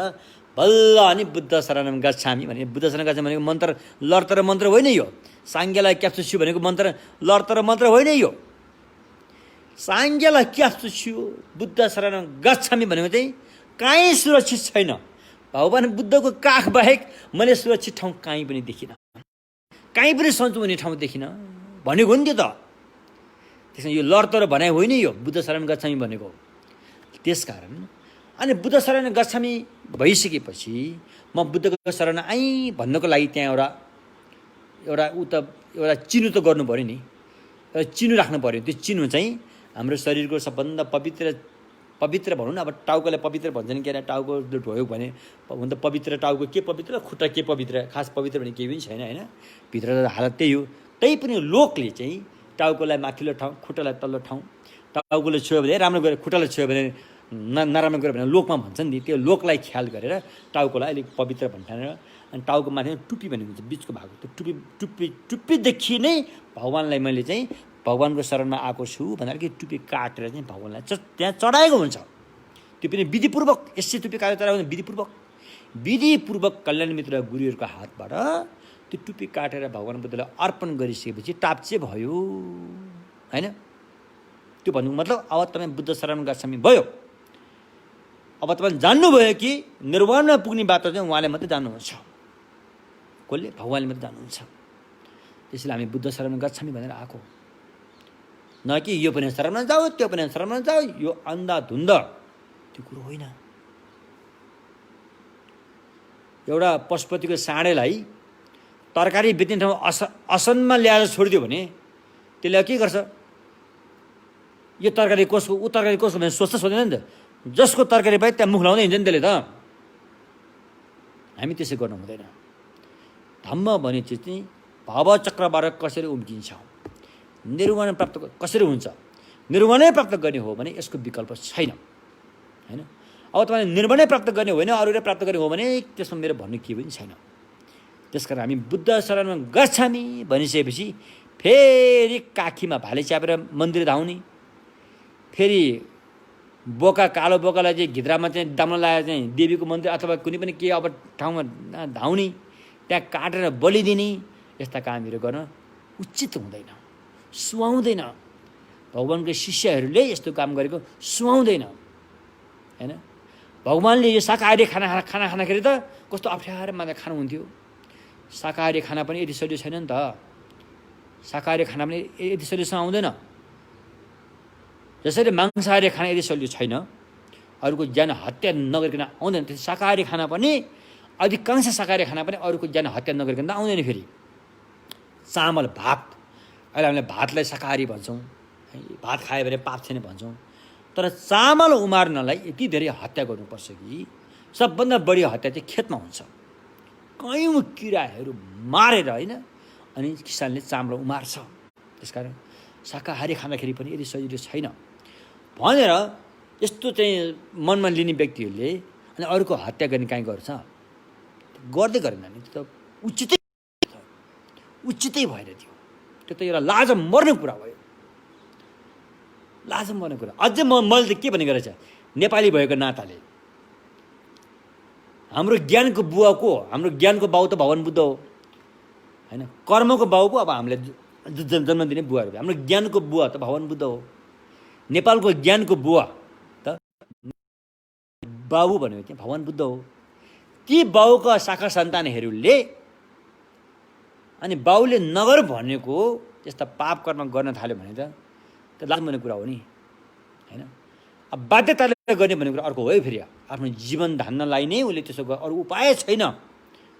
बल्ल अनि बुद्ध शरणम गच्छामी भने। बुद्ध शरण गच्छामी भनेको मन्त्र लर्तर मन्त्र होइन यो। साङ्ग्यलाई क्याप्सु भनेको मन्त्र लर्तर मन्त्र होइन यो। साङ्ग्यलाई क्याप्सु बुद्ध शरण गच्छामी भनेको चाहिँ कहीँ सुरक्षित छैन। भगवान बुद्धको काख बाहेक मैले सुरक्षित ठाउँ कहीँ पनि देखिनँ, कहीँ पनि सन्चो हुने ठाउँ देखिनँ भनेको नि त्यो त। त्यसमा यो लर्तर भनाइ होइन यो बुद्ध शरण गच्छामी भनेको। त्यसकारण अनि बुद्ध शरण गच्छामी भइसकेपछि म बुद्धको शरण आएँ भन्नको लागि त्यहाँ एउटा चिनो त गर्नु पऱ्यो नि, एउटा चिनो राख्नु पऱ्यो। त्यो चिनो चाहिँ हाम्रो शरीरको सबभन्दा पवित्र भनौँ न। अब टाउकोलाई पवित्र भन्छन् के अरे, टाउको ढोयो भने हुन त पवित्र टाउको के पवित्र, खुट्टा के पवित्र, खास पवित्र भने केही पनि छैन होइन। भित्र हालत त्यही हो। त्यही पनि लोकले चाहिँ टाउकोलाई माथिल्लो ठाउँ, खुट्टालाई तल्लो ठाउँ, टाउकोले छोयो भने राम्रो गरेर, खुट्टालाई छोयो भने नराम्रो गरेर भने लोकमा भन्छन् नि। त्यो लोकलाई ख्याल गरेर टाउकोलाई अलिक पवित्र भन्ठानेर अनि टाउको माथि टुप्पी भन्ने हुन्छ बिचको भाग, त्यो टुप्पीदेखि नै भगवानलाई मैले चाहिँ भगवानको शरणमा आएको छु भनेर कि टुप्पी काटेर चाहिँ भगवानलाई त्यहाँ चढाएको हुन्छ। त्यो पनि विधिपूर्वक। यसै टुप्पी काटेर चढाएको हुन्छ विधिपूर्वक कल्याण मित्र गुरुहरूको हातबाट त्यो टुप्पी काटेर भगवान बुद्धलाई अर्पण गरिसकेपछि टाप्चे भयो हैन। त्यो भन्नुको मतलब अब तपाईँ बुद्ध शरण गच्छामी भयो। अब तपाईँ जान्नुभयो कि निर्वाणमा पुग्ने बाटो चाहिँ उहाँले मात्रै जान्नुहुन्छ, कसले? भगवानले मात्रै जान्नुहुन्छ। त्यसैले हामी बुद्ध शरण गच्छामी भनेर आएको, न कि यो पनि शरणमा जाऊ त्यो पनि शरणमा जाऊ, यो अन्धाधुन्द त्यो कुरो होइन। एउटा पशुपतिको साँडेलाई तरकारी बेच्ने ठाउँ असनमा ल्याएर छोडिदियो भने त्यसले के गर्छ? यो तरकारी कसको, ऊ तरकारी कसको भने सोच्छ सोध्दैन नि त। जसको तरकारी पाए त्यहाँ मुख लाउँदै हिँड्छ नि त्यसले त। हामी त्यसै गर्नु हुँदैन। धम्म भन्ने चिज चाहिँ भावचक्रबाट कसरी उम्किन्छ, निर्वाण प्राप्त कसरी हुन्छ, निर्वाणै प्राप्त गर्ने हो भने यसको विकल्प छैन हैन। अब तपाईँले निर्वाणै प्राप्त गर्ने होइन अरूले प्राप्त गर्ने हो भने त्यसमा मेरो भन्नु के पनि छैन। त्यसकारण हामी बुद्ध शरणमा गच्छामी भनिसकेपछि फेरि काखीमा भाले च्यापेर मन्दिर धाउने, फेरि बोका कालो बोकालाई चाहिँ घिद्रामा चाहिँ दाम्न लगाएर चाहिँ देवीको मन्दिर अथवा कुनै पनि के अब ठाउँमा धाउने, त्यहाँ काटेर बलि दिने, यस्ता कामहरू गर्न उचित हुँदैन, सुहाउँदैन। भगवानको शिष्यहरूले यस्तो काम गरेको सुहाउँदैन हैन। भगवानले यो शाकाहारी खाना खाँदाखेरि त कस्तो अप्ठ्यारो मात्र खानुहुन्थ्यो। शाकाहारी खाना पनि यति सजिलो छैन नि त। शाकाहारी खाना पनि यति सजिलोसँग आउँदैन। जसरी मांसाहारी खाना यति सजिलो छैन, अरूको ज्यान हत्या नगरिकन आउँदैन, त्यसै शाकाहारी खाना पनि, अधिकांश शाकाहारी खाना पनि अरूको ज्यान हत्या नगरिकन आउँदैन। फेरि चामल भात, अहिले हामीले भातलाई शाकाहारी भन्छौँ, भात खायो भने पाप छैन भन्छौँ, तर चामल उमार्नलाई यति धेरै हत्या गर्नुपर्छ कि सबभन्दा बढी हत्या चाहिँ खेतमा हुन्छ। कयौँ किराहरू मारेर होइन, अनि किसानले चामल उमार्छ। त्यसकारण शाकाहारी खाँदाखेरि पनि यति सजिलो छैन भनेर यस्तो चाहिँ मनमा लिने व्यक्तिहरूले अनि अरूको हत्या गर्ने काहीँ गर्छ, गर्दै गरेन नि। त्यो त उचितै भएन। त्यो त एउटा लाज मर्ने कुरा भयो, लाज मर्ने कुरा। अझै मैले के भन्ने गरेछ, नेपाली भएको नाताले हाम्रो ज्ञानको बुवा को, हाम्रो ज्ञानको बाउ त भगवान बुद्ध हो हैन। कर्मको बाउ पो अब हामीले जन्म दिने बुवाहरू भयो। हाम्रो ज्ञानको बुवा त भगवान बुद्ध हो। नेपालको ज्ञानको बुवा त बाबु भनेको चाहिँ भगवान बुद्ध हो। ती बाउका शाखा सन्तानहरूले अनि बाउले नगर भनेको त्यस्ता पाप कर्म गर्न थाल्यो भने त लाज मान्ने कुरा हो नि हैन। अब बाध्यताले गर्ने भन्ने कुरा अर्को हो है। फेरि आफ्नो जीवन धान्नलाई नै उसले त्यसो अरू उपाय छैन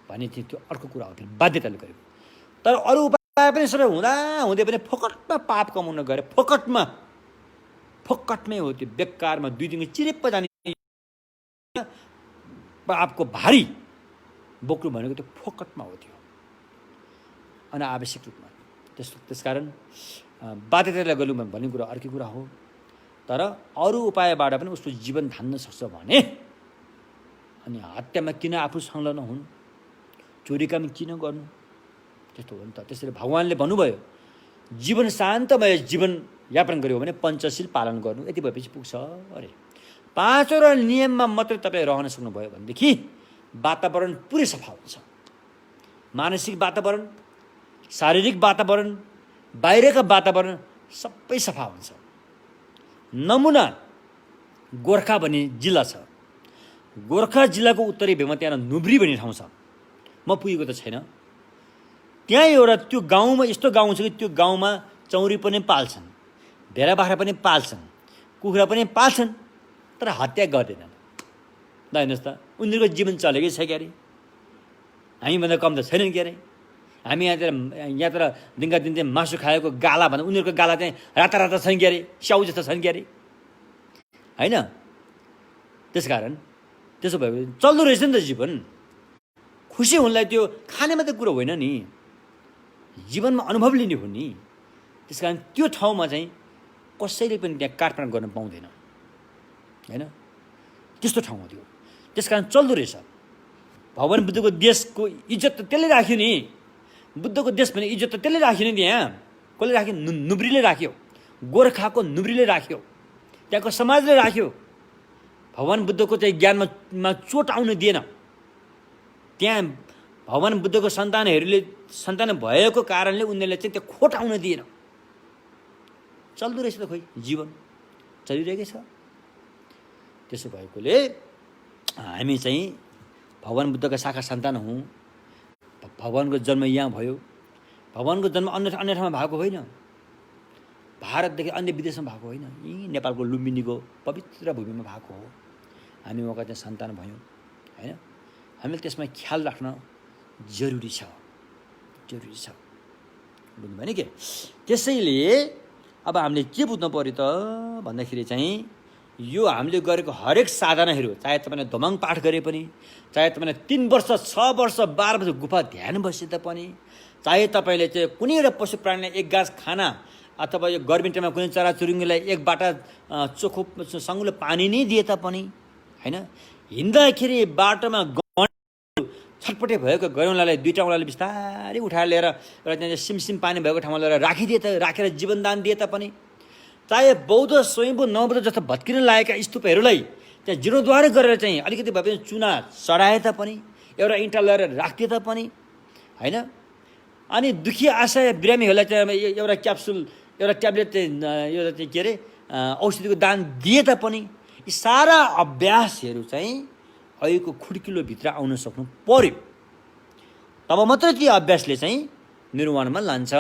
भने चाहिँ त्यो अर्को कुरा हो। फेरि बाध्यताले गरेको, तर अरू उपाय पनि सबै हुँदा हुँदै पनि फोकटमा पाप कमाउन गएर फोकटमै हो। त्यो बेकारमा दुई दिन चिरेप्प जाने पापको भारी बोक्नु भनेको त्यो फोकटमा हो। त्यो अनावश्यक रूपमा। त्यसकारण बाध्यतालाई गर्नु भन्ने कुरा अर्कै कुरा हो। तर अरू उपायबाट पनि उसको जीवन धान्न सक्छ भने अनि हत्यामा किन आफू संलग्न हुनु, चोरी काम किन गर्नु, त्यस्तो हो नि त। त्यसैले भगवानले भन्नुभयो जीवन शान्तमय जीवन यापन गर्यो भने पञ्चशील पालन गर्नु, यति भएपछि पुग्छ अरे। पाँचवटा नियममा मात्रै तपाईँ रहन सक्नुभयो भनेदेखि वातावरण पुरै सफा हुन्छ। मानसिक वातावरण, शारीरिक वातावरण, बाहिरका वातावरण सबै सफा हुन्छ। नमुना गोर्खा भन्ने जिल्ला छ। गोर्खा जिल्लाको उत्तरी भेगमा त्यहाँ नुब्री भन्ने ठाउँ छ। म पुगेको त छैन। त्यहाँ एउटा त्यो गाउँमा यस्तो गाउँ छ कि त्यो गाउँमा चौरी पनि पाल्छन्, भेडा बाख्रा पनि पाल्छन्, कुखुरा पनि पाल्छन्, तर हत्या गर्दैनन्। ल हेर्नुहोस् त, उनीहरूको जीवन चलेकै छ क्यारे। हामीभन्दा कम त छैनन् क्यारे। हामी यहाँतिर दिनका दिन चाहिँ मासु खाएको गाला भन्दा उनीहरूको गाला चाहिँ राता राता छन् क्यारे, स्याउ जस्तो छन् क्यारे होइन। त्यसकारण त्यसो भयो भने चल्दो रहेछ नि त जीवन। खुसी हुनलाई त्यो खाने मात्रै कुरो होइन नि, जीवनमा अनुभव लिने हो नि। त्यसकारण त्यो ठाउँमा चाहिँ कसैले पनि त्यहाँ काटमाड गर्न पाउँदैन होइन। त्यस्तो ठाउँ हो त्यो। त्यसकारण चल्दो रहेछ। भगवान बुद्धको देशको इज्जत त त्यसले राख्यो नि। बुद्धको देश भने इज्जत त त्यसले राख्यो नि। त्यहाँ कसले राख्यो? नुब्रीले राख्यो, गोर्खाको नुब्रीले राख्यो, त्यहाँको समाजले राख्यो। भगवान बुद्धको चाहिँ ज्ञानमा चोट आउन दिएन। त्यहाँ भगवान बुद्धको सन्तान भएको कारणले उनीहरूले चाहिँ त्यो खोट आउन दिएन। चल्दो रहेछ त, खोइ जीवन चलिरहेकै छ। त्यसो भएकोले हामी चाहिँ भगवान बुद्धका शाखा सन्तान हौँ। भगवानको जन्म यहाँ भयो। भगवानको जन्म अन्य ठाउँमा भएको होइन, भारतदेखि अन्य विदेशमा भएको होइन, यहीँ नेपालको लुम्बिनीको पवित्र भूमिमा भएको हो। हामी उहाँका चाहिँ सन्तान भयौँ होइन। हामीले त्यसमा ख्याल राख्न जरुरी छ, बुझ्नुभयो नि के? त्यसैले अब हामीले के बुझ्नु पर्यो त भन्दाखेरि चाहिँ यो हामीले गरेको हरेक साधनाहरू, चाहे तपाईँले धोमाङ पाठ गरे पनि, चाहे तपाईँले 3 वर्ष 6 वर्ष 12 वर्ष गुफा ध्यान बसे तापनि, चाहे तपाईँले चाहिँ कुनै एउटा पशु प्राणीलाई एक गाँस खाना अथवा यो गर्मी टाइममा कुनै चराचुरुङ्गीलाई एक बाटा चोखो सङ्गुलो पानी नै दिए तापनि होइन, हिँड्दाखेरि बाटोमा छटपटे भएको गरौँलालाई 2टा औँलाले बिस्तारै उठाएर लिएर एउटा त्यहाँ सिमसिम पानी भएको ठाउँमा लिएर राखेर जीवनदान दिए तापनि, चाहे बौद्ध स्वयम्भू नवबौद्ध जस्तो भत्किन लागेका स्तूपहरूलाई त्यहाँ जीर्णोद्धार गरेर चाहिँ अलिकति भए पनि चुना चढाए तापनि, एउटा इँटा लिएर राखिदिए तापनि होइन, अनि दुखी आशय बिरामीहरूलाई चाहिँ एउटा क्याप्सुल एउटा ट्याब्लेट चाहिँ एउटा चाहिँ के अरे औषधिको दान दिए तापनि, यी सारा अभ्यासहरू चाहिँ अहिलेको खुड्किलोभित्र आउन सक्नु पर्यो। तब मात्र ती अभ्यासले चाहिँ निर्वाणमा लान्छ।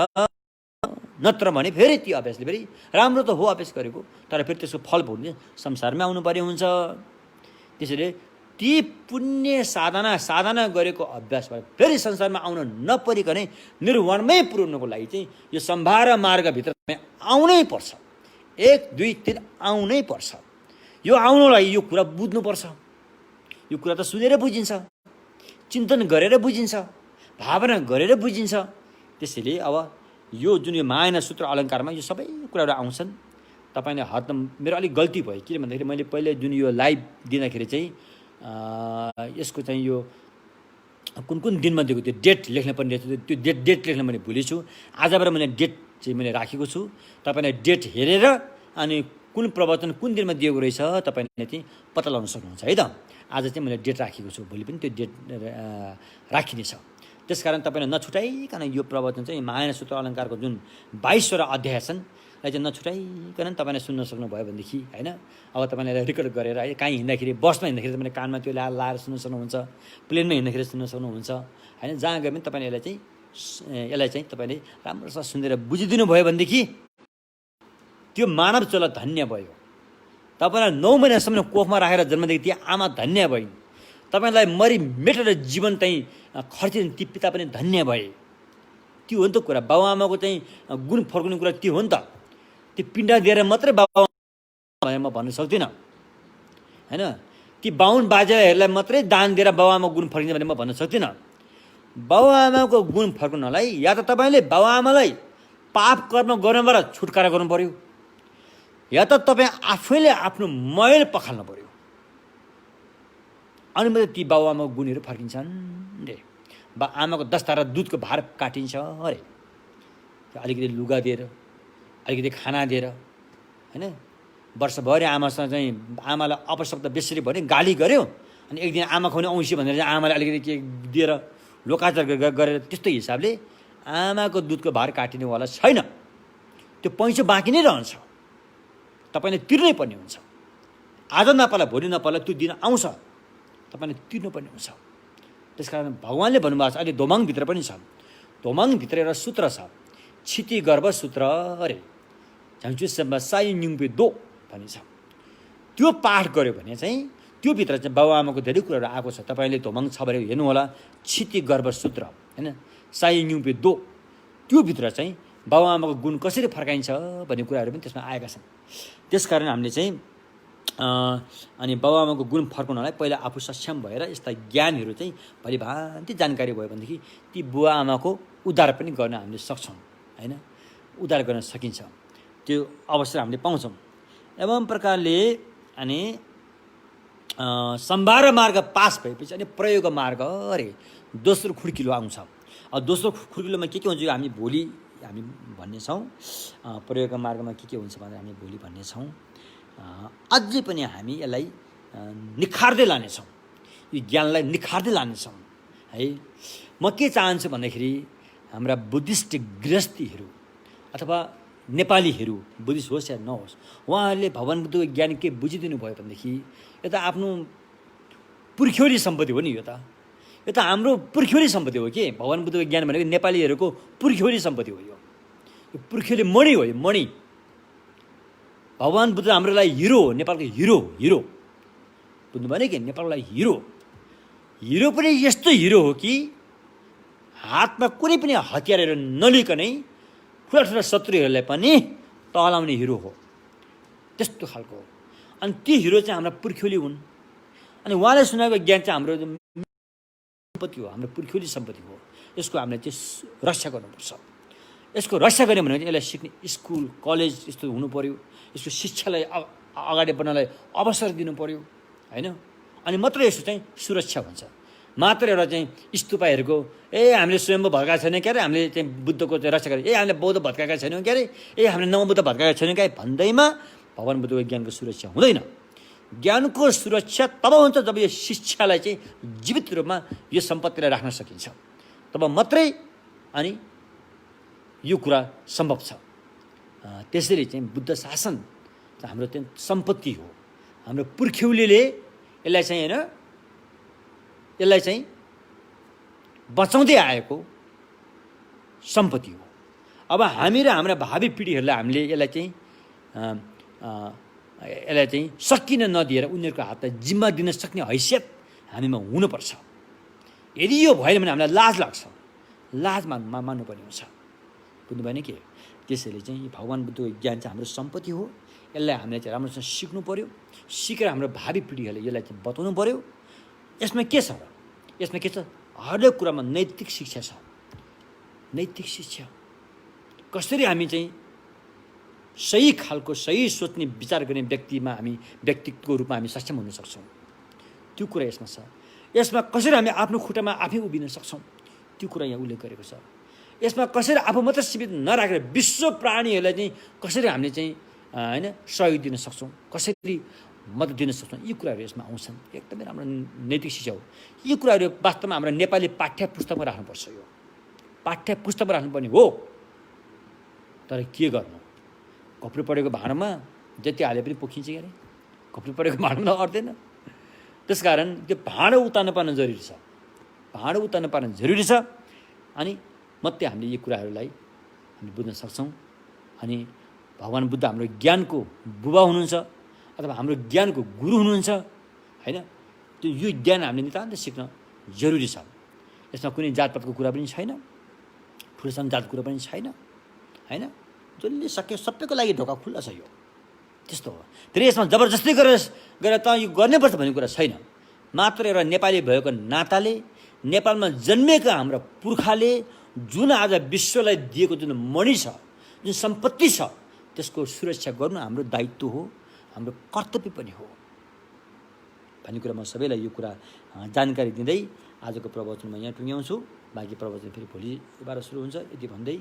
नत्र भने फेरि ती अभ्यासले फेरि राम्रो त हो अभ्यास गरेको, तर फेरि त्यसको फल भोग्ने संसारमै आउनु पर्ने हुन्छ। त्यसैले ती पुण्य साधना गरेको अभ्यासबाट फेरि संसारमा आउन नपरिकनै निर्वाणमै पुर्याउनको लागि चाहिँ यो सम्भार मार्गभित्र आउनै पर्छ। 1 2 3 आउनै पर्छ। यो आउनलाई यो कुरा बुझ्नुपर्छ। यो कुरा त सुनेर बुझिन्छ, चिन्तन गरेर बुझिन्छ, भावना गरेर बुझिन्छ। त्यसैले अब यो जुन यो मायना सूत्र अलङ्कारमा यो सबै कुराहरू आउँछन्। तपाईँले मेरो अलिक गल्ती भयो, किन भन्दाखेरि मैले पहिले जुन यो लाइभ दिँदाखेरि चाहिँ यसको चाहिँ यो कुन दिनमा दिएको त्यो डेट लेख्न पर्ने थियो, त्यो डेट लेख्न मैले भुलेछु। आजबाट मैले डेट चाहिँ मैले राखेको छु। तपाईँले डेट हेरेर अनि कुन प्रवचन कुन दिनमा दिएको रहेछ तपाईँले चाहिँ पत्ता लगाउन सक्नुहुन्छ है त। आज चाहिँ मैले डेट राखेको छु, भोलि पनि त्यो डेट राखिनेछ। त्यसकारण तपाईँले नछुटाइकन यो प्रवचन चाहिँ मायना सूत्र अलङ्कारको जुन 22वटा अध्याय छन् चाहिँ नछुटाइकन तपाईँले सुन्न सक्नुभयो भनेदेखि होइन, अब तपाईँले रेकर्ड गरेर है कहीँ हिँड्दाखेरि बसमा हिँड्दाखेरि तपाईँले कानमा त्यो लाएर सुन्न सक्नुहुन्छ, प्लेनमा हिँड्दाखेरि सुन्न सक्नुहुन्छ होइन। जहाँ गए पनि तपाईँले यसलाई चाहिँ तपाईँले राम्रोसँग सुनेर बुझिदिनु भयो भनेदेखि त्यो मानव चोला धन्य भयो। तपाईँलाई 9 महिनासम्म कोखमा राखेर जन्मदेखि ती आमा धन्य भइन्। तपाईँलाई मरिमेटेर जीवन चाहिँ खर्चिन् ती पिता पनि धन्य भए। त्यो हो नि त कुरा। बाबुआमाको चाहिँ गुण फर्काउने कुरा त्यो हो नि त। त्यो पिण्ड दिएर मात्रै बाबुआमा म भन्न सक्दिनँ होइन। ती बाहुन बाजेहरूलाई मात्रै दान दिएर बाबुआमाको गुण फर्किन्छ भने म भन्न सक्दिनँ। बाबुआमाको गुण फर्काउनलाई या त तपाईँले बाबुआमालाई पाप कर्म गर्नबाट छुटकारा गर्नु पर्यो, या त तपाईँ आफैले आफ्नो मैल पखाल्नु पर्यो। अनि मात्रै ती बाबुआमाको गुणहरू फर्किन्छन् रे। आमाको 10 तारा दुधको भार काटिन्छ अरे। अलिकति लुगा दिएर, अलिकति खाना दिएर होइन। वर्षभरि आमासँग चाहिँ आमालाई अपशब्द बेसरी भने गाली गऱ्यो, अनि एक दिन आमा खुवाउने औँसी भनेर चाहिँ आमालाई अलिकति के दिएर लोकाचार गरेर त्यस्तो हिसाबले आमाको दुधको भार काटिनेवाला छैन। त्यो पैसा बाँकी नै रहन्छ, तपाईँले तिर्नै पर्ने हुन्छ। आज नपाला भोलि नपाला त्यो दिन आउँछ, तपाईँले तिर्नुपर्ने हुन्छ। त्यसकारण भगवान्ले भन्नुभएको छ, अहिले दोमाङभित्र पनि छ, दोमाङभित्र एउटा सूत्र छ, क्षिति गर्भ सूत्र अरे झ्याङचुसम्म साई न्युङपे दो भन्ने छ। त्यो पाठ गऱ्यो भने चाहिँ त्योभित्र चाहिँ बाबुआमाको धेरै कुराहरू आएको छ। तपाईँले दोमाङ छ भने हेर्नु होला, क्षिति गर्भ सूत्र होइन साई न्युङपे दो, त्योभित्र चाहिँ बाबुआमाको गुण कसरी फर्काइन्छ भन्ने कुराहरू पनि त्यसमा आएका छन्। त्यसकारण हामीले चाहिँ अनि बाबुआमाको गुण फर्काउनलाई पहिला आफू सक्षम भएर यस्ता ज्ञानहरू चाहिँ भलिभान्ति जानकारी भयो भनेदेखि ती बुवा आमाको उद्धार पनि गर्न हामीले सक्छौँ होइन, उद्धार गर्न सकिन्छ। त्यो अवसर हामीले पाउँछौँ। एवं प्रकारले अनि सम्भार मार्ग पास भएपछि अनि प्रयोग मार्ग अरे दोस्रो खुड्किलो आउँछ। अब दोस्रो खुड्किलोमा के हुन्छ हामी भोलि हामी भन्नेछौँ। प्रयोग मार्गमा के हुन्छ भनेर हामी भोलि भन्नेछौँ। अझै पनि हामी यसलाई निखार्दै लानेछौँ, यो ज्ञानलाई निखार्दै लानेछौँ है। म के चाहन्छु भन्दाखेरि हाम्रा बुद्धिस्ट गृहस्थीहरू अथवा नेपालीहरू बुद्धिस्ट होस् या नहोस्, उहाँहरूले भगवान बुद्धको ज्ञान के बुझिदिनु भयो भनेदेखि यो त आफ्नो पुर्ख्यौली सम्पत्ति हो नि। यो त हाम्रो पुर्ख्यौली सम्पत्ति हो कि भगवान बुद्धको ज्ञान भनेको नेपालीहरूको पुर्ख्यौली सम्पत्ति हो। यो पुर्ख्यौली मणि हो। यो मणि भगवान बुद्ध हाम्रो लागि हिरो हो, नेपालको हिरो बुझ्नु भने कि नेपालको लागि हिरो पनि यस्तो हिरो हो कि हातमा कुनै पनि हतियारहरू नलिकनै ठुला शत्रुहरूलाई पनि तलाउने हिरो हो, त्यस्तो खालको हो। अनि ती हिरो चाहिँ हाम्रा पुर्ख्यौली हुन्। अनि उहाँले सुनाएको ज्ञान चाहिँ हाम्रो सम्पत्ति हो, हाम्रो पुर्ख्यौली सम्पत्ति हो। यसको हामीले चाहिँ रक्षा गर्नुपर्छ। यसको रक्षा गर्ने भनेको चाहिँ यसलाई सिक्ने स्कुल कलेज यस्तो हुनु पर्यो, यसको शिक्षालाई अगाडि बढ्नलाई अवसर दिनु पर्यो होइन। अनि मात्र यसो चाहिँ सुरक्षा हुन्छ। मात्र एउटा चाहिँ स्तूपहरूको हामीले स्वयम्भू भत्काएको छैन क्या अरे, हामीले चाहिँ बुद्धको चाहिँ रक्षा गरे, हामीले बौद्ध भत्काएका छैनौँ क्या अरे, हामीले नवबुद्ध भत्काएका छैनौँ क्या भन्दैमा भगवान बुद्धको ज्ञानको सुरक्षा हुँदैन। ज्ञानको सुरक्षा तब हुन्छ जब यो शिक्षालाई चाहिँ जीवित रूपमा यो सम्पत्तिलाई राख्न सकिन्छ, तब मात्रै अनि यो कुरा सम्भव छ। त्यसरी चाहिँ बुद्ध शासन हाम्रो चाहिँ सम्पत्ति हो, हाम्रो पुर्ख्यौलीले यसलाई चाहिँ होइन, यसलाई चाहिँ बचाउँदै आएको सम्पत्ति हो। अब हामी र हाम्रा भावी पिँढीहरूलाई हामीले यसलाई चाहिँ सकिन नदिएर उनीहरूको हातलाई जिम्मा दिन सक्ने हैसियत हामीमा हुनुपर्छ। यदि यो भएन भने हामीलाई लाज लाग्छ, लाज मान्नुपर्ने हुन्छ। बुझ्नु भएन के? त्यसैले चाहिँ भगवान बुद्धको ज्ञान चाहिँ हाम्रो सम्पत्ति हो। यसलाई हामीले चाहिँ राम्रोसँग सिक्नु पर्यो, सिकेर हाम्रो भावी पिँढीहरूले यसलाई चाहिँ बताउनु पर्यो। यसमा के छ र? यसमा के छ? हरेक कुरामा नैतिक शिक्षा छ। नैतिक शिक्षा कसरी हामी चाहिँ सही खालको सही सोच्ने विचार गर्ने व्यक्तित्वको रूपमा हामी सक्षम हुन सक्छौँ, त्यो कुरा यसमा छ। यसमा कसरी हामी आफ्नो खुट्टामा आफै उभिन सक्छौँ, त्यो कुरा यहाँ उल्लेख गरेको छ। यसमा कसरी आफू मात्र सीमित नराखेर विश्व प्राणीहरूलाई चाहिँ कसरी हामीले चाहिँ होइन सहयोग दिन सक्छौँ, कसरी मद्दत दिन सक्छौँ, यी कुराहरू यसमा आउँछन्। एकदमै राम्रो नैतिक शिक्षा हो। यी कुराहरू वास्तवमा हाम्रो नेपाली पाठ्य पुस्तकमा राख्नुपर्छ। यो पाठ्य पुस्तकमा राख्नुपर्ने हो। तर के गर्नु, कपडा परेको भाँडामा जति हाले पनि पोखिन्छ क्या अरे, कपडा परेको भाँडामा अट्दैन। त्यसकारण त्यो भाँडो उतार्न पार्न जरुरी छ, भाँडो उतार्न पार्न जरुरी छ। अनि मात्रै हामीले यी कुराहरूलाई हामी बुझ्न सक्छौँ। अनि भगवान बुद्ध हाम्रो ज्ञानको बुबा हुनुहुन्छ अथवा हाम्रो ज्ञानको गुरु हुनुहुन्छ होइन। त्यो यो ज्ञान हामीले नितान्त सिक्न जरुरी छ। यसमा कुनै जातपातको कुरा पनि छैन, ठुलोसँग जातको कुरा पनि छैन होइन। जसले सक्यो सबैको लागि ढोका खुल्ला छ। यो त्यस्तो हो। धेरै यसमा जबरजस्ती गरेर त यो गर्नुपर्छ भन्ने कुरा छैन। मात्र एउटा नेपाली भएको नाताले, नेपालमा जन्मेका हाम्रा पुर्खाले जुन आज विश्वलाई दिएको जुन मणि छ, जुन सम्पत्ति छ, त्यसको सुरक्षा गर्नु हाम्रो दायित्व हो, हाम्रो कर्तव्य पनि हो भन्ने कुरा म सबैलाई यो कुरा जानकारी दिँदै आजको प्रवचनमा यहाँ टुङ्ग्याउँछु। बाँकी प्रवचन फेरि भोलिबाट सुरु हुन्छ यति भन्दै।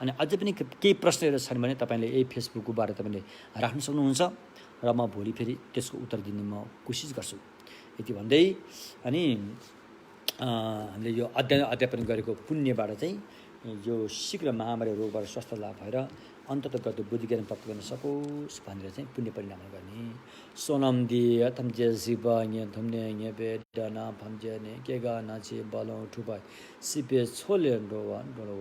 अनि अझै पनि केही प्रश्नहरू छन् भने तपाईँले यही फेसबुकबाट तपाईँले राख्न सक्नुहुन्छ र म भोलि फेरि त्यसको उत्तर दिने म कोसिस गर्छु यति भन्दै। अनि हामीले यो अध्यापन गरेको पुण्यबाट चाहिँ यो शीघ्र महामारी रोगबाट स्वस्थ लाभ भएर अन्ततः बुद्धि ज्ञान प्राप्त गर्न सकोस् भनेर चाहिँ पुण्य परिणाम गर्ने। सोनम दिए थम जे शिव थम्ने बेडना फम्जे के गा नाचे बलौँ ठुपा सिपे छोले डोवा डोलो